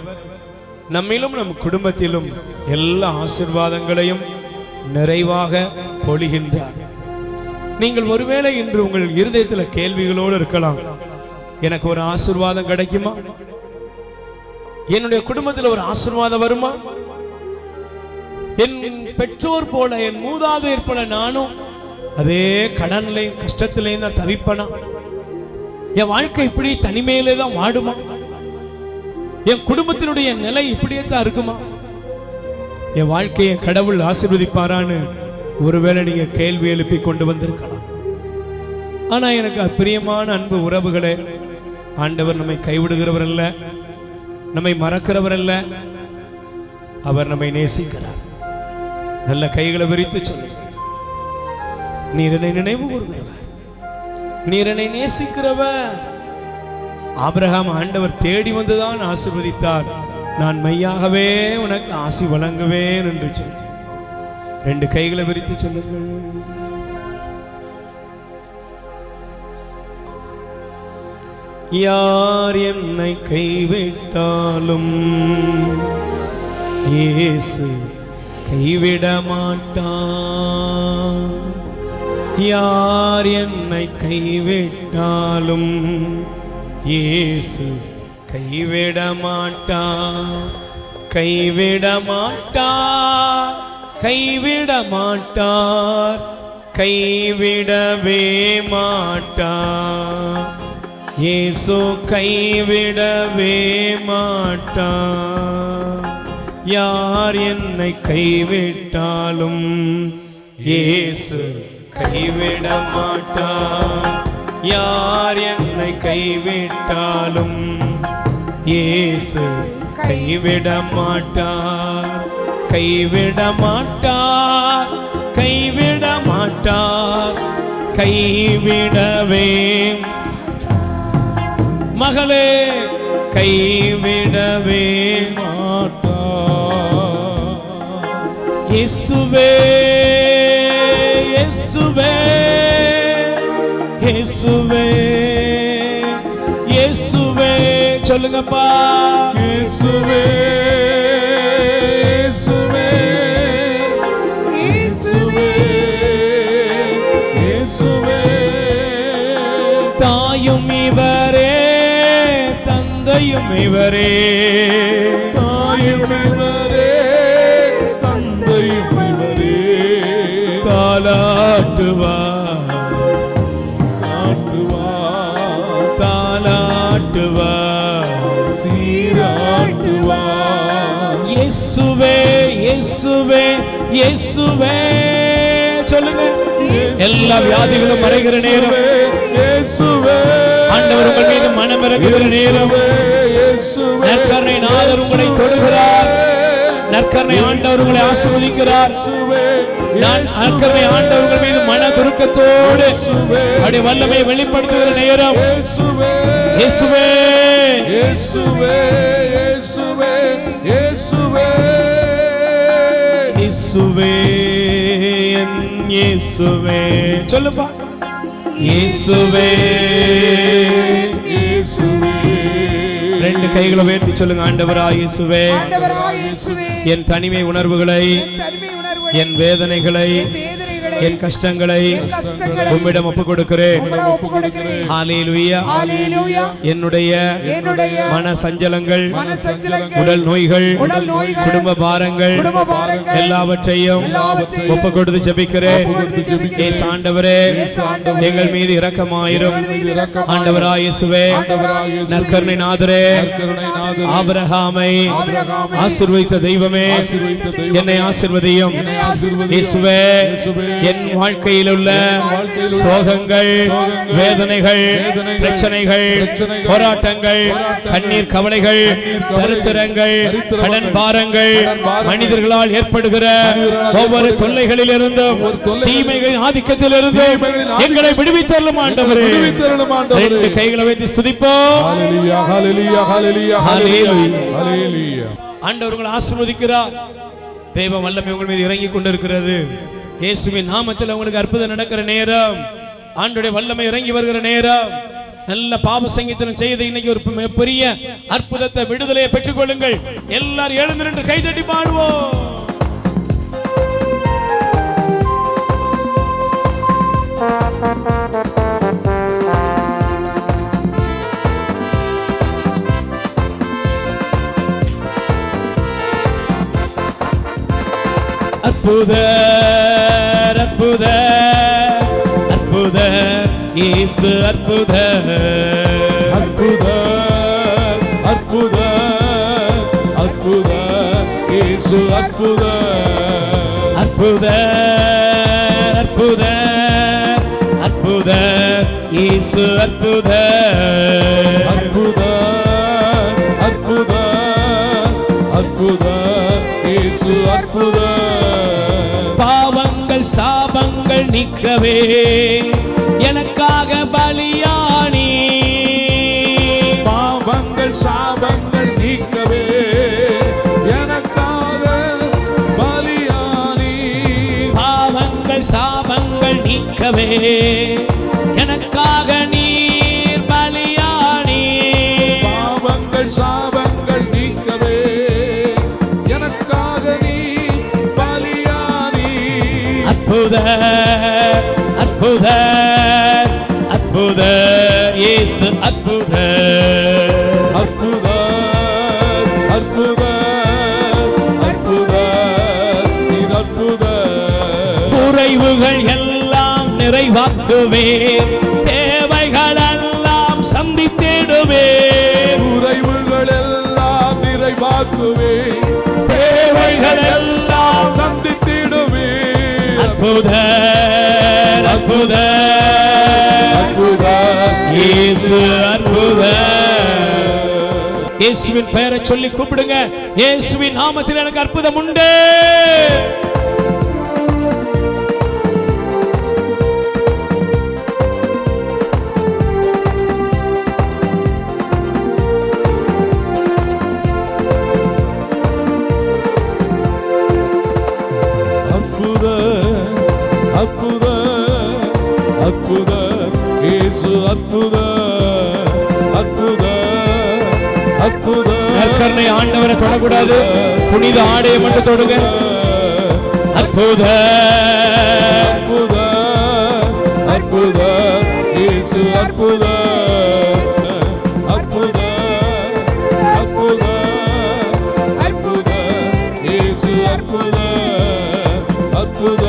நம்மிலும் நம் குடும்பத்திலும் எல்லா ஆசீர்வாதங்களையும் நிறைவாக பொழிகின்றார். நீங்கள் ஒருவேளை இன்று உங்கள் இருதயத்தில் கேள்விகளோடு இருக்கலாம். எனக்கு ஒரு ஆசீர்வாதம் கிடைக்குமா? என்னுடைய குடும்பத்தில் ஒரு ஆசீர்வாதம் வருமா? என் பெற்றோர் போல, என் மூதாதையர் போல நானும் அதே கடன்லையும் கஷ்டத்திலையும் தான் தவிப்பனா? என் வாழ்க்கை இப்படி தனிமையிலே தான் வாடுமா? என் குடும்பத்தினுடைய நிலை இப்படியே தான் இருக்குமா? என் வாழ்க்கையை கடவுள் ஆசீர்வதிப்பாரான்னு ஒருவேளை நீங்க கேள்வி எழுப்பி கொண்டு வந்திருக்கலாம். ஆனா எனக்கு பிரியமான அன்பு உறவுகளே, ஆண்டவர் நம்மை கைவிடுகிறவர் அல்ல, நம்மை மறக்கிறவர் அல்ல, அவர் நம்மை நேசிக்கிறார். நல்ல கைகளை விரித்து சொல்லுங்க. நீர் என்னை நினைவு கூறுகிறவர், நீர் என்னை நேசிக்கிறவர். ஆபிரகாம் ஆண்டவர் தேடி வந்துதான் ஆசீர்வதித்தார். நான் மெய்யாகவே உனக்கு ஆசி வழங்குவேன் என்று சொல்லி 2 கைகளை விரித்து சொல்லுங்கள். யார் என்னை கைவிட்டாலும் இயேசு கைவிட மாட்டார். யார் என்னை கைவிட்டாலும் இயேசு கைவிட மாட்டார். கைவிட மாட்டார், கைவிட மாட்டார், கைவிடவே மாட்டார். இயேசு கைவிடவே மாட்டார். யார் என்னை கைவிட்டாலும் இயேசு கைவிட மாட்டார். யார் என்னை கைவிட்டாலும் இயேசு கைவிட மாட்டார். கைவிட மாட்டார், கைவிட மாட்டார், கைவிடவே. மகளே, கைவிடவே இயேசுவே இயேசுவே இயேசுவே இயேசுவே சொல்லுங்கப்பா இயேசுவே இயேசுவே இயேசுவே இயேசுவே தாயும் இவரே தந்தையும் இவரே தாயும் இவரே தந்தையும் இவரே தாலாட்டுவார் தாலாட்டுவார் சீராட்டுவார் இயேசுவே இயேசுவே இயேசுவே சொல்லுங்க எல்லா வியாதிகளும் மறைகிற நேரம் இயேசுவே ஆண்டவர் உங்கள் மீது மனம் இறங்குகிற நேரம் நற்கருணை நாதர் உங்களை தொடுகிறார் நற்கருணை ஆண்டவர் உங்களை ஆசீர்வதிக்கிறார் நற்கருணை ஆண்டவர் உங்கள் மீது மன துருக்கத்தோடு அப்படி வல்லமை வெளிப்படுத்துகிற நேரம் இயேசுவே இயேசுவே இயேசுவே இயேசுவே இயேசுவே என் இயேசுவே சொல்லுப்பா இயேசுவே ரெண்டு கைகளை உயர்த்தி சொல்லுங்க ஆண்டவராய் இயேசுவே என் தனிமை உணர்வுகளை என் வேதனைகளை என் கஷ்டங்களை உம்மிடம் ஒப்புக் கொடுக்கிறேன் ஹல்லேலூயா என்னுடைய மன சஞ்சலங்கள் உடல் நோய்கள் குடும்ப பாரங்கள் எல்லாவற்றையும் ஒப்புக் கொடுத்து ஜெபிக்கிறேன் இயேசு ஆண்டவரே எங்கள் மீது இரக்கமாயிரும் ஆண்டவராய் இயேசுவே நற்கருணை நாதரே ஆபிரகாமை ஆசீர்வதித்த தெய்வமே என்னை ஆசீர்வதியும் இயேசுவே என் வாழ்க்கையில் உள்ள சோகங்கள் வேதனைகள் பிரச்சனைகள் போராட்டங்கள் கண்ணீர் கவலைகள் தரித்திரங்கள் கடன் பாரங்கள் மனிதர்களால் ஏற்படுகிற ஒவ்வொரு தொல்லைகளில் இருந்தும் தீமைகளின் ஆதிக்கத்தில் இருந்தும் எங்களை விடுவித்தருளும் ஆண்டவரே ரெண்டு கைகளை வைத்து ஸ்துதிப்போம் ஆண்டவர் உங்களை ஆசீர்வதிக்கிறார் தெய்வ வல்லமை உங்கள் மீது இறங்கி கொண்டிருக்கிறது இயேசுவின் நாமத்தில் உங்களுக்கு அற்புதம் நடக்கிற நேரம் ஆண்டவருடைய வல்லமை இறங்கி வருகிற நேரம் நல்ல பாவ சங்கீதம் செய்து இன்னைக்கு ஒரு பெரிய அற்புதத்தை விடுதலையை பெற்றுக் கொள்ளுங்கள் எல்லாரும் எழுந்து நின்று கைதட்டி பாடுவோம் அற்புதர் அற்புதர் அற்புதர் இயேசு அற்புதர் அற்புதர் அற்புதர் அற்புதர் இயேசு அற்புதர் அற்புதர் அற்புதர் அற்புதர் இயேசு அற்புதர் அற்புதர் அற்புதர் அற்புதர் இயேசு அற்புதர் பாவங்கள் சாபங்கள் நீக்கவே எனக்காக பலியானி பாவங்கள் சாபங்கள் நீக்கவே எனக்காக பலியானி பாவங்கள் சாபங்கள் நீக்கவே எனக்காக நீர் பலியானி பாவங்கள் சாபங்கள் நீக்கவே எனக்காக நீ பலியானி அற்புதர் அற்புதர் அற்புதர் இயேசு அற்புதர் அற்புதர் அற்புதர் அற்புதர் நீர் அற்புதர் குறைவுகள் எல்லாம் நிறைவாக்குவே தேவைகள் எல்லாம் சந்தித்திடுவே குறைவுகள் எல்லாம் நிறைவாக்குவே தேவைகள் எல்லாம் சந்தித்திடுவே அற்புதர் அற்புதர் அற்புதர் இயேசு அற்புதர் இயேசுவின் பெயரை சொல்லி கூப்பிடுங்க இயேசுவின் நாமத்தில் எனக்கு அற்புதம் உண்டு நற்கருணை ஆண்டவரை தொடக்கூடாது, புனித ஆடையை மட்டும் தொடுங்க. அற்புத அற்புத அற்புத இயேசு அற்புத அற்புத அற்புத அற்புத இயேசு அற்புத அற்புத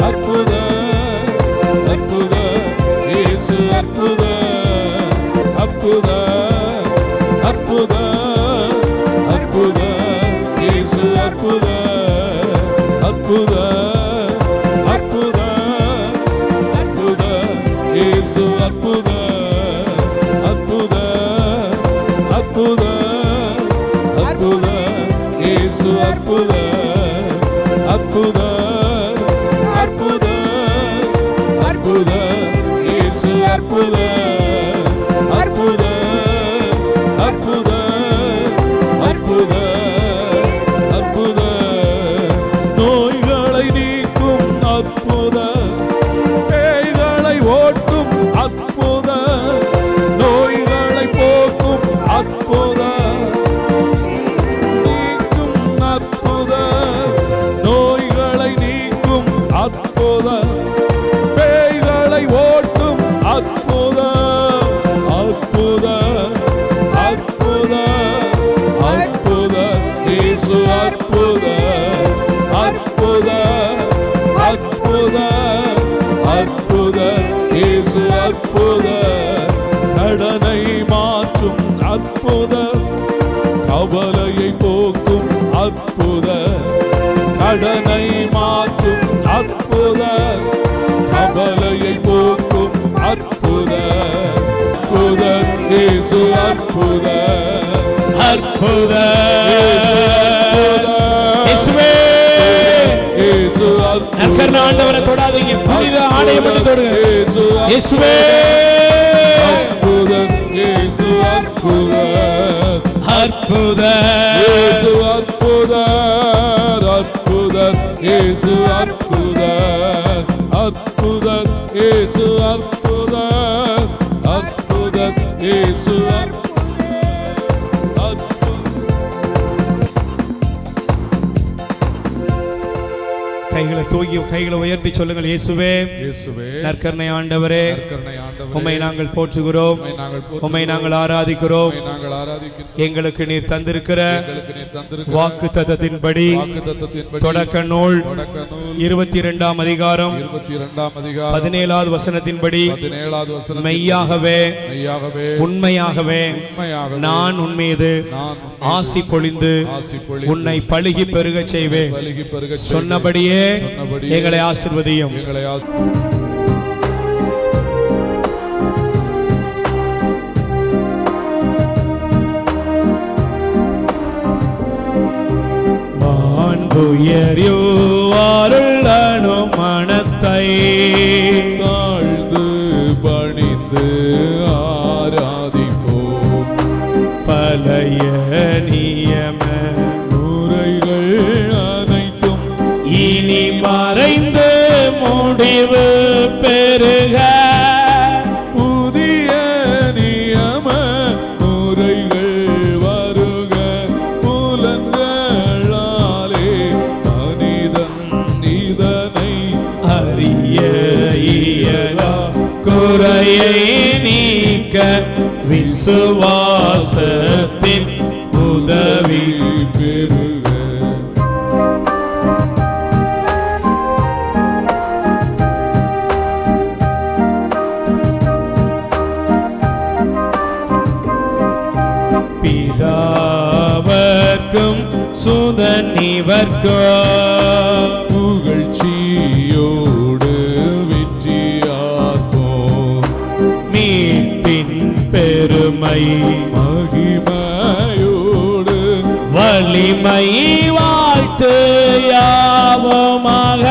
அற்புத அற்புத இயேசு அற்புத அற்புத அற்புத அற்புத இயேசு அற்புத அற்புத அற்புத அற்புத இயேசு அற்புத அற்புத அற்புத அற்புத இயேசு அற்புத அற்புத அற்புத அற்புத இயேசு அற்புத அற்புத அற்புத அற்புத அற்புத நோய்களை நீக்கும் அற்புத பேய்களை ஓட்டும் அற்புத நோய்களை போக்கும் அற்புத நீக்கும் அற்புத நோய்களை நீக்கும் அற்புத பேய்களை ஓட்டும் அற்புத அற்புத அற்புத அற்புத இயேசு அற்புத அற்புத அற்புத அற்புத இயேசு அற்புத கடனை மாற்றும் அற்புத கவலையை போக்கும் அற்புத கடனை மாற்றும் அற்புத கவலையை போக்கும் அற்புத அற்புத இயேசு அற்புத அற்புத நற்கருணை ஆண்டவரை தொடாதீங்க, புனித ஆடையை மட்டும் தொடுங்க. இயேசுவே அற்புத இயேசு அற்புத அற்புத இயேசு அற்புத அற்புத இயேசு அற்புத அற்புத இயேசு அற்புத அற்புத இயேசு அற்புத கைகளை தூக்கி கைகளை உயர்த்தி சொல்லுங்கள். இயேசுவே இயேசுவே நற்கருணை ஆண்டவரே, நற்கருணை ஆண்டவரே, உம்மை நாங்கள் போற்றுகிறோம், உம்மை நாங்கள் ஆராதிக்கிறோம். நாங்கள் ஆராதிக்கிறோம். எங்களுக்கு நீர் தந்திருக்கிற எங்களுக்கு நீர் தந்திருக்கிற வாக்கு தத்தத்தின்படி வாக்குத்தத்தத்தின்படி தொடக்க நூல் தொடக்க நூல் 22ஆம் அதிகாரம் 22ஆம் அதிகாரம் 17வது வசனத்தின்படி 17வது வசனம் மெய்யாகவே மெய்யாகவே உண்மையாகவே உண்மையாகவே நான் உன்மீது நான் ஆசி பொழிந்து ஆசி பொழிந்து உன்னை பழுகி பெருகச் செய்வேன். பலுகி பெருகச் சொன்னபடியே சொன்னபடியே எங்களை ஆசீர்வதியும். எங்களை மாண்புயரியோ அருளனு மனத்தை தாழ்ந்து பணிந்து ஆராதிப்போம். பழைய நியம முறைகள் அனைத்தும் இனி மறைந்து முடிவு பெறுக. புதிய நியம முறைகள் வருக. புலன்களாலே மனிதன் இதனை அறிய இயலா குறையை நீக்க விசுவாசத்தின் உதவி பெருக. பிதாவர்க்கும் சுதன் இவர்க்கும் புகழ்ச்சியோடு வெற்றியார்ப்போம். மீட்பின் பெருமை மகிமையோடு வலிமை வாழ்த்து யாவுமாக.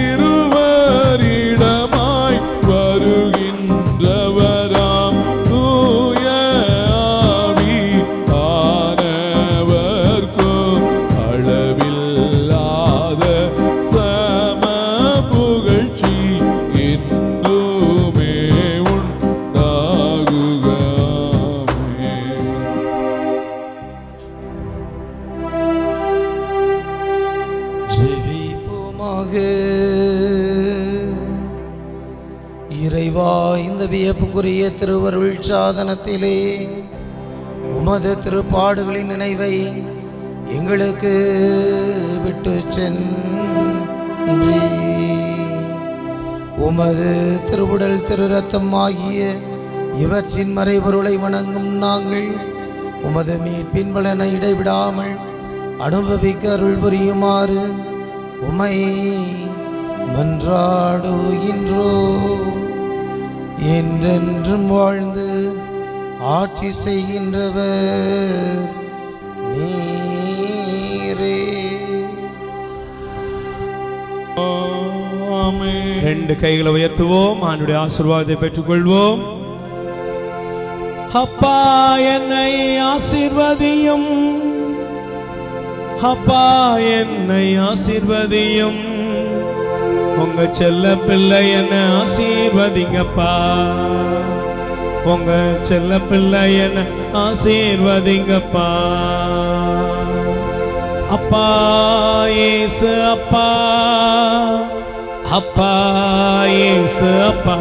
இருவரிடமாய் வருகின்றவராம் தூய ஆவி ஆனவர்க்கும் அளவில்லாத சம புகழ்ச்சி என்றுமே உண்டாகுக. வியப்புக்குரிய திருவருள் சாதனத்திலே உமது திருப்பாடுகளின் நினைவை எங்களுக்கு விட்டு சென்றி உமது திருவுடல் திரு ரத்தம் ஆகிய இவற்றின் மறைபொருளை வணங்கும் நாங்கள் உமது மீட்பின் பலனை இடைவிடாமல் அனுபவிக்க அருள் புரியுமாறு உமை மன்றாடுகின்றோ. என்றென்றும் வாழ்ந்து ஆட்சி செய்கின்றவர் நீரே. ஆமென். ரெண்டு கைகளை உயர்த்துவோம், ஆண்டுடைய ஆசீர்வாதத்தை பெற்றுக்கொள்வோம். அப்பா என்னை ஆசீர்வதியும், அப்பா என்னை ஆசீர்வதியும், உங்க செல்ல பிள்ளை என்ன ஆசீர்வதிங்கப்பா, உங்க செல்ல பிள்ளை என்ன ஆசீர்வதிங்கப்பா. அப்பா இயேசு அப்பா, அப்பா இயேசு அப்பா,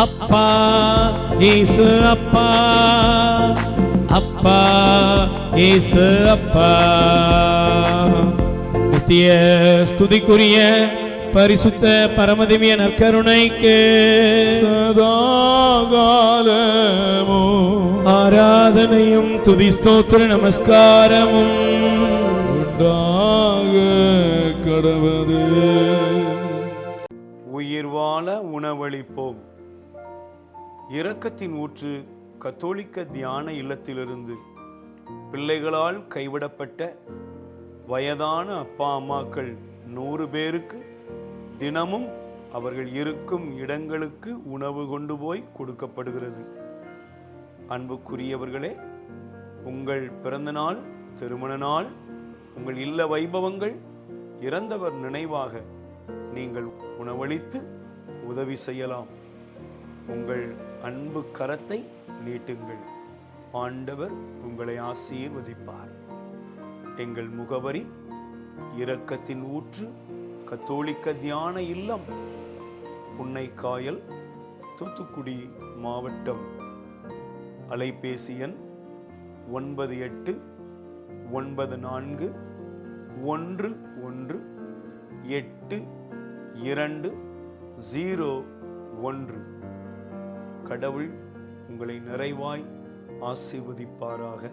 அப்பா இயேசு அப்பா, அப்பா இயேசு அப்பா. நித்திய ஸ்துதிக்குரிய பரிசுத்த பரமதிவிய நற்கருணைக்கு சதாகாலமோ ஆராதனையும் துதி ஸ்தோத்திர நமஸ்காரமும் உண்டாக கடவது. உயிர் வாழ உணவளிப்போம். இரக்கத்தின் ஊற்று கத்தோலிக்க தியான இல்லத்திலிருந்து பிள்ளைகளால் கைவிடப்பட்ட வயதான அப்பா அம்மாக்கள் 100 பேருக்கு தினமும் அவர்கள் இருக்கும் இடங்களுக்கு உணவு கொண்டு போய் கொடுக்கப்படுகிறது. அன்புக்குரியவர்களே, உங்கள் பிறந்த நாள், திருமண நாள், உங்கள் இல்ல வைபவங்கள், இறந்தவர் நினைவாக நீங்கள் உணவளித்து உதவி செய்யலாம். உங்கள் அன்பு கரத்தை நீட்டுங்கள். ஆண்டவர் உங்களை ஆசீர்வதிப்பார். எங்கள் முகவரி: இரக்கத்தின் ஊற்று கத்தோலிக்க தியான இல்லம், புன்னைக்காயல், தூத்துக்குடி மாவட்டம். அலைபேசி எண் 9814182201. கடவுள் உங்களை நிறைவாய் ஆசீர்வதிப்பாராக.